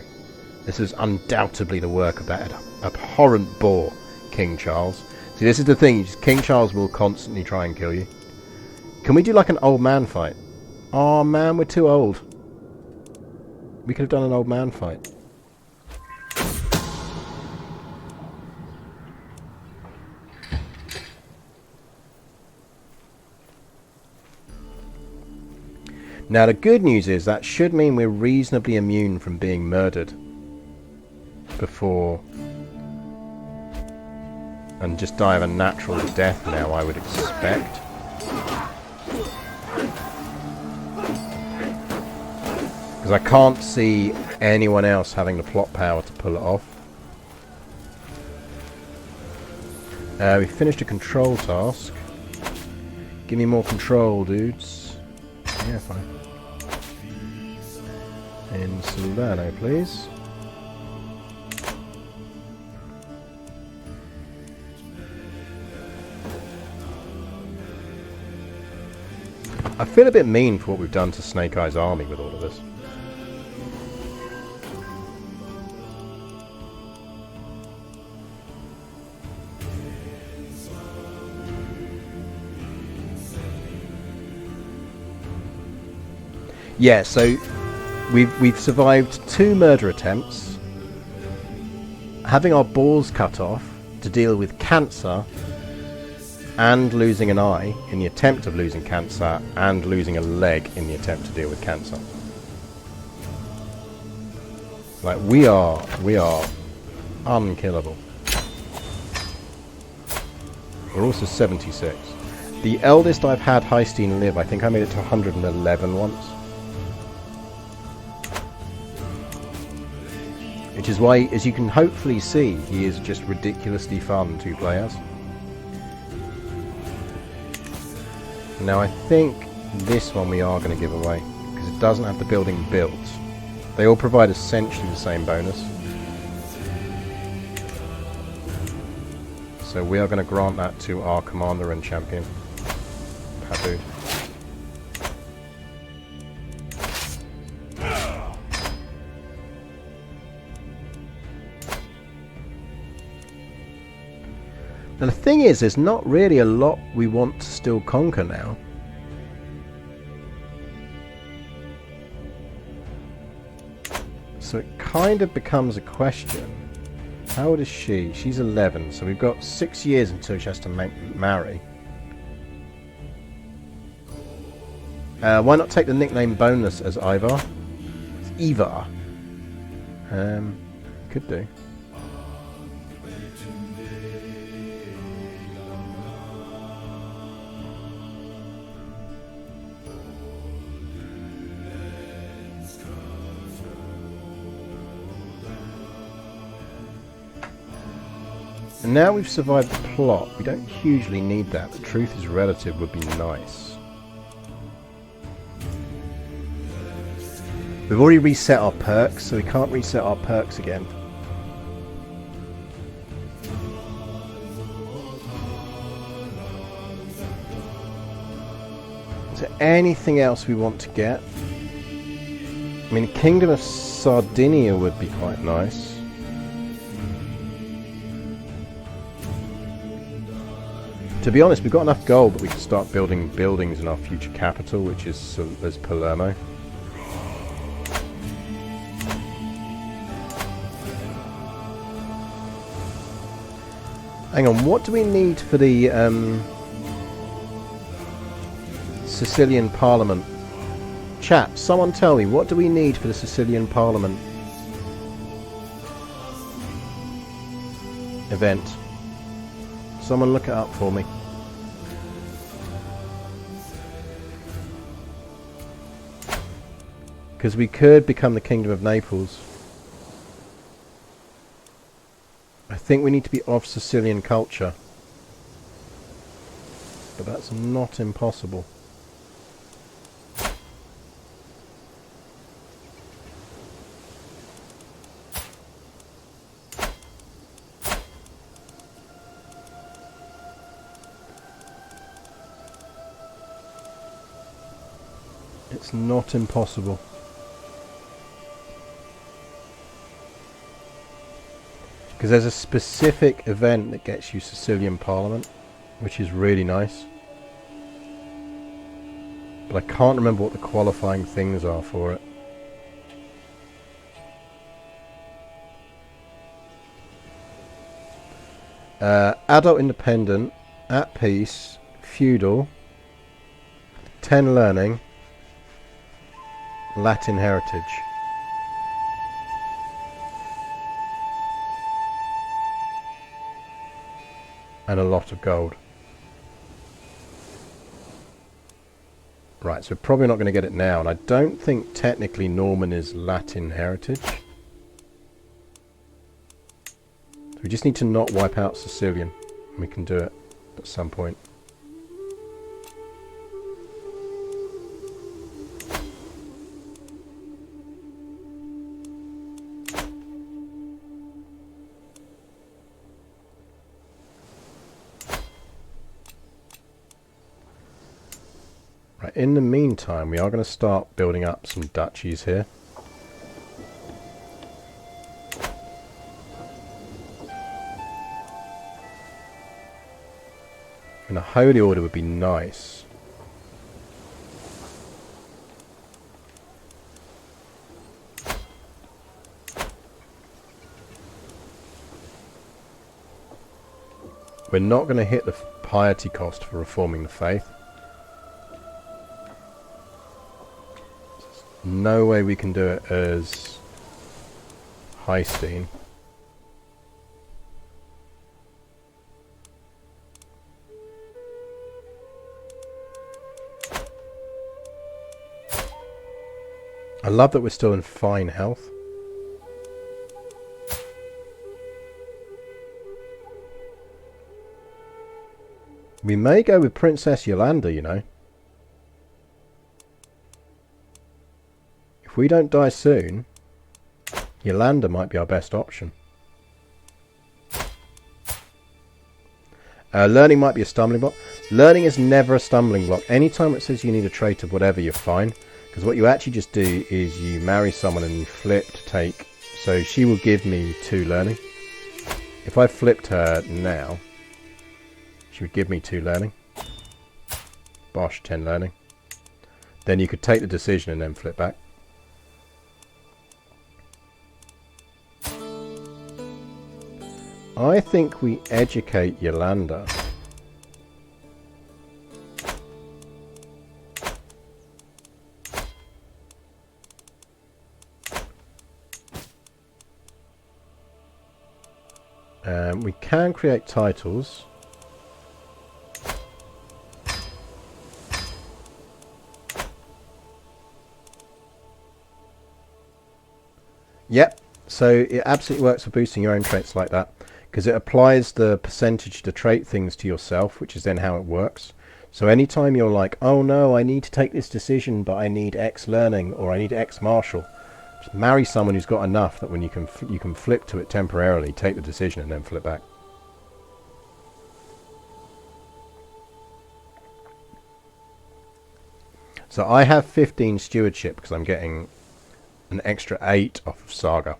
This was undoubtedly the work of that abhorrent boar, King Charles. See, this is the thing, King Charles will constantly try and kill you. Can we do like an old man fight? Oh man, we're too old. We could have done an old man fight. Now the good news is that should mean we're reasonably immune from being murdered before and just die of a natural death now, I would expect. Because I can't see anyone else having the plot power to pull it off. We finished a control task. Give me more control, dudes. Yeah, fine. In Solano, please. I feel a bit mean for what we've done to Snake Eye's army with all of this. Yeah, so we've survived 2 murder attempts, having our balls cut off to deal with cancer, and losing an eye in the attempt of losing cancer, and losing a leg in the attempt to deal with cancer. Like, we are unkillable. We're also 76. The eldest I've had Haesteinn live, I think I made it to 111 once. Which is why, as you can hopefully see, he is just ridiculously fun to play as. Now I think this one we are going to give away, because it doesn't have the building built. They all provide essentially the same bonus. So we are going to grant that to our commander and champion, Habu. Now the thing is, there's not really a lot we want to still conquer now. So it kind of becomes a question. How old is she? She's 11, so we've got 6 years until she has to marry. Why not take the nickname bonus as Ivar? It's Ivar. Could do. And now we've survived the plot, we don't hugely need that. The truth is relative would be nice. We've already reset our perks, so we can't reset our perks again. Is there anything else we want to get? I mean, the Kingdom of Sardinia would be quite nice. To be honest, we've got enough gold that we can start building buildings in our future capital, which is Palermo. Hang on, what do we need for the Sicilian Parliament? Chat, someone tell me, what do we need for the Sicilian Parliament event? Someone look it up for me. Because we could become the Kingdom of Naples. I think we need to be of Sicilian culture. But that's not impossible. It's not impossible. Because there's a specific event that gets you Sicilian Parliament, which is really nice. But I can't remember what the qualifying things are for it. Adult independent, at peace, feudal, 10 learning, Latin heritage. And a lot of gold. Right, so we're probably not going to get it now, and I don't think technically Norman is Latin heritage. So we just need to not wipe out Sicilian, and we can do it at some point. Right, in the meantime, we are going to start building up some duchies here. And a holy order would be nice. We're not going to hit the piety cost for reforming the faith. No way we can do it as Haesteinn. I love that we're still in fine health. We may go with Princess Yolanda, you know. If we don't die soon, Yolanda might be our best option. Learning might be a stumbling block. Learning is never a stumbling block. Anytime it says you need a trait of whatever, you're fine. Because what you actually just do is you marry someone and you flip to take. So she will give me 2 learning. If I flipped her now, she would give me 2 learning. Bosh, 10 learning. Then you could take the decision and then flip back. I think we educate Yolanda. We can create titles. Yep, so it absolutely works for boosting your own traits like that, because it applies the percentage to trait things to yourself, which is then how it works. So anytime you're like, oh no, I need to take this decision, but I need X learning, or I need X martial, just marry someone who's got enough that when you can flip to it temporarily, take the decision and then flip back. So I have 15 stewardship because I'm getting an extra 8 off of Saga.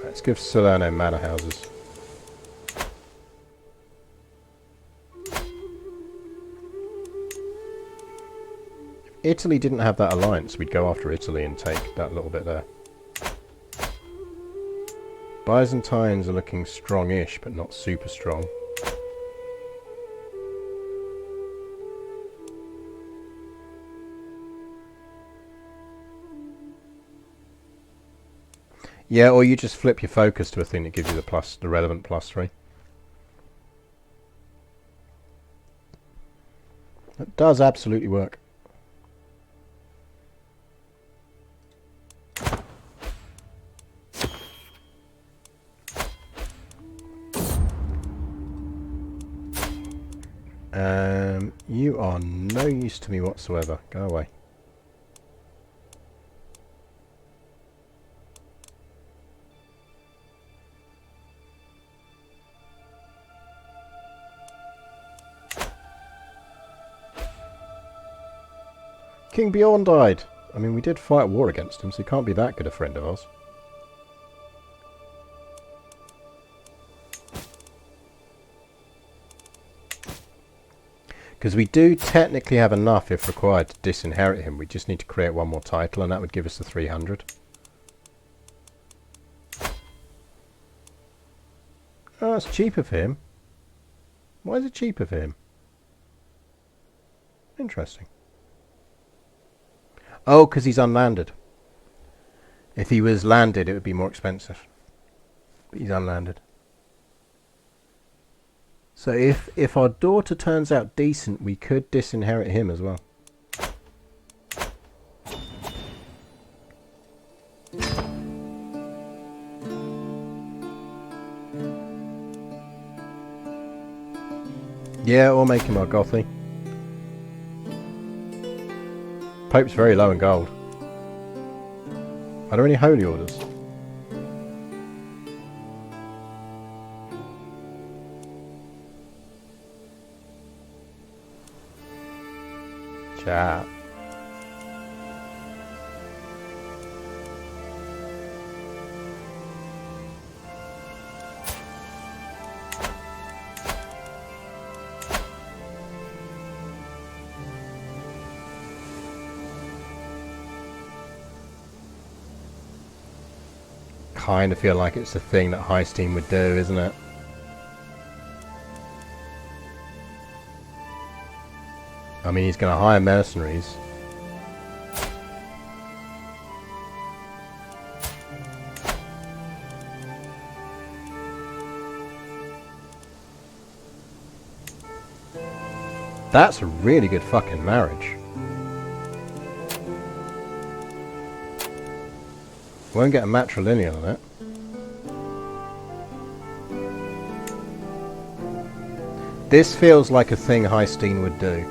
Let's give Salerno manor houses. If Italy didn't have that alliance, we'd go after Italy and take that little bit there. Byzantines are looking strong-ish, but not super strong. Yeah, or you just flip your focus to a thing that gives you the relevant +3. That does absolutely work. You are no use to me whatsoever. Go away. King Bjorn died. I mean, we did fight a war against him, so he can't be that good a friend of ours. Because we do technically have enough, if required, to disinherit him. We just need to create one more title, and that would give us the 300. Oh, it's cheap of him. Why is it cheap of him? Interesting. Oh, because he's unlanded. If he was landed, it would be more expensive. But he's unlanded. So if our daughter turns out decent, we could disinherit him as well. Yeah, or make him our Gothy. Pope's very low in gold. Are there any holy orders? Chat. Kind of feel like it's the thing that Haesteinn would do, isn't it? I mean, he's going to hire mercenaries. That's a really good fucking marriage. Won't get a matrilineal on it. This feels like a thing Haesteinn would do.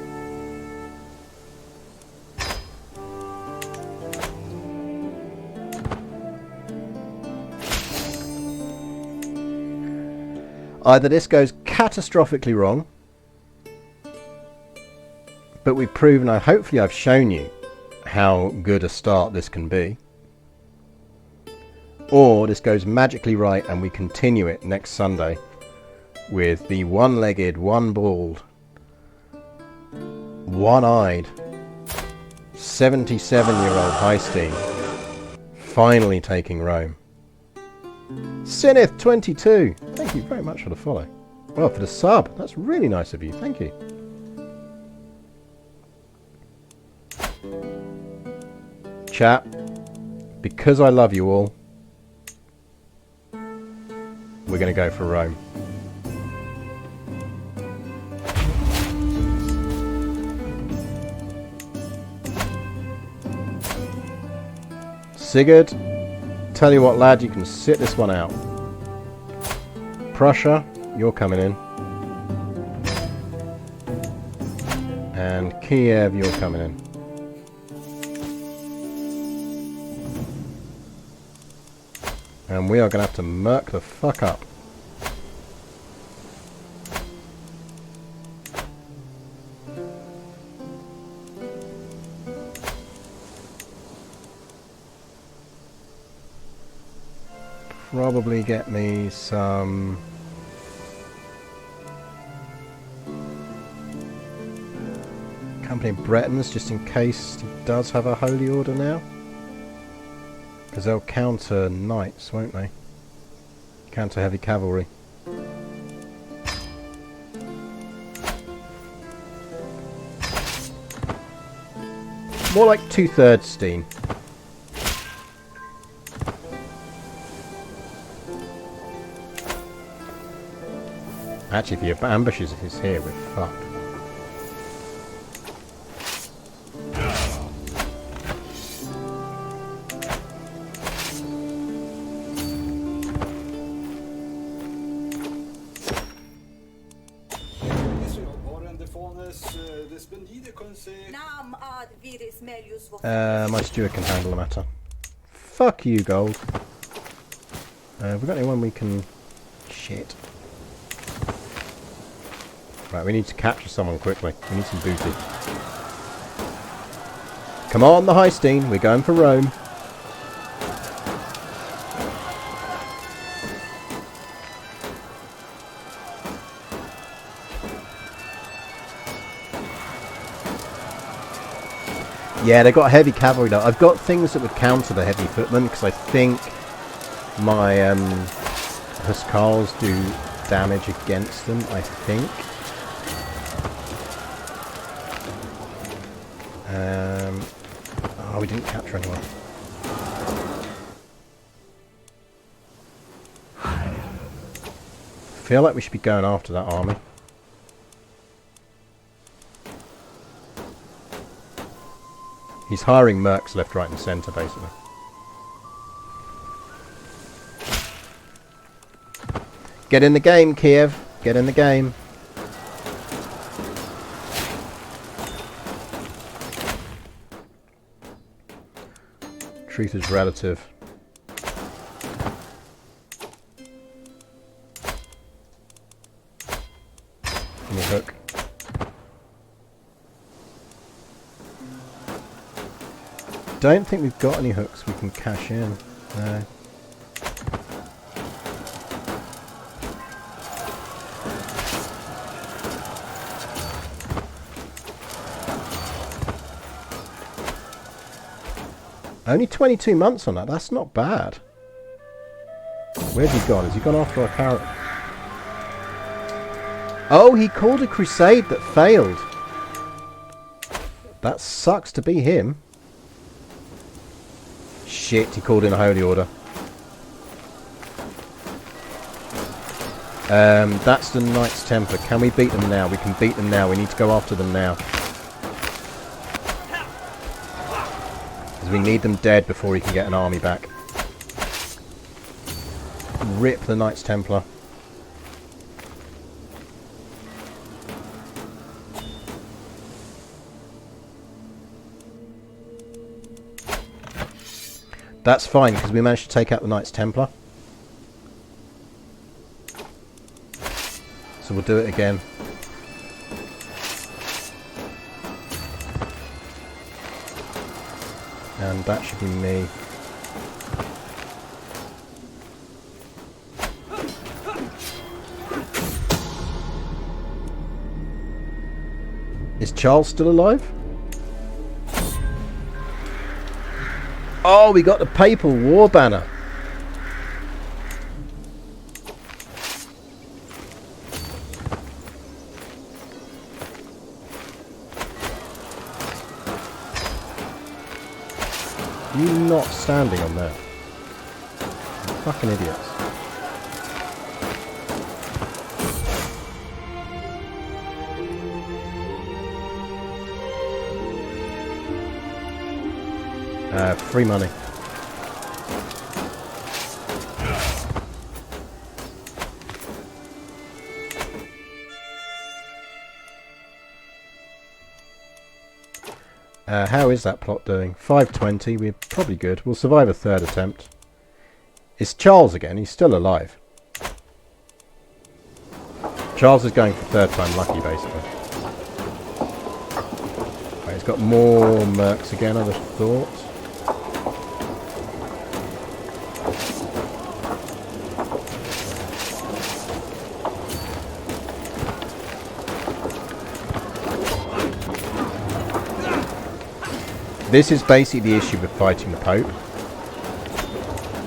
Either this goes catastrophically wrong, but we've proven, hopefully I've shown you how good a start this can be, or this goes magically right and we continue it next Sunday with the one-legged, one-balled, one-eyed 77-year-old Haesteinn finally taking Rome. Sinith22, thank you very much for the follow. Well, for the sub, that's really nice of you, thank you. Chat, because I love you all, we're going to go for Rome. Sigurd, tell you what lad, you can sit this one out. Prussia, you're coming in. And Kiev, you're coming in. And we are going to have to murk the fuck up. Probably get me some Company of Bretons, just in case he does have a holy order now. Because they'll counter knights, won't they? Counter heavy cavalry. More like 2/3 Steen. Actually, if your ambushes is here, we're fucked. My steward can handle the matter. Fuck you, gold. Have we got anyone we can... Shit. Right, we need to capture someone quickly. We need some booty. Come on, the Haesteinn. We're going for Rome. Yeah, they've got heavy cavalry now. I've got things that would counter the heavy footmen because I think my Huskars do damage against them, I think. Oh, we didn't capture anyone. I feel like we should be going after that army. He's hiring mercs left, right and centre, basically. Get in the game, Kiev. Get in the game. Truth is relative. Give me a hook. Don't think we've got any hooks we can cash in. No. Only 22 months on that. That's not bad. Where's he gone? Has he gone after our carrot? Oh, he called a crusade that failed. That sucks to be him. Shit, he called in a holy order. That's the Knights Templar. Can we beat them now? We can beat them now. We need to go after them now. Because we need them dead before he can get an army back. Rip the Knights Templar. That's fine, because we managed to take out the Knights Templar. So we'll do it again. And that should be me. Is Charles still alive? Oh, we got the Papal War Banner. You not standing on there. Fucking idiots. Free money. How is that plot doing? 520, we're probably good. We'll survive a third attempt. It's Charles again, he's still alive. Charles is going for third time lucky, basically. Right, he's got more mercs again, I would have thought. This is basically the issue with fighting the Pope,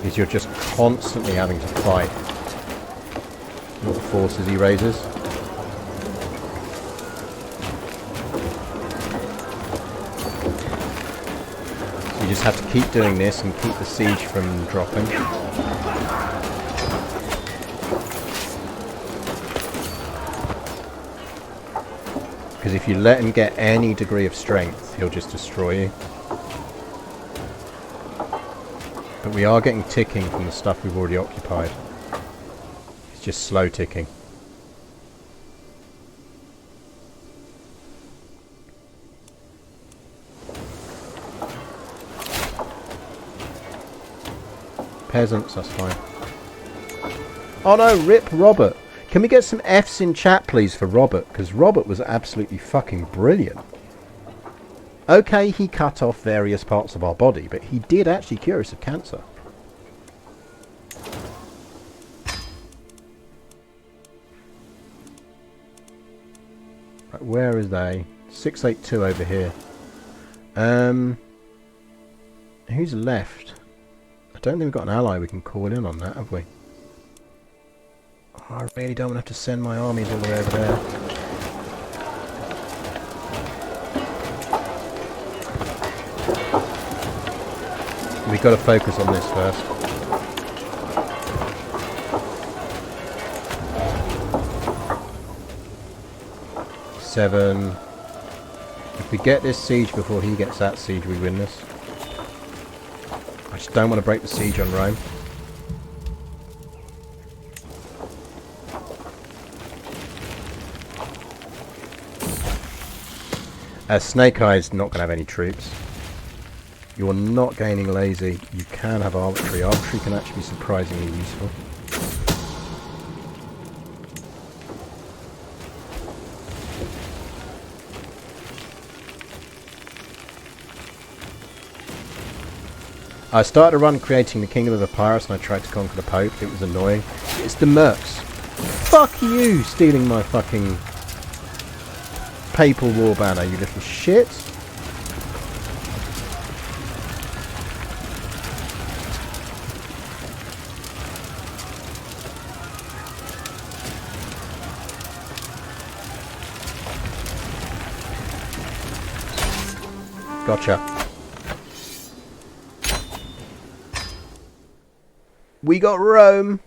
is you're just constantly having to fight what forces he raises. So you just have to keep doing this and keep the siege from dropping. Because if you let him get any degree of strength, he'll just destroy you. But we are getting ticking from the stuff we've already occupied. It's just slow ticking. Peasants, that's fine. Oh no, rip Robert. Can we get some Fs in chat please for Robert? Because Robert was absolutely fucking brilliant. Okay, he cut off various parts of our body, but he did actually cure us of cancer. Right, where is they? 682 over here. Who's left? I don't think we've got an ally we can call in on that, have we? Oh, I really don't want to have to send my armies all the way over there. We've got to focus on this first. Seven. If we get this siege before he gets that siege, we win this. I just don't want to break the siege on Rome. Snake Eye's not going to have any troops. You're not gaining lazy. You can have arbitrary. Arbitrary can actually be surprisingly useful. I started a run creating the Kingdom of Epirus and I tried to conquer the Pope. It was annoying. It's the Mercs. Fuck you, stealing my fucking Papal War banner, you little shit. Gotcha. We got Rome.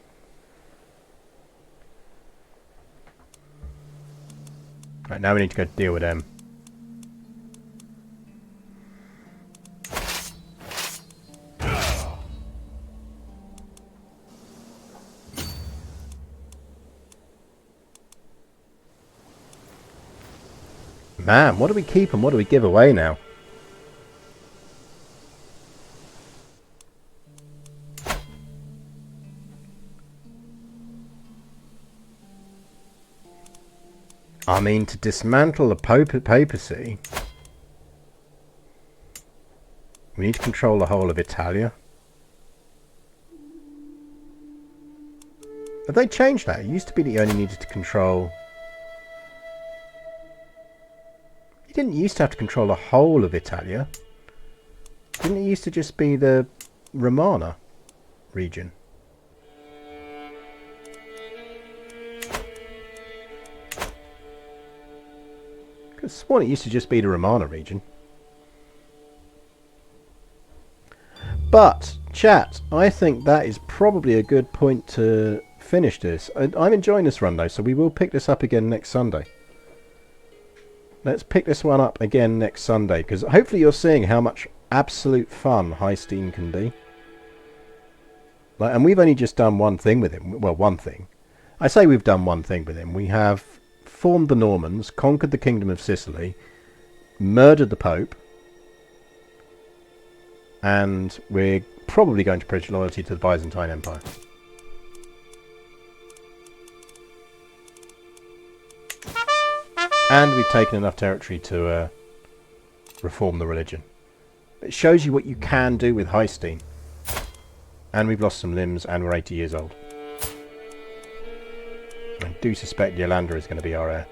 Right, now we need to go deal with them. Man, what do we keep and what do we give away now? I mean, to dismantle the papacy, we need to control the whole of Italia. Have they changed that? It used to be that you only needed to control... You didn't used to have to control the whole of Italia. Didn't it used to just be the Romana region? I sworn it used to just be the Romana region. But, chat, I think that is probably a good point to finish this. I'm enjoying this run though, so we will pick this up again next Sunday. Let's pick this one up again next Sunday, because hopefully you're seeing how much absolute fun Haesteinn can be. And we've only just done one thing with him. Well, one thing. I say we've done one thing with him. We have formed the Normans, conquered the Kingdom of Sicily, murdered the Pope, and we're probably going to pledge loyalty to the Byzantine Empire. And we've taken enough territory to reform the religion. It shows you what you can do with Haesteinn. And we've lost some limbs and we're 80 years old. I do suspect Yolanda is going to be our heir.